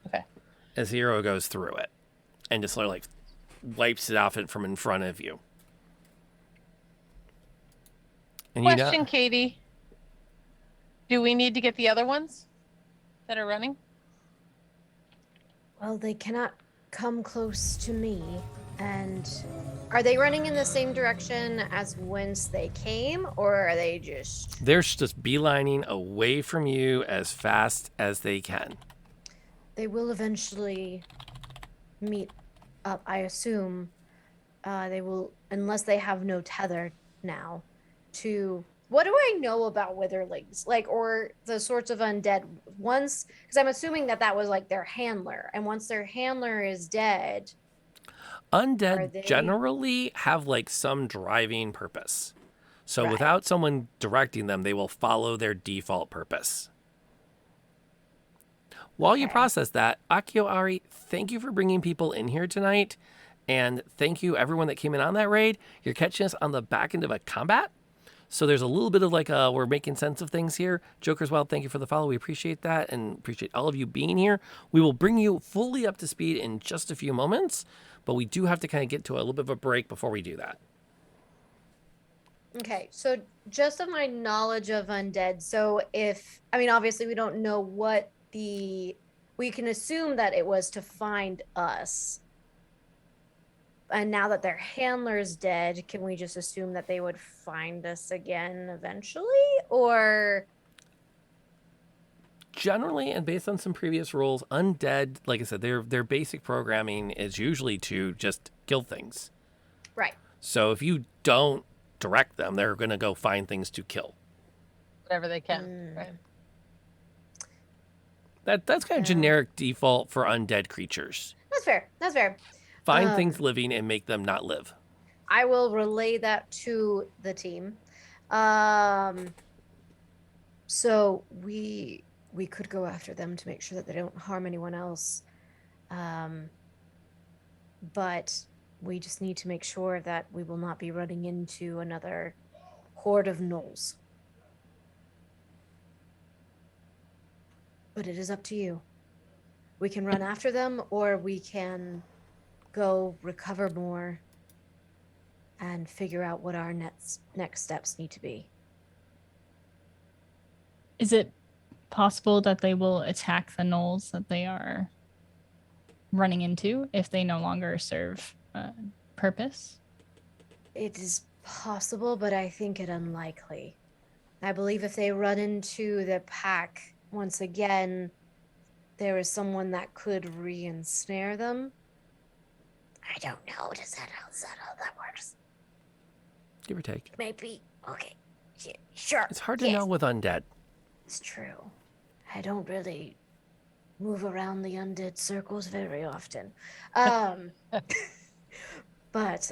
Okay. As the arrow goes through it, and just sort of like wipes it off from in front of you. And Question, Katie. Do we need to get the other ones that are running? Well, they cannot come close to me. And are they running in the same direction as whence they came, or are they just... They're just beelining away from you as fast as they can. They will eventually meet up, I assume. They will, unless they have no tether now, to... What do I know about witherlings? Like, or the sorts of undead ones? Because I'm assuming that was like their handler. And once their handler is dead... Undead generally have like some driving purpose. So without someone directing them, they will follow their default purpose. While you process that, Akio Ari, thank you for bringing people in here tonight. And thank you everyone that came in on that raid. You're catching us on the back end of a combat. So there's a little bit of like we're making sense of things here. Joker's Wild, thank you for the follow. We appreciate that and appreciate all of you being here. We will bring you fully up to speed in just a few moments, but we do have to kind of get to a little bit of a break before we do that. Okay, so just of my knowledge of undead, so obviously we don't know what we can assume that it was to find us. And now that their handler's dead, can we just assume that they would find us again eventually? Or... Generally, and based on some previous rules, undead, like I said, their basic programming is usually to just kill things. Right. So if you don't direct them, they're going to go find things to kill. Whatever they can. Right. That's kind of generic default for undead creatures. That's fair. That's fair. Find things living and make them not live. I will relay that to the team. So we could go after them to make sure that they don't harm anyone else. But we just need to make sure that we will not be running into another horde of gnolls. But it is up to you. We can run after them, or we can go recover more and figure out what our next steps need to be. Is it possible that they will attack the gnolls that they are running into if they no longer serve purpose? It is possible, but I think it unlikely. I believe if they run into the pack once again, there is someone that could re-ensnare them. I don't know. Is that how that works? Give or take. Maybe. Okay. Sure. It's hard to know with undead. It's true. I don't really move around the undead circles very often. But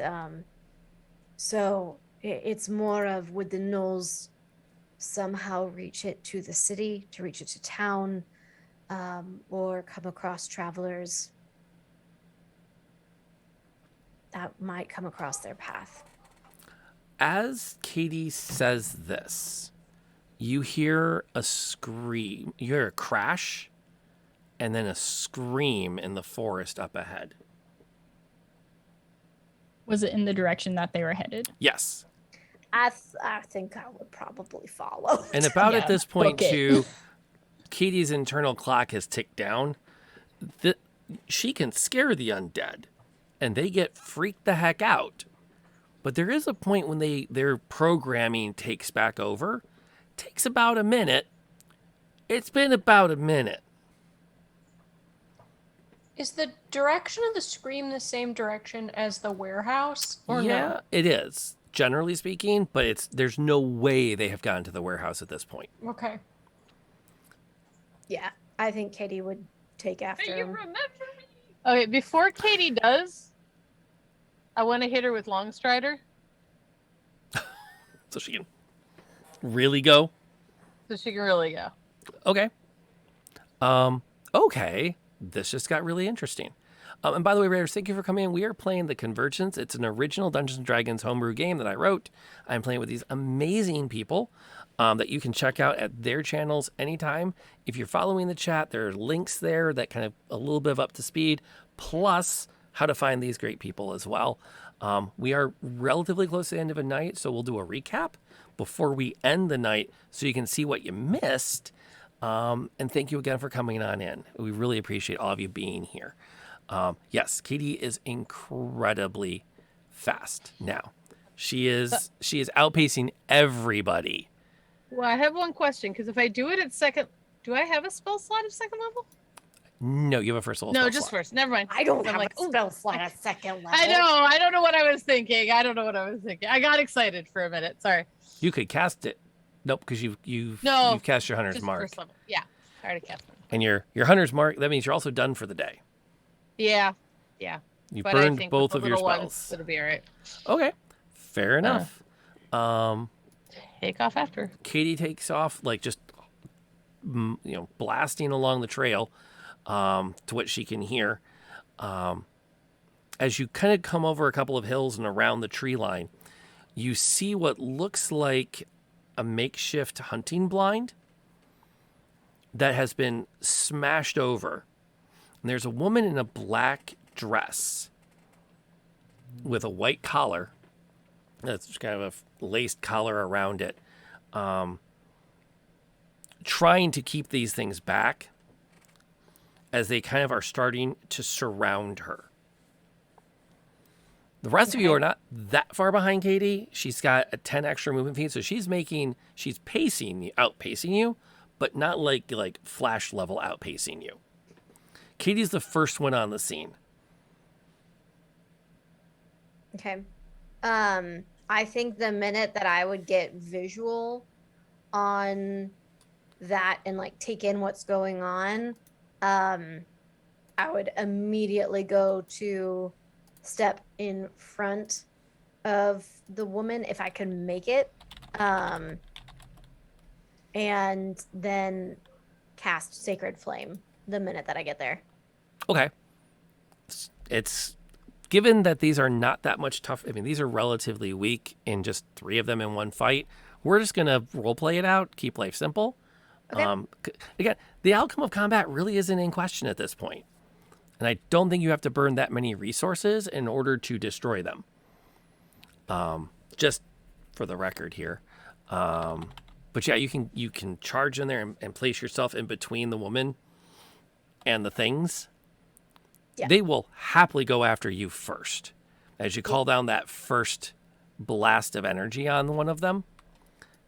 so it's more of, would the gnolls somehow reach it to the city, to reach it to town, or come across travelers that might come across their path? As Katie says this, you hear a scream. You hear a crash and then a scream in the forest up ahead. Was it in the direction that they were headed? Yes. I think I would probably follow. And about at this point, book it. too, Katie's internal clock has ticked down. She can scare the undead, and they get freaked the heck out. But there is a point when their programming takes back over. Takes about a minute. It's been about a minute. Is the direction of the scream the same direction as the warehouse? Or Yeah, no? it is, generally speaking, but there's no way they have gotten to the warehouse at this point. Okay. Yeah, I think Katie would take after him. Okay, before Katie does, I want to hit her with Longstrider. So she can really go? So she can really go. Okay. Okay. This just got really interesting. And by the way, Raiders, thank you for coming in. We are playing The Convergence. It's an original Dungeons & Dragons homebrew game that I wrote. I'm playing with these amazing people that you can check out at their channels anytime. If you're following the chat, there are links there that kind of a little bit of up to speed, plus how to find these great people as well. We are relatively close to the end of a night, so we'll do a recap before we end the night so you can see what you missed. And thank you again for coming on in. We really appreciate all of you being here. Yes, Katie is incredibly fast now. She is outpacing everybody. Well, I have one question, because if I do it at second, do I have a spell slot of second level? No, you have a first level No, spell just slot. first. Never mind. I don't I'm have like, a spell slot at second level. I know. I don't know what I was thinking. I got excited for a minute. Sorry. You could cast it. Nope, because you've cast your Hunter's just Mark. First level. Yeah, I already cast it. And your Hunter's Mark, that means you're also done for the day. Yeah. You But I burned think both with of the your little spells. ones, it'll be all right. Okay, fair enough. Take off after. Katie takes off, like just blasting along the trail to what she can hear. As you kind of come over a couple of hills and around the tree line, you see what looks like a makeshift hunting blind that has been smashed over. And there's a woman in a black dress with a white collar. That's kind of a laced collar around it. Trying to keep these things back as they kind of are starting to surround her. The rest of you are not that far behind Katie. She's got a 10 extra movement feet, so she's outpacing you, but not like flash level outpacing you. Katie's the first one on the scene. Okay. I think the minute that I would get visual on that and take in what's going on, I would immediately go to step in front of the woman if I could make it, and then cast Sacred Flame the minute that I get there. Okay. It's given that these are not that much tough. I mean, these are relatively weak in just 3 of them in one fight. We're just going to role play it out, keep life simple. Okay. Again, the outcome of combat really isn't in question at this point. And I don't think you have to burn that many resources in order to destroy them. Just for the record here. But yeah, you can charge in there and place yourself in between the woman and the things. Yeah. They will happily go after you first. As you call down that first blast of energy on one of them.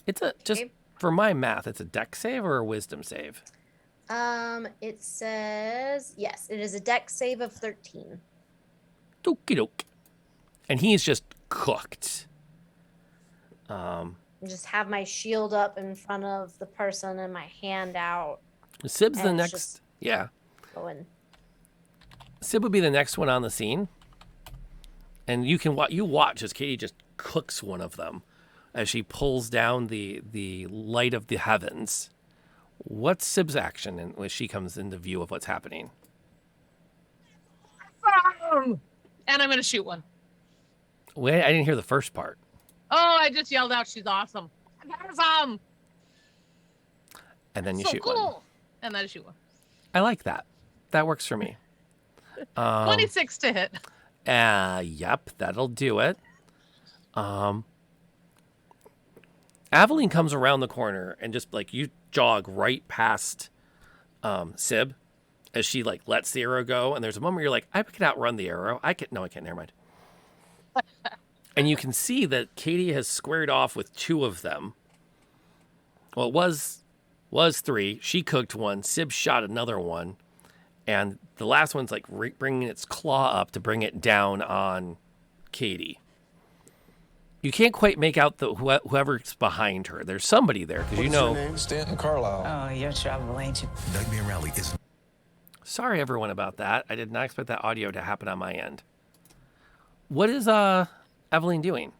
It's just for my math, it's a dex save or a wisdom save? It says yes, it is a dex save of 13. Okie doke. And he's just cooked. Just have my shield up in front of the person and my hand out. Sib's the and it's next. just Yeah. Going. Sib would be the next one on the scene. And you watch as Katie just cooks one of them as she pulls down the light of the heavens. What's Sib's action when she comes into view of what's happening? And I'm going to shoot one. Wait, I didn't hear the first part. Oh, I just yelled out, she's awesome. Awesome. And then you so shoot cool. one. And then I shoot one. I like that. That works for me. 26 to hit. Yep, that'll do it. Aveline comes around the corner and just like you jog right past Sib as she like lets the arrow go, and there's a moment where you're like, I can outrun the arrow. I can't, never mind. And you can see that Katie has squared off with two of them. Well, it was three. She cooked one. Sib shot another one. And the last one's like bringing its claw up to bring it down on Katie. You can't quite make out whoever's behind her. There's somebody there because you know. What's your name? Stanton Carlisle. Oh, you're trouble, ain't you? Nightmare Rally is. Sorry, everyone, about that. I did not expect that audio to happen on my end. What is Evelyn doing?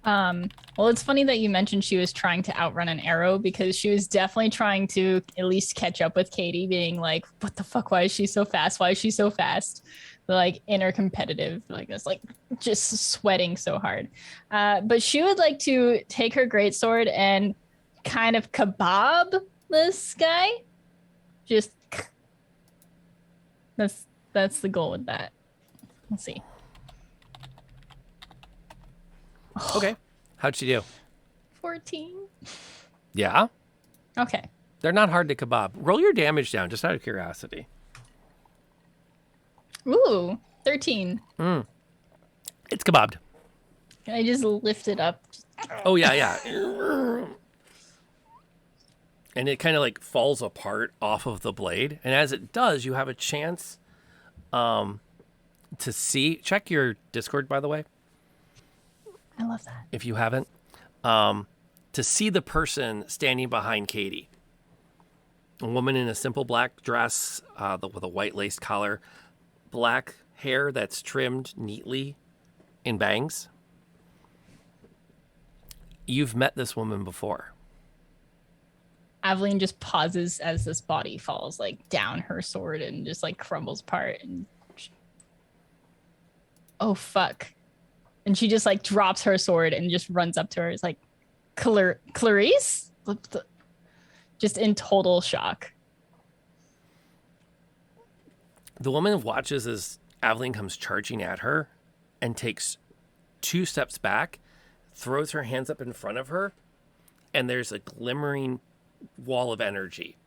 Well, it's funny that you mentioned she was trying to outrun an arrow because she was definitely trying to at least catch up with Katie, being like, what the fuck? Why is she so fast? Why is she so fast? Like inner competitive, like it's like just sweating so hard. But she would like to take her greatsword and kind of kebab this guy. Just that's the goal with that. Let's see. Okay. How'd she do? 14. Yeah? Okay. They're not hard to kebab. Roll your damage down, just out of curiosity. Ooh, 13. It's kebabbed. Can I just lift it up? Oh, yeah. And it kind of like falls apart off of the blade. And as it does, you have a chance to see. Check your Discord, by the way. I love that. If you haven't, to see the person standing behind Katie. A woman in a simple black dress with a white lace collar, black hair that's trimmed neatly in bangs. You've met this woman before. Aveline just pauses as this body falls like down her sword and just like crumbles apart. And oh, fuck. And she just like drops her sword and just runs up to her. It's like, Clarice? Just in total shock. The woman watches as Aveline comes charging at her and takes 2 steps back, throws her hands up in front of her, and there's a glimmering wall of energy.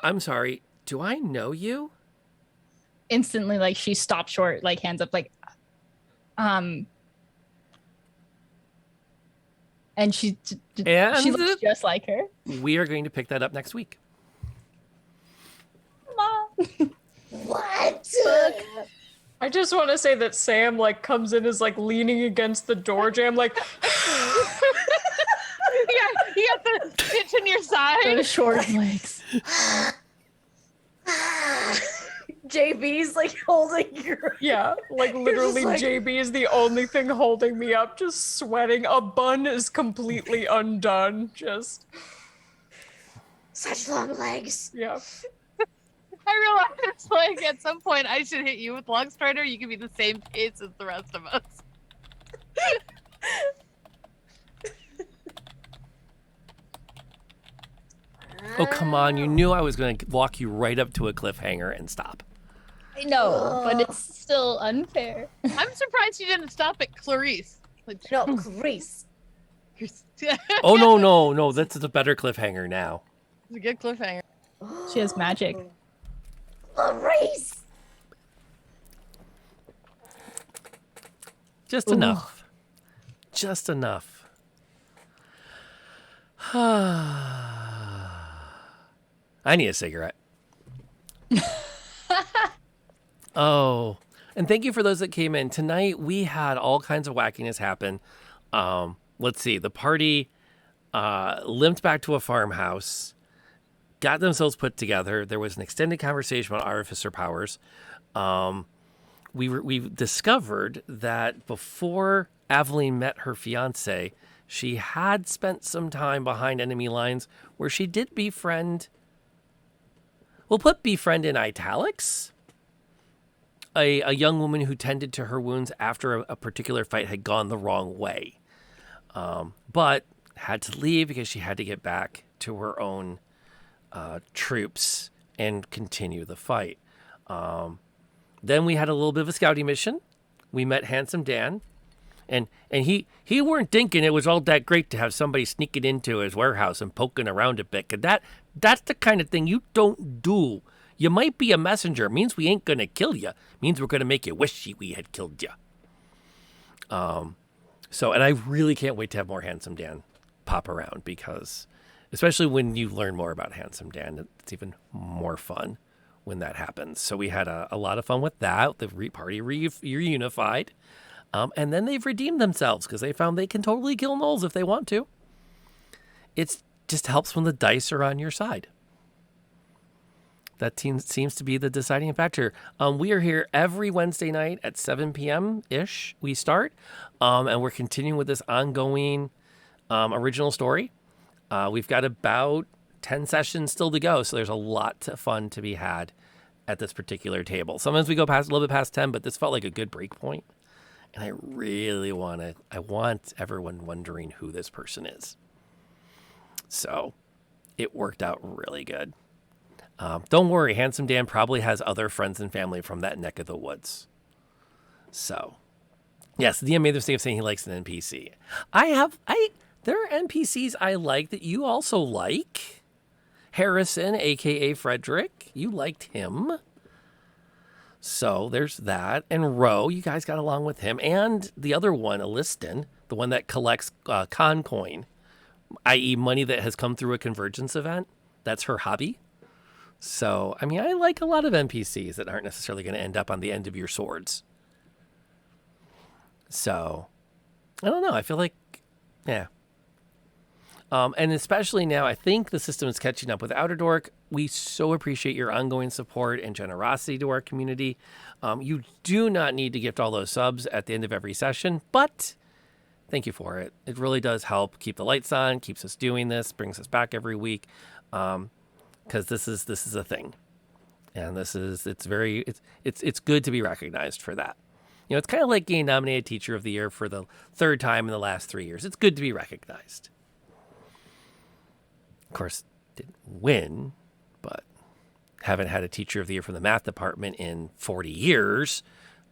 I'm sorry, do I know you? Instantly, like she stopped short, like hands up, like, and she looks just like her. We are going to pick that up next week. What? I just want to say that Sam like comes in as like leaning against the door jam, like Yeah, you got the stitch in your side. The short legs. JB's like holding your. Yeah, like literally like- JB is the only thing holding me up, just sweating. A bun is completely undone. Just such long legs. Yeah. I realized, like, at some point I should hit you with Long Strider. You can be the same pace as the rest of us. Oh, come on. You knew I was going to walk you right up to a cliffhanger and stop. I know, but it's still unfair. I'm surprised you didn't stop at Clarice. Like, no, Clarice. Oh no, that's a better cliffhanger now. It's a good cliffhanger. She has magic. Clarice. Just enough. Just enough. I need a cigarette. Oh, and thank you for those that came in. Tonight, we had all kinds of wackiness happen. Let's see. The party limped back to a farmhouse, got themselves put together. There was an extended conversation about artificer powers. We discovered that before Aveline met her fiance, she had spent some time behind enemy lines where she did befriend. We'll put befriend in italics. A young woman who tended to her wounds after a particular fight had gone the wrong way, but had to leave because she had to get back to her own troops and continue the fight. Then we had a little bit of a scouting mission. We met Handsome Dan, and he weren't thinking it was all that great to have somebody sneaking into his warehouse and poking around a bit. 'Cause that's the kind of thing you don't do. You might be a messenger. It means we ain't gonna kill you. It means we're gonna make you wish we had killed you. And I really can't wait to have more Handsome Dan pop around, because especially when you learn more about Handsome Dan, it's even more fun when that happens. So we had a lot of fun with that. The party reunified. And then they've redeemed themselves because they found they can totally kill gnolls if they want to. It just helps when the dice are on your side. That seems to be the deciding factor. We are here every Wednesday night at 7 p.m.-ish. We start. And we're continuing with this ongoing original story. We've got about 10 sessions still to go. So there's a lot of fun to be had at this particular table. Sometimes we go past a little bit past 10, but this felt like a good break point. And I really want everyone wondering who this person is. So it worked out really good. Don't worry, Handsome Dan probably has other friends and family from that neck of the woods. So, yes, the DM made the mistake of saying he likes an NPC. There are NPCs I like that you also like. Harrison, aka Frederick, you liked him. So there's that. And Ro, you guys got along with him. And the other one, Aliston, the one that collects con coin, i.e. money that has come through a Convergence event. That's her hobby. So, I mean, I like a lot of NPCs that aren't necessarily going to end up on the end of your swords. So, I don't know. I feel like, yeah. And especially now, I think the system is catching up with Outer Dork. We so appreciate your ongoing support and generosity to our community. You do not need to gift all those subs at the end of every session, but thank you for it. It really does help keep the lights on, keeps us doing this, brings us back every week. Because this is a thing, and it's good to be recognized for that. You know, it's kind of like getting nominated Teacher of the Year for the third time in the last 3 years. It's good to be recognized. Of course, didn't win, but haven't had a Teacher of the Year from the math department in 40 years,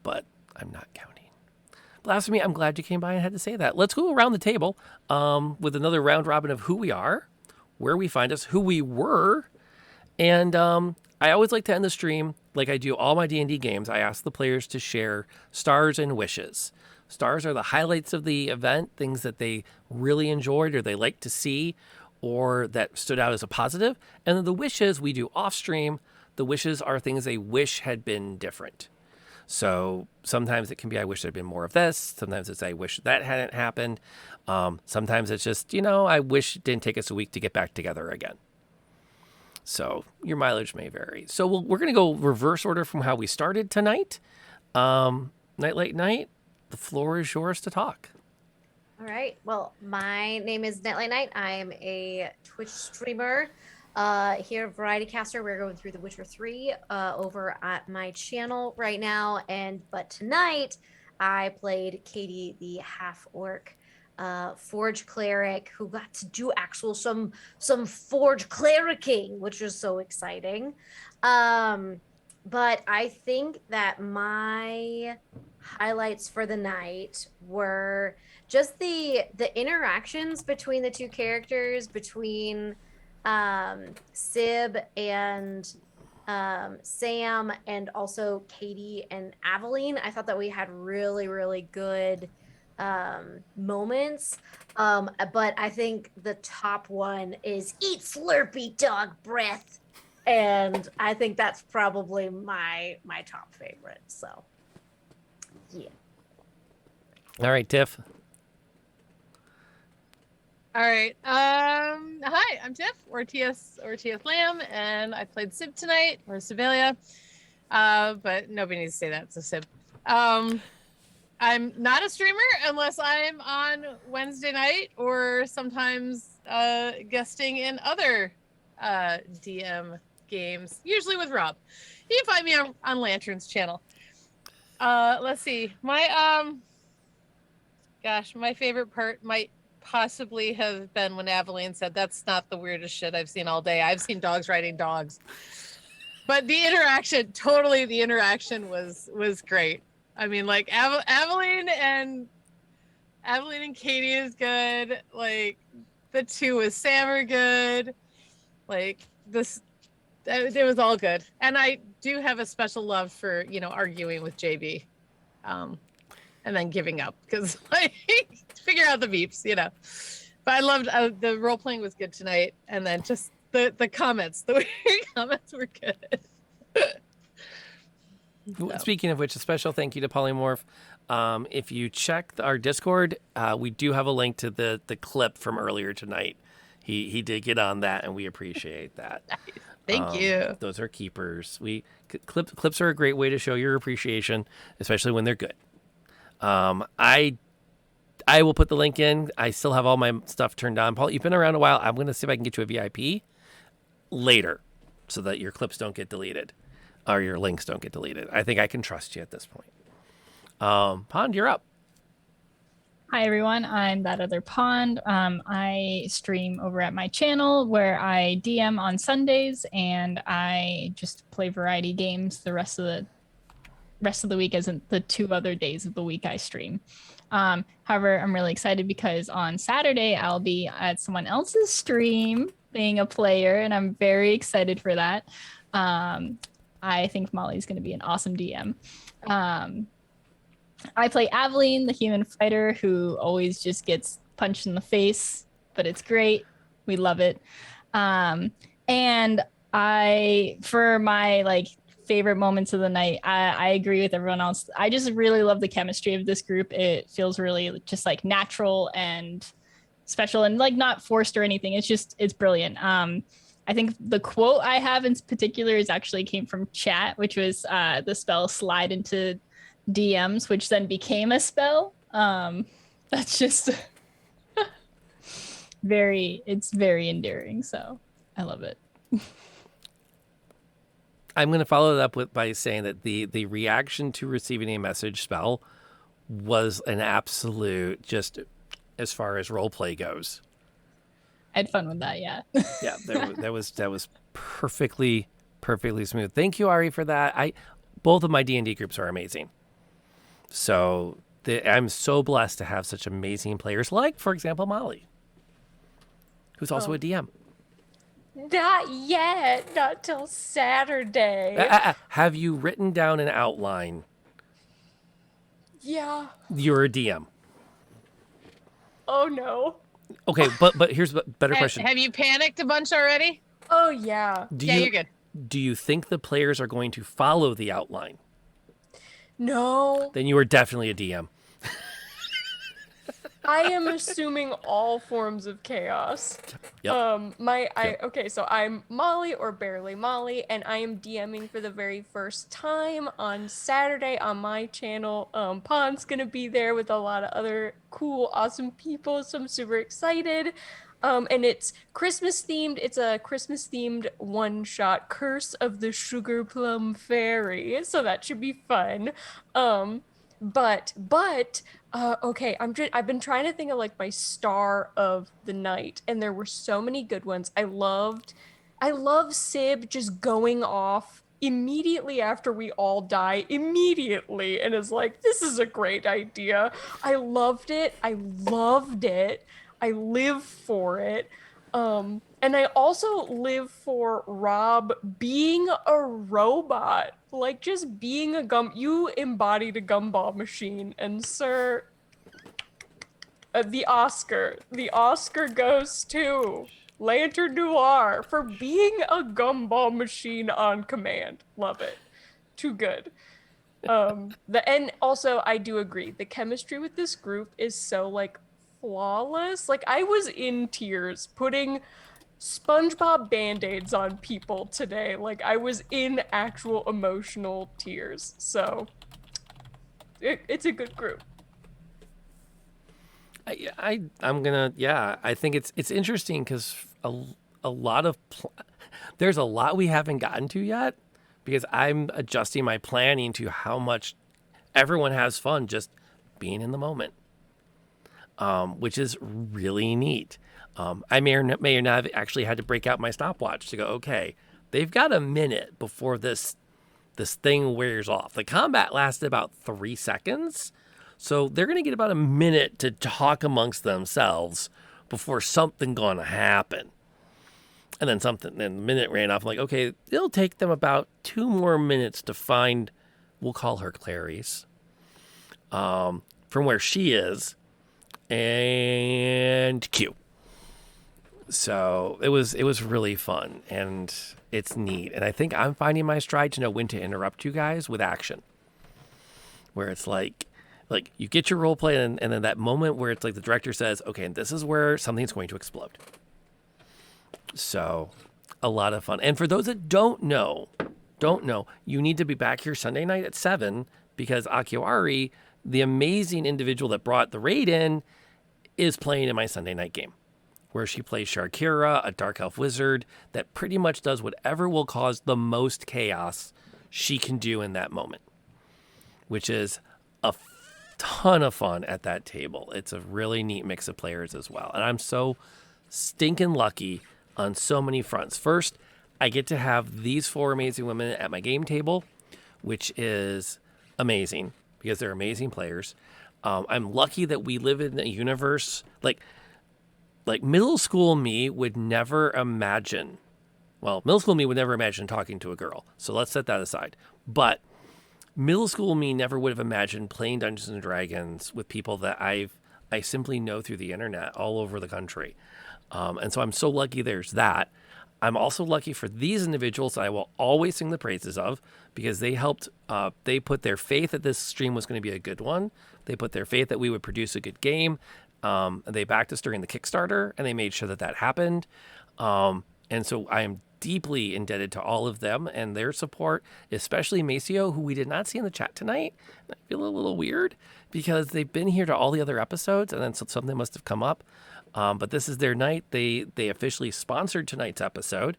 but I'm not counting. Blasphemy, I'm glad you came by and had to say that. Let's go around the table with another round robin of who we are, where we find us, who we were. And I always like to end the stream like I do all my D&D games. I ask the players to share stars and wishes. Stars are the highlights of the event, things that they really enjoyed or they like to see or that stood out as a positive. And then the wishes we do off stream. The wishes are things they wish had been different. So sometimes it can be, I wish there'd been more of this. Sometimes it's, I wish that hadn't happened. Sometimes it's just, I wish it didn't take us a week to get back together again. So your mileage may vary. So we're going to go reverse order from how we started tonight. Late night, the floor is yours to talk. All right. Well, my name is Night. I am a Twitch streamer here, Variety Caster. We're going through The Witcher 3 over at my channel right now. But tonight, I played Katie, the half-orc forge cleric, who got to do some forge clericing, which was so exciting. But I think that my highlights for the night were just the interactions between the two characters, between Sib and Sam, and also Katie and Aveline. I thought that we had really, really good moments. But I think the top one is eat Slurpee dog breath. And I think that's probably my top favorite. So yeah. All right, Tiff. All right. Hi, I'm Tiff, or TS Lamb, and I played Sib tonight, or Sibilia. But nobody needs to say that, so Sib. I'm not a streamer unless I'm on Wednesday night or sometimes guesting in other DM games, usually with Rob. You can find me on Lantern's channel. Let's see. My my favorite part might possibly have been when Aveline said, "That's not the weirdest shit I've seen all day. I've seen dogs riding dogs." But the interaction was great. I mean, like Aveline and Katie is good. Like the two with Sam are good. Like this, it was all good. And I do have a special love for arguing with JB, and then giving up because like figure out the beeps, But I loved the role playing was good tonight, and then just the comments, the weird comments were good. So. Speaking of which, a special thank you to Polymorph. If you check our Discord, we do have a link to the clip from earlier tonight. He did get on that, and we appreciate that. Thank you. Those are keepers. Clips are a great way to show your appreciation, especially when they're good. I will put the link in. I still have all my stuff turned on. Paul, you've been around a while. I'm going to see if I can get you a VIP later so that your clips don't get deleted or your links don't get deleted. I think I can trust you at this point. Pond, you're up. Hi, everyone. I'm That Other Pond. I stream over at my channel where I DM on Sundays, and I just play variety games the rest of the week isn't the 2 other days of the week I stream. However, I'm really excited because on Saturday I'll be at someone else's stream being a player, and I'm very excited for that. I think Molly's going to be an awesome DM. I play Aveline, the human fighter who always just gets punched in the face, but it's great. We love it. And for my favorite moments of the night, I agree with everyone else. I just really love the chemistry of this group. It feels really just natural and special and not forced or anything. It's brilliant. I think the quote I have in particular actually came from chat, which was the spell slide into DMs, which then became a spell. That's just it's very endearing. So I love it. I'm going to follow it up by saying that the reaction to receiving a message spell was an absolute, just as far as role play goes. I had fun with that, yeah. Yeah, that was perfectly smooth. Thank you, Ari, for that. Both of my D&D groups are amazing. So I'm so blessed to have such amazing players, like, for example, Molly, who's also a DM. Not yet. Not till Saturday. Have you written down an outline? Yeah. You're a DM. Oh, no. Okay, but here's a better question. Have you panicked a bunch already? Oh, yeah. You're good. Do you think the players are going to follow the outline? No. Then you are definitely a DM. I am assuming all forms of chaos. Yep. Okay, so I'm Molly, or barely Molly, and I am DMing for the very first time on Saturday on my channel. Pond's gonna be there with a lot of other cool, awesome people, so I'm super excited. And it's Christmas themed. It's a Christmas themed one-shot, Curse of the Sugar Plum Fairy. So that should be fun. Okay, I've been trying to think of my star of the night, and there were so many good ones. I love Sib just going off immediately after we all die, immediately, and is like, this is a great idea. I loved it. I loved it. I live for it. And I also live for Rob being a robot, like just being you embodied a gumball machine, and sir, the Oscar goes to Lantern Noir for being a gumball machine on command. Love it. Too good. And also I do agree, the chemistry with this group is so like flawless. Like I was in tears putting SpongeBob band-aids on people today. Like I was in actual emotional tears. So it's a good group. I'm gonna I think it's interesting because a lot of there's a lot we haven't gotten to yet because I'm adjusting my planning to how much everyone has fun just being in the moment, which is really neat. I may or not have actually had to break out my stopwatch to go, okay, they've got a minute before this thing wears off. The combat lasted about 3 seconds, so they're going to get about a minute to talk amongst themselves before something going to happen. And then the minute ran off. I'm like, okay, it'll take them about 2 more minutes to find, we'll call her Clarice, from where she is, and Q. So it was really fun, and it's neat. And I think I'm finding my stride to know when to interrupt you guys with action, where it's like you get your role play, and then that moment where it's like the director says, okay, and this is where something's going to explode. So a lot of fun. And for those that don't know, you need to be back here Sunday night at 7 because Akiwari, the amazing individual that brought the raid in, is playing in my Sunday night game, where she plays Sharkira, a dark elf wizard that pretty much does whatever will cause the most chaos she can do in that moment, which is a ton of fun at that table. It's a really neat mix of players as well. And I'm so stinking lucky on so many fronts. First, I get to have these 4 amazing women at my game table, which is amazing because they're amazing players. I'm lucky that we live in a universe like middle school me would never imagine. Well, middle school me would never imagine talking to a girl. So let's set that aside. But middle school me never would have imagined playing Dungeons and Dragons with people that I simply know through the internet all over the country. And so I'm so lucky there's that. I'm also lucky for these individuals I will always sing the praises of because they helped, they put their faith that this stream was going to be a good one. They put their faith that we would produce a good game. They backed us during the Kickstarter and they made sure that happened. And so I am deeply indebted to all of them and their support, especially Maceo, who we did not see in the chat tonight. I feel a little weird because they've been here to all the other episodes and then something must have come up. But this is their night. They officially sponsored tonight's episode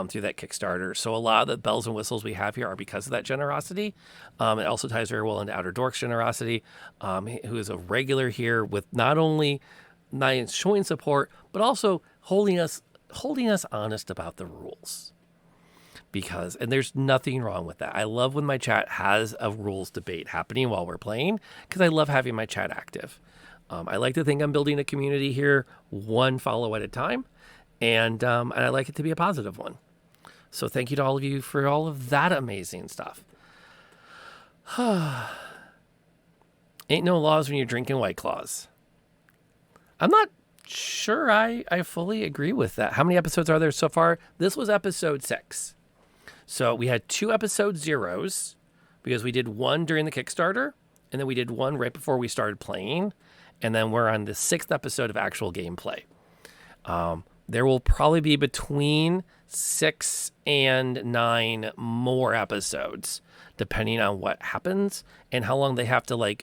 through that Kickstarter. So a lot of the bells and whistles we have here are because of that generosity. It also ties very well into Outer Dork's generosity, who is a regular here with not only showing support, but also holding us honest about the rules. And there's nothing wrong with that. I love when my chat has a rules debate happening while we're playing because I love having my chat active. I like to think I'm building a community here, one follow at a time, and I like it to be a positive one. So thank you to all of you for all of that amazing stuff. Ain't no laws when you're drinking White Claws. I'm not sure I fully agree with that. How many episodes are there so far? This was episode 6. So we had 2 episode zeros because we did 1 during the Kickstarter, and then we did 1 right before we started playing. And then we're on the 6th episode of actual gameplay. There will probably be between 6 and 9 more episodes, depending on what happens and how long they have to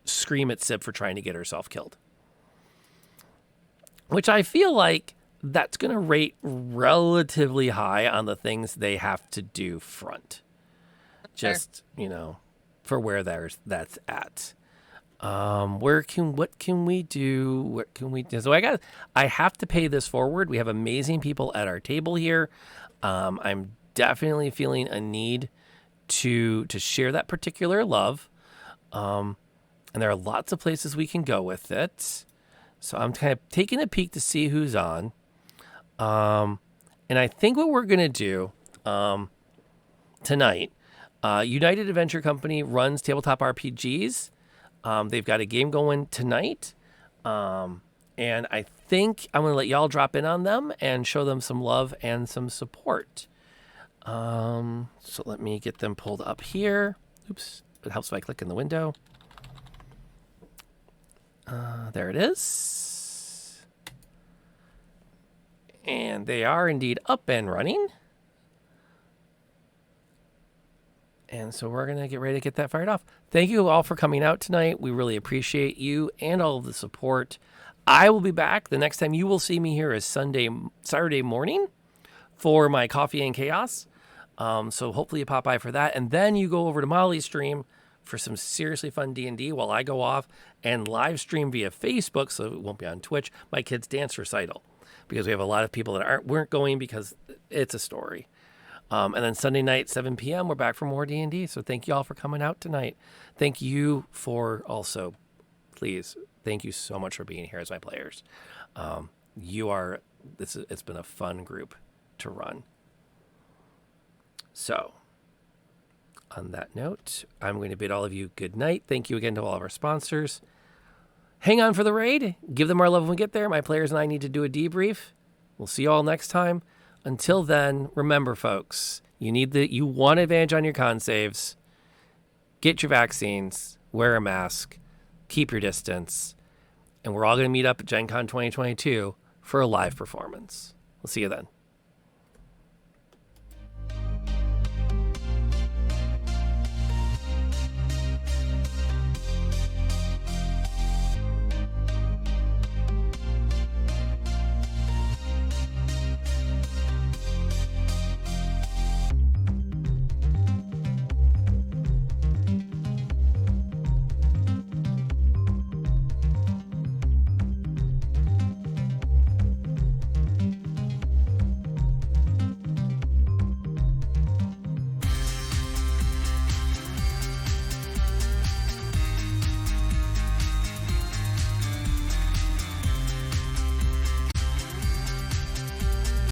scream at Sib for trying to get herself killed. Which I feel like that's going to rate relatively high on the things they have to do front. Just, for where that's at. What can we do? So I have to pay this forward. We have amazing people at our table here. I'm definitely feeling a need to share that particular love. And there are lots of places we can go with it. So I'm kind of taking a peek to see who's on. And I think what we're going to do tonight, United Adventure Company runs tabletop RPGs. They've got a game going tonight. And I think I'm going to let y'all drop in on them and show them some love and some support. So let me get them pulled up here. Oops. It helps if I click in the window. There it is. And they are indeed up and running. And so we're going to get ready to get that fired off. Thank you all for coming out tonight. We really appreciate you and all of the support. I will be back. The next time you will see me here is Saturday morning for my Coffee and Chaos. So hopefully you pop by for that. And then you go over to Molly's stream for some seriously fun D&D while I go off and live stream via Facebook, so it won't be on Twitch, my kids' dance recital. Because we have a lot of people that weren't going because it's a story. And then Sunday night, 7 p.m., we're back for more D&D. So thank you all for coming out tonight. Thank you for also, please, thank you so much for being here as my players. It's been a fun group to run. So, on that note, I'm going to bid all of you good night. Thank you again to all of our sponsors. Hang on for the raid. Give them our love when we get there. My players and I need to do a debrief. We'll see you all next time. Until then, remember, folks, you want advantage on your con saves. Get your vaccines. Wear a mask. Keep your distance. And we're all going to meet up at Gen Con 2022 for a live performance. We'll see you then.